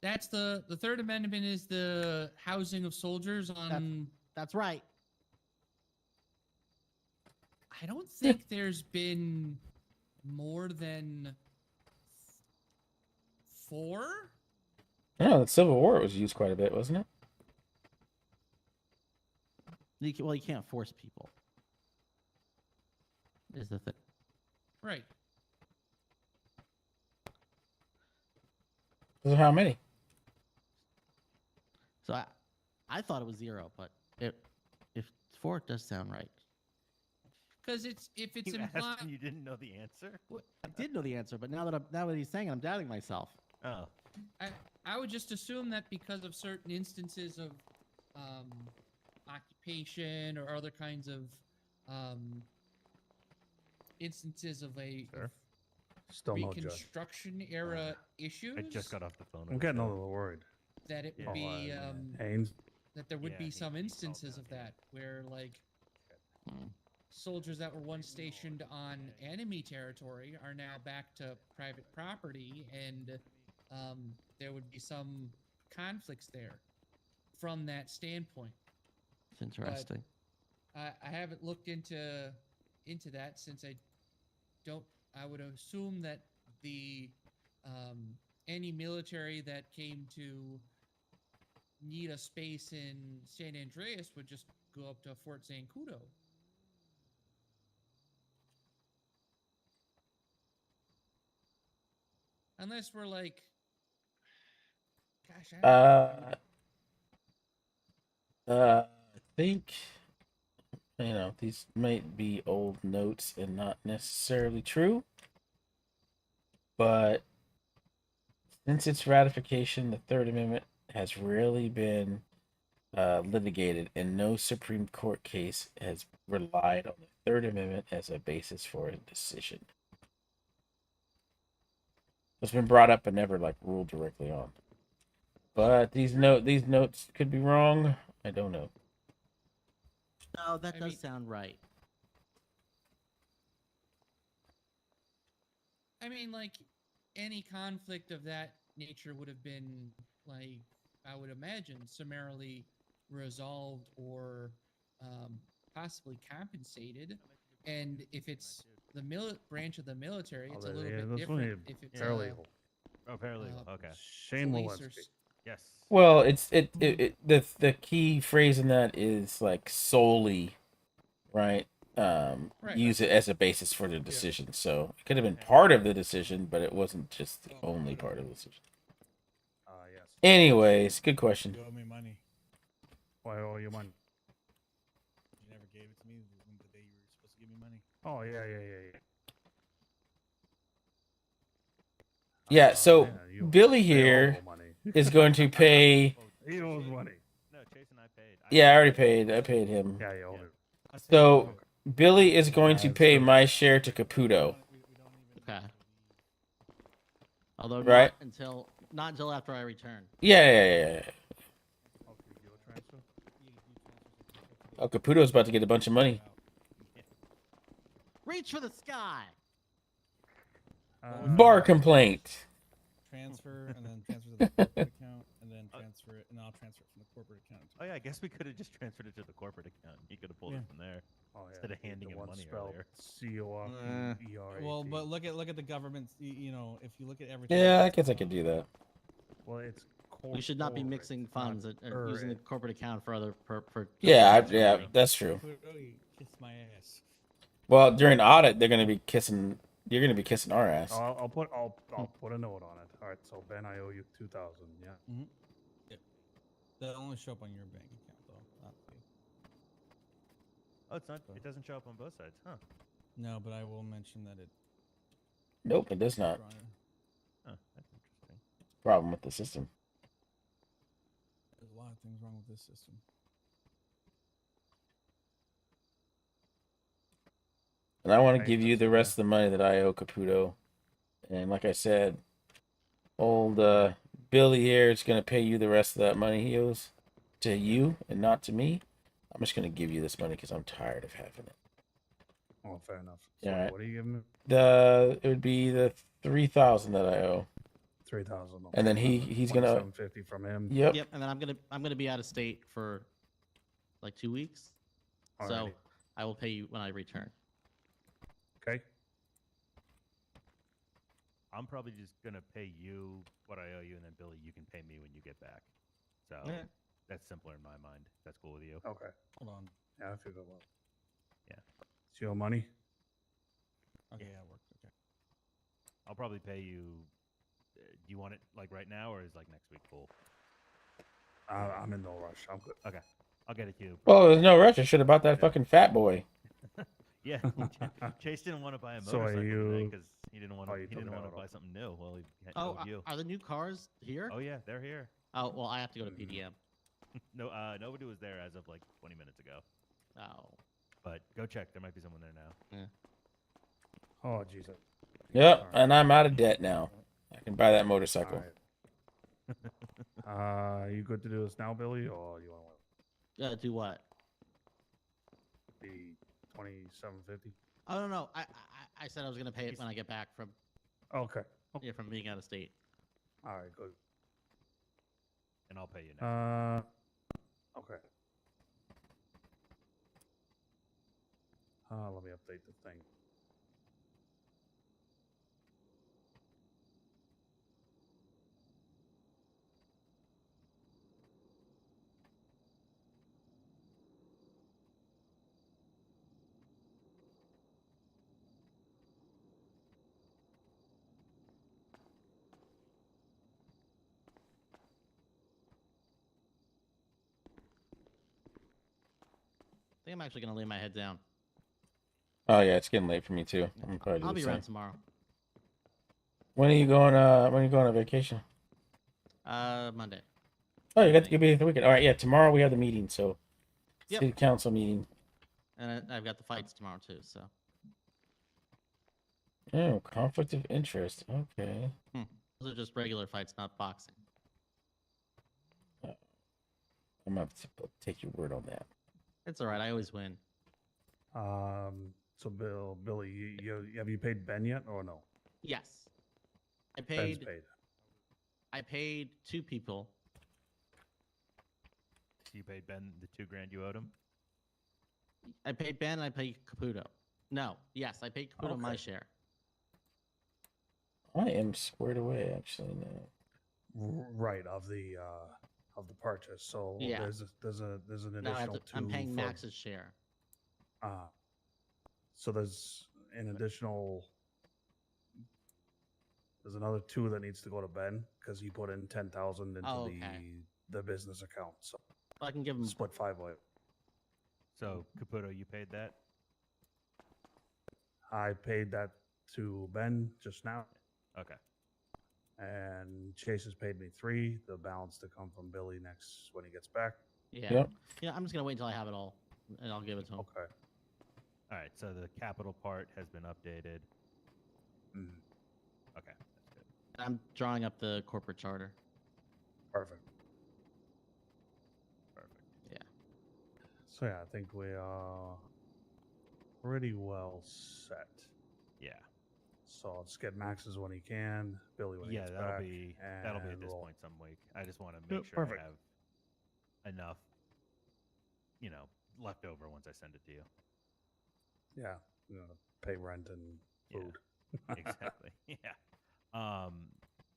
S8: That's the Third Amendment is the housing of soldiers on.
S7: That's right.
S8: I don't think there's been more than 4.
S1: Yeah, the Civil War was used quite a bit, wasn't it?
S7: Well, you can't force people. Is the thing.
S8: Right.
S1: So how many?
S7: So I thought it was 0, but if 4 it does sound right.
S8: Because if it's
S4: You asked
S8: implied.
S4: and you didn't know the answer?
S7: I did know the answer, but now that he's saying it, I'm doubting myself.
S4: Oh.
S8: I would just assume that because of certain instances of occupation or other kinds of instances of a
S4: Sure.
S3: Still no judge.
S8: Reconstruction era issues,
S4: I just got off the phone.
S3: I'm
S4: with
S3: getting a
S4: Phil.
S3: little worried.
S8: that it would
S4: Oh,
S8: be
S3: Haynes.
S8: that there would
S4: Yeah,
S8: be
S4: he-
S8: some
S4: he called
S8: instances
S4: out,
S8: of
S4: yeah.
S8: that where like
S7: Hmm.
S8: soldiers that were once stationed on enemy territory are now back to private property, and there would be some conflicts there from that standpoint.
S7: It's interesting.
S8: I haven't looked into that since I would assume that the any military that came to need a space in San Andreas would just go up to Fort Zancudo. Unless we're like, gosh, I don't know.
S1: I think these might be old notes and not necessarily true, but since its ratification, the Third Amendment has rarely been litigated, and no Supreme Court case has relied on the Third Amendment as a basis for a decision. It's been brought up but never ruled directly on. But these notes could be wrong. I don't know.
S7: No, that
S8: I
S7: does
S8: mean-
S7: sound right.
S8: I mean, like, any conflict of that nature would have been, like, I would imagine, summarily resolved or possibly compensated. And if it's the branch of the military, it's a little bit different. If it's
S3: Paralegal.
S4: Oh, paralegal. Okay.
S3: Shane
S8: police or
S3: Walensky.
S4: Yes.
S1: Well, the key phrase in that is solely, right?
S8: Right.
S1: Use it as a basis for the decision. So it could have been part of the decision, but it wasn't just the only part of the decision.
S3: Yes.
S1: Anyways, good question.
S2: You owe me money.
S3: Why owe you money?
S2: You never gave it to me the day you were supposed to give me money.
S3: Oh yeah.
S1: Yeah, so
S3: man,
S1: Billy
S3: they all
S1: here
S3: owe money.
S1: is going to pay.
S4: Well,
S3: He owes
S4: Chase-
S3: money.
S4: No, Chase and I paid.
S1: Yeah, I already
S4: paid.
S1: paid. I paid him.
S3: Yeah, you owe
S4: Yeah.
S3: me.
S1: So Billy is going to
S3: Yeah,
S1: pay
S3: so-
S1: my share to Caputo.
S7: Okay. Although
S1: Right.
S7: not until after I return.
S1: Yeah.
S3: Okay, you a transfer?
S1: Oh, Caputo's about to get a bunch of money.
S7: Reach for the sky.
S1: Bar complaint.
S2: Transfer and then transfer to the corporate account and then transfer it and I'll transfer it from the corporate account.
S4: Oh yeah, I guess we could have just transferred it to the corporate account. He could have pulled
S2: Yeah.
S4: it from there.
S3: Oh, yeah,
S4: Instead of
S3: the
S4: handing him
S3: one
S4: money
S3: spelled
S4: earlier.
S3: C-O-R-E-R-A-T.
S2: Well, but look at the government's. You know, if you look at everything.
S1: Yeah, I guess I could do that.
S3: Well, it's
S7: We should not be
S3: corporate,
S7: mixing
S3: not
S7: funds and using the
S3: current.
S7: corporate account for other for.
S1: Yeah,
S7: for
S1: yeah,
S7: money.
S1: that's true.
S2: Oh, you kiss my ass.
S1: Well, during audit, they're gonna be kissing. You're gonna be kissing our ass.
S3: I'll put a note on it. All right, so Ben, I owe you 2,000. Yeah.
S2: That'll only show up on your bank account though. Not the,
S4: Oh, it's not. It doesn't show up on both sides, huh?
S2: no, but I will mention that it.
S1: Nope, it does not.
S4: Huh, that's interesting.
S1: Problem with the system.
S2: There's a lot of things wrong with this system.
S1: And I want to
S3: Right,
S1: give you
S3: that's
S1: the
S3: fine.
S1: rest of the money that I owe Caputo. And like I said, old Billy here is gonna pay you the rest of that money he owes to you and not to me. I'm just gonna give you this money because I'm tired of having it.
S3: Oh, fair enough.
S1: Yeah,
S3: So
S1: right.
S3: what are you giving me?
S1: It would be the 3,000 that I owe.
S3: 3,000.
S1: And then he's gonna.
S3: 750 from him.
S1: Yep.
S7: Yep, and then I'm gonna be out of state for like 2 weeks, so
S3: Alrighty.
S7: I will pay you when I return.
S3: Okay.
S4: I'm probably just gonna pay you what I owe you, and then Billy, you can pay me when you get back. So
S7: Yeah.
S4: that's simpler in my mind. That's cool with you.
S3: Okay.
S2: Hold on.
S3: Yeah, I figured well.
S4: Yeah.
S3: It's your money.
S2: Okay, yeah, it worked. Okay.
S4: I'll probably pay you. Do you want it like right now, or is like next week cool?
S3: I'm in no rush. I'm good.
S4: Okay, I'll get it to you.
S1: Well, there's no rush. I should have bought that fucking fat boy.
S4: Yeah, Chase didn't want to buy a
S3: So are
S4: motorcycle
S3: you-
S4: because he didn't want
S3: Oh,
S4: to.
S3: you
S4: He
S3: took
S4: didn't
S3: that
S4: want to
S3: out.
S4: buy something new. Well, he had
S7: Oh,
S4: you.
S7: are the new cars here?
S4: Oh yeah, they're here.
S7: Oh, well, I have to go to PDM.
S4: No, nobody was there as of like 20 minutes ago.
S7: Oh,
S4: But go check. There might be someone there now.
S3: Oh, Jesus.
S1: Yep,
S3: Alright.
S1: and I'm out of debt now. I can buy that motorcycle.
S3: Alright. You good to do this now, Billy, or you want to
S7: do what?
S3: be 2750?
S7: Oh no, I said I was gonna pay it when I get back from
S3: Okay.
S7: from being out of state.
S3: All right. Good.
S4: And I'll pay you next.
S3: Okay. Let me update the thing.
S7: I think I'm actually gonna lay my head down.
S1: Oh yeah, it's getting late for me too. I'm probably
S7: I'll
S1: do
S7: be
S1: the
S7: around
S1: same.
S7: tomorrow.
S1: When are you going? When are you going on vacation?
S7: Monday.
S1: Oh, you'll be here the weekend. All right, yeah. Tomorrow we have the meeting, so
S7: Yep.
S1: city council meeting.
S7: And I've got the fights tomorrow too. So
S1: Oh, conflict of interest. Okay.
S7: those are just regular fights, not boxing.
S1: I'm gonna have to take your word on that.
S7: It's all right. I always win.
S3: So Billy, have you paid Ben yet or no?
S7: Yes, I
S3: Ben's
S7: paid.
S3: paid.
S7: I paid 2 people.
S4: You paid Ben the $2,000 you owed him.
S7: I paid Ben and I paid Caputo. No, yes, I paid Caputo my
S3: Okay.
S7: share.
S1: I am squared away actually now.
S3: Right of the purchase. So
S7: Yeah.
S3: there's an
S7: Now I have
S3: additional
S7: to, I'm
S3: two
S7: paying
S3: for-
S7: Max's share.
S3: So there's an additional. There's another 2 that needs to go to Ben because he put in 10,000 into
S7: Oh, okay.
S3: the business account. So
S7: I can give him.
S3: split 5 way.
S4: So Caputo, you paid that.
S3: I paid that to Ben just now,
S4: Okay.
S3: and Chase has paid me 3. The balance to come from Billy next when he gets back.
S7: Yeah.
S1: Yep.
S7: Yeah, I'm just gonna wait until I have it all, and I'll give it to him.
S3: Okay.
S4: All right. So the capital part has been updated.
S3: Mhm.
S4: Okay, that's good.
S7: I'm drawing up the corporate charter.
S3: Perfect.
S4: Perfect.
S7: Yeah.
S3: So yeah, I think we are pretty well set.
S4: Yeah.
S3: So let's get Max's when he can, Billy when he
S4: Yeah,
S3: gets
S4: that'll
S3: back.
S4: be at
S3: and
S4: this
S3: we'll-
S4: point some week. I just want to make
S3: Yep,
S4: sure
S3: perfect.
S4: I have enough, left over once I send it to you.
S3: Yeah, you know, pay rent and
S4: Yeah.
S3: food.
S4: Exactly. Yeah.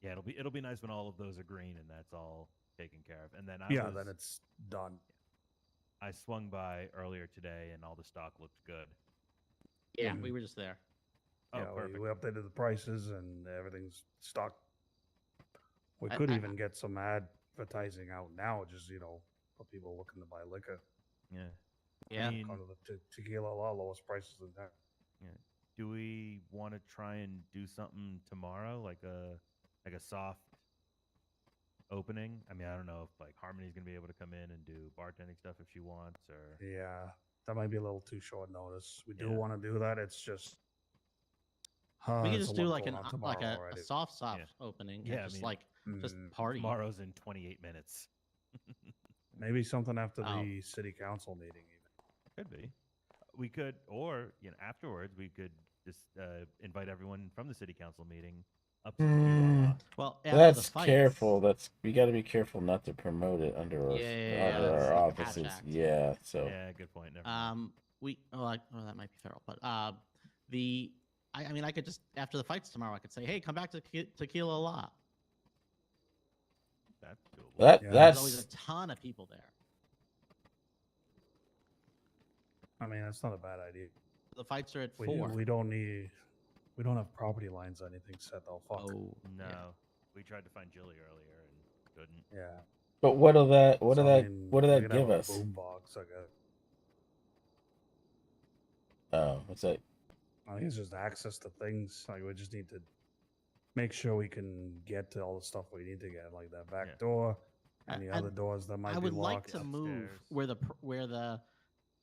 S4: Yeah, it'll be nice when all of those are green and that's all taken care of. And then
S3: Then it's done.
S4: I swung by earlier today and all the stock looked good.
S7: Yeah,
S3: Mhm.
S7: we were just there.
S4: Oh,
S3: Yeah,
S4: perfect.
S3: we updated the prices and everything's stocked. We
S7: I-
S3: could
S7: I-
S3: even get some advertising out now, just for people looking to buy liquor.
S4: Yeah.
S7: Yeah.
S4: I mean,
S3: Go to the tequila law, lowest prices in town.
S4: yeah. Do we want to try and do something tomorrow, like a soft opening? I mean, I don't know if like Harmony's gonna be able to come in and do bartending stuff if she wants, or
S3: Yeah, that might be a little too short notice. We do
S4: Yeah.
S3: want to do that. It's just
S7: We could
S3: there's
S7: just
S3: a
S7: do
S3: lot
S7: like
S3: going
S7: an
S3: on
S7: like
S3: tomorrow
S7: a
S3: already.
S7: soft
S4: Yeah.
S7: opening.
S4: Yeah,
S7: And
S4: I
S7: just
S4: mean,
S7: like just
S3: Mm,
S7: party.
S4: tomorrow's in 28 minutes.
S3: Maybe something after
S7: Oh.
S3: the city council meeting. Even.
S4: Could be. We could, or afterwards, we could just invite everyone from the city council meeting up to Tequila.
S7: Well, after
S1: That's
S7: the fights,
S1: careful. We got to be careful not to promote it under us,
S7: Yeah,
S1: under
S7: that's
S1: our
S7: like Hatch
S1: offices.
S7: Act.
S1: Yeah. So
S4: Yeah, good point. Never mind.
S7: that might be feral, but I mean, I could just after the fights tomorrow, I could say, hey, come back to Tequila La.
S4: That's doable.
S3: Yeah.
S7: There's always
S1: that's
S7: a ton of people there.
S3: I mean, that's not a bad idea.
S7: The fights are at
S3: We
S7: 4.
S3: we don't need. We don't have property lines or anything set though. Fuck.
S7: Oh
S4: No,
S7: yeah.
S4: we tried to find Jilly earlier and couldn't.
S3: Yeah.
S1: But what'll that
S3: So, I mean,
S1: what
S3: we
S1: did
S3: could
S1: that
S3: have
S1: give
S3: a
S1: us?
S3: boombox, I guess.
S1: Oh, what's that?
S3: I think it's just access to things. Like we just need to make sure we can get to all the stuff we need to get, like that back
S4: Yeah.
S3: door,
S7: I-
S3: any
S7: I-
S3: other doors that might
S7: I
S3: be
S7: would like
S3: locked.
S7: to move
S4: Upstairs.
S7: where the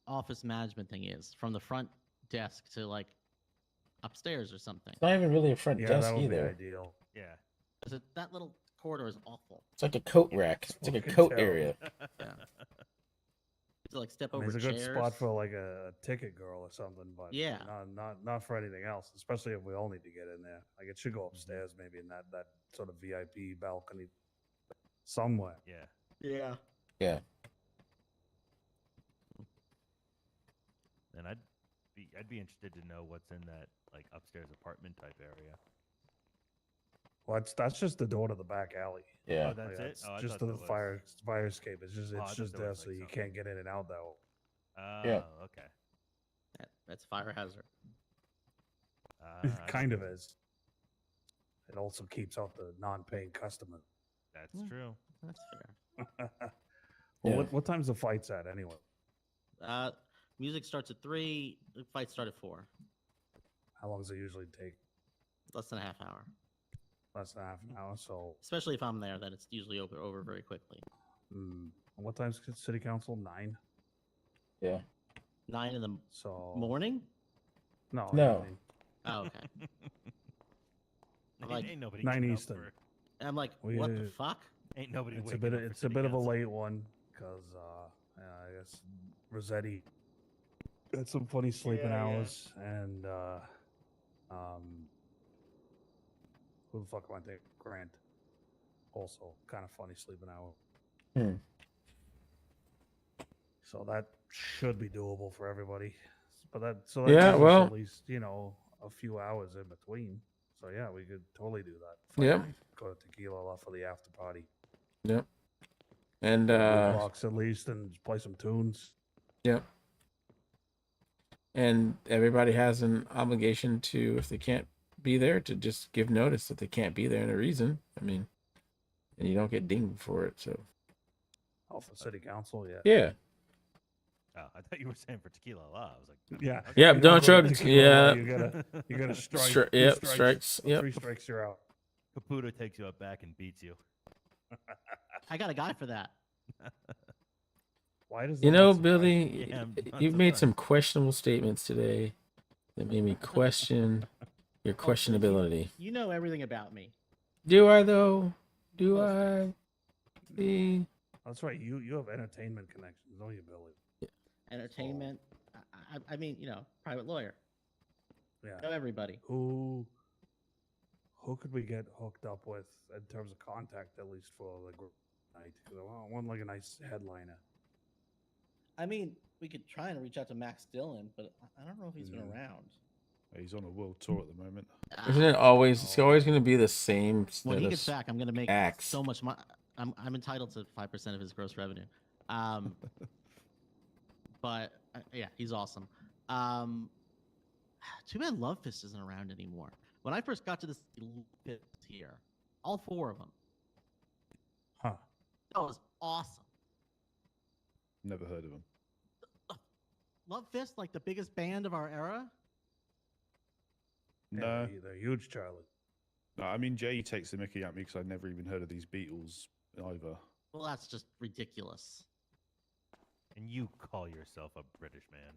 S7: office management thing is from the front desk to like upstairs or something.
S1: It's not even really a front
S3: Yeah,
S1: desk
S3: that would be
S1: either.
S3: ideal.
S4: Yeah.
S7: 'Cause that little corridor is awful.
S1: It's like a coat rack. It's like a
S3: Fucking
S1: coat
S3: terrible.
S1: area.
S7: Yeah. To like step
S3: I mean,
S7: over
S3: it's a good
S7: chairs.
S3: spot for like a ticket girl or something, but
S7: Yeah.
S3: not for anything else. Especially if we all need to get in there. Like it should
S7: Mm-hmm.
S3: go upstairs, maybe in that sort of VIP balcony somewhere.
S4: Yeah.
S7: Yeah.
S1: Yeah.
S4: And I'd be interested to know what's in that like upstairs apartment type area.
S3: Well, that's just the door to the back alley.
S1: Yeah.
S4: Oh, that's it. Oh, I
S3: just
S4: thought
S3: to
S4: that
S3: the
S4: was-
S3: fire escape. It's just
S4: Oh, I thought there
S3: there
S4: was,
S3: so
S4: like,
S3: you
S4: something.
S3: can't get in and out that way.
S4: Oh,
S1: Yeah.
S4: okay.
S7: That's fire hazard.
S4: I
S3: Kind of
S4: didn't-
S3: is. It also keeps out the non-paying customer.
S4: That's
S7: Yeah.
S4: true.
S7: That's fair.
S3: Well,
S1: Yeah.
S3: what time's the fights at anyway?
S7: Music starts at 3. The fights start at 4.
S3: How long does it usually take?
S7: Less than a half hour.
S3: Less than half an hour. So,
S7: Especially if I'm there, then it's usually over very quickly.
S3: what time's city council? 9.
S1: Yeah.
S7: 9 in the
S3: So
S7: morning.
S3: No.
S1: No.
S3: evening.
S7: Oh, okay.
S4: Ain't,
S7: like,
S4: ain't nobody
S3: 9
S4: getting up
S3: Eastern.
S4: for-
S7: And I'm like,
S3: We,
S7: what the fuck?
S4: Ain't nobody.
S3: It's a
S4: waking
S3: bit.
S4: up for
S3: It's a
S4: city
S3: bit of a
S4: council.
S3: late one because I guess Rossetti had some funny sleeping hours, and who the fuck am I thinking? Grant, also kind of funny sleeping hour.
S1: Hmm.
S3: So that should be doable for everybody. But that
S1: Yeah,
S3: gives us
S1: well-
S3: at least a few hours in between. So yeah, we could totally do that.
S1: Yep.
S3: Go to Tequila for the after party.
S1: Yep. And
S3: Box at least and play some tunes.
S1: yep. And everybody has an obligation to, if they can't be there, to just give notice that they can't be there and a reason. I mean, and you don't get dinged for it. So
S3: Oh, for city council, yeah.
S1: yeah.
S4: Oh, I thought you were saying for tequila law. I was like,
S3: Yeah.
S4: okay.
S1: Yep,
S3: You
S1: don't
S3: go to
S1: chug.
S3: tequila,
S1: Yeah.
S3: You gotta strike.
S1: Stri-
S3: two
S1: yep,
S3: strikes.
S1: strikes,
S3: So
S1: yep.
S3: 3 strikes, you're out.
S4: Caputo takes you up back and beats you.
S7: I got a guy for that.
S3: Why does
S1: You
S3: that
S1: know,
S3: not surprise
S1: Billy,
S3: me?
S4: Yeah, I'm not
S1: you've made
S4: surprised.
S1: some questionable statements today that made me question your
S7: Oh, Vince,
S1: questionability.
S7: You know everything about me.
S1: Do I though? Do
S7: Most
S1: I? See?
S3: That's right. You have entertainment connections, don't you, Billy?
S7: Entertainment. I mean, private lawyer.
S3: Yeah.
S7: Know everybody.
S3: Who could we get hooked up with in terms of contact, at least for the group night? 'Cause I want like a nice headliner.
S7: I mean, we could try and reach out to Max Dillon, but I don't know if he's been
S3: Mm.
S7: around.
S9: He's on a world tour at the moment.
S1: Isn't it always? It's always going to be the same.
S7: When
S1: set
S7: he
S1: of
S7: gets back, I'm gonna make
S1: acts.
S7: so much money. I'm entitled to 5% of his gross revenue. But yeah, he's awesome. Too bad Love Fist isn't around anymore. When I first got to this pit here, all 4 of them.
S3: Huh.
S7: That was awesome.
S9: Never heard of him.
S7: Love Fist, like the biggest band of our era.
S3: Yeah,
S9: No,
S3: they're huge, Charlie.
S9: no. I mean, Jay takes the mickey at me because I'd never even heard of these Beatles either.
S7: Well, that's just ridiculous.
S4: And you call yourself a British man.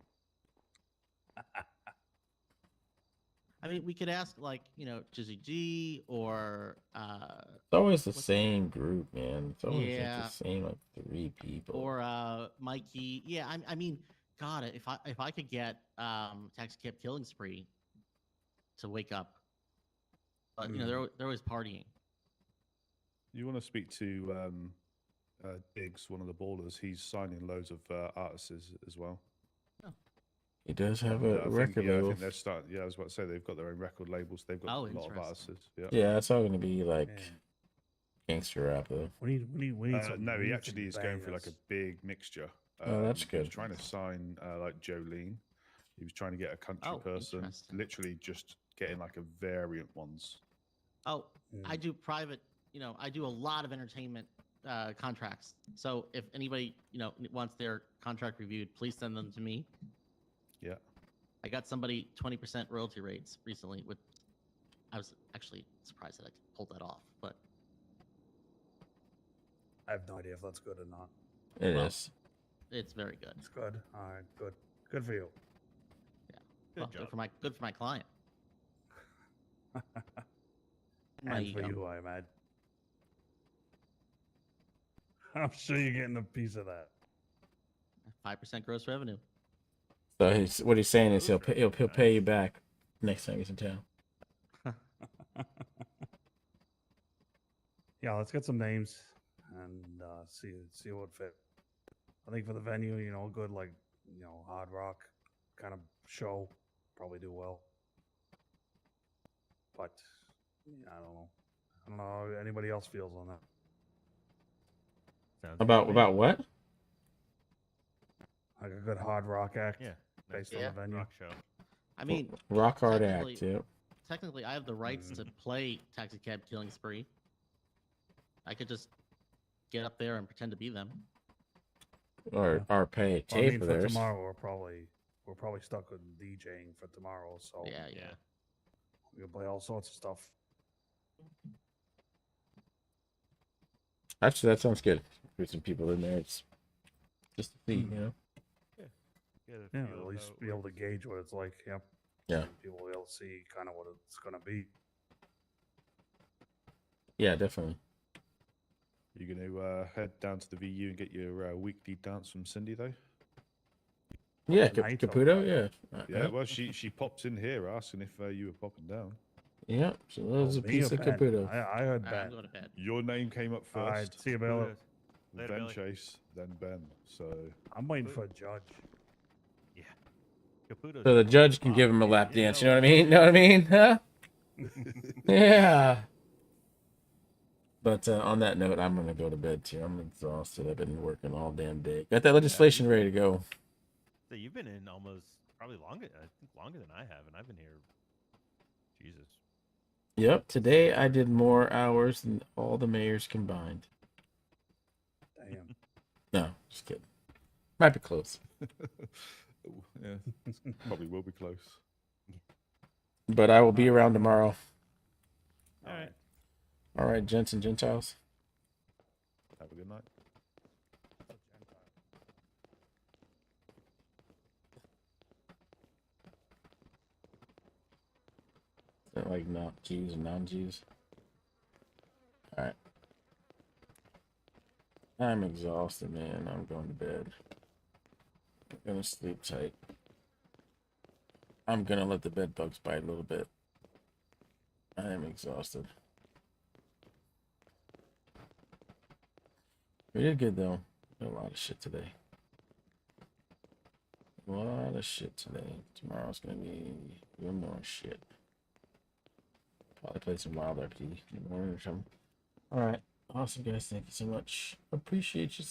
S7: I mean, we could ask like Jizzy G or
S1: It's always the same group, man. It's always like
S7: Yeah.
S1: the same like 3 people.
S7: or Mikey. Yeah, I mean, God, if I could get Taxi Cab Killing Spree to wake up, but they're always partying.
S9: You want to speak to Diggs, one of the ballers? He's signing loads of artists as well.
S1: He does have
S9: And,
S1: a
S9: I think,
S1: record
S9: yeah, I
S1: label.
S9: think they're starting. Yeah, I was about to say they've got their own record labels. They've got
S7: Oh,
S9: a lot of
S7: interesting.
S9: artists. Yeah.
S1: Yeah, it's all going to be like
S3: Yeah.
S1: gangster rap though.
S3: We need some.
S9: No,
S3: we
S9: he
S3: need
S9: actually
S3: some
S9: is going for like a
S3: bangers.
S9: big mixture.
S1: Oh, that's
S9: He was
S1: good.
S9: trying to sign like Jolene. He was trying to get a country
S7: Oh,
S9: person.
S7: interesting.
S9: Literally just getting like a variant ones.
S7: Oh, I
S3: Mm.
S7: do private. I do a lot of entertainment contracts. So if anybody wants their contract reviewed, please send them to me.
S9: Yeah.
S7: I got somebody 20% royalty rates recently. I was actually surprised that I pulled that off, but
S3: I have no idea if that's good or not.
S1: It
S7: Well,
S1: is.
S7: it's very good.
S3: It's good. All right, good. Good for you.
S4: Good
S7: Well,
S4: job.
S7: good for my client. My
S3: And for
S7: ego.
S3: you, I imagine. I'm sure you're getting a piece of that.
S7: 5% gross revenue.
S1: So what he's saying is he'll
S4: Those are
S1: pay
S4: nice.
S1: you back next time he's in town.
S3: Yeah, let's get some names and see what fit. I think for the venue, good like hard rock kind of show, probably do well. But yeah, I don't know. I don't know how anybody else feels on that.
S4: Sounds good
S1: About
S4: to me.
S1: about what?
S3: Like a good hard rock act.
S4: Yeah.
S3: based
S7: on the
S3: venue.
S4: Rock show.
S7: I mean,
S1: Rock hard
S7: technically-
S1: act. Yep.
S7: technically, I have the rights to play Taxi Cab Killing Spree. I could just get up there and pretend to be them.
S1: Or pay a
S3: Well, I
S1: tape
S3: mean,
S1: of
S3: for
S1: theirs.
S3: tomorrow, we're probably stuck with DJing for tomorrow, so
S7: Yeah.
S3: we can play all sorts of stuff.
S1: Actually, that sounds good. Put some people in there. It's just to see,
S4: Get a
S3: Yeah,
S4: feel
S3: at
S4: of
S3: least
S4: how it
S3: be able to
S4: works.
S3: gauge what it's like. Yep.
S1: Yeah.
S3: And people will be able to see kind of what it's gonna be.
S1: Yeah, definitely.
S9: You going to head down to the VU and get your weekly dance from Cindy though?
S1: Yeah,
S3: Tonight or
S1: Caputo.
S3: what?
S1: Yeah.
S9: Yeah. Well, she popped in here asking if you were popping down.
S1: Yeah. She loves a
S3: Oh, me
S1: piece
S3: or
S1: of
S3: Ben?
S1: Caputo.
S3: I heard
S7: I'm
S3: Ben.
S7: going to bed.
S9: Your name came up
S3: All right,
S9: first.
S3: see you, Bill.
S4: Later,
S9: Then
S4: Billy.
S9: Chase, then Ben. So
S3: I'm waiting for a judge.
S4: Yeah. Caputo's
S1: So the
S4: cool.
S1: judge can give him a
S4: Yeah,
S1: lap
S4: you
S1: dance.
S4: know
S1: You know what I mean? Know what I mean? Huh? Yeah. But on that note, I'm gonna go to bed too. I'm exhausted. I've been working all damn day. Got that legislation ready to go.
S4: So you've been in almost probably longer. I think longer than I have, and I've been here. Jesus.
S1: Yep. Today I did more hours than all the mayors combined.
S3: Damn.
S1: No, just kidding. Might be close.
S9: Yeah, probably will be close.
S1: But I will be around tomorrow.
S4: All right.
S1: All right, gents and Gentiles.
S9: Have a good night.
S1: Is that like not Jews and non-Jews? All right. I'm exhausted, man. I'm going to bed. I'm gonna sleep tight. I'm gonna let the bed bugs bite a little bit. I am exhausted. We did good though. Did a lot of shit today. A lot of shit today. Tomorrow's gonna be even more shit. Probably play some wild RP in the morning or something. All right. Awesome, guys. Thank you so much. Appreciate you.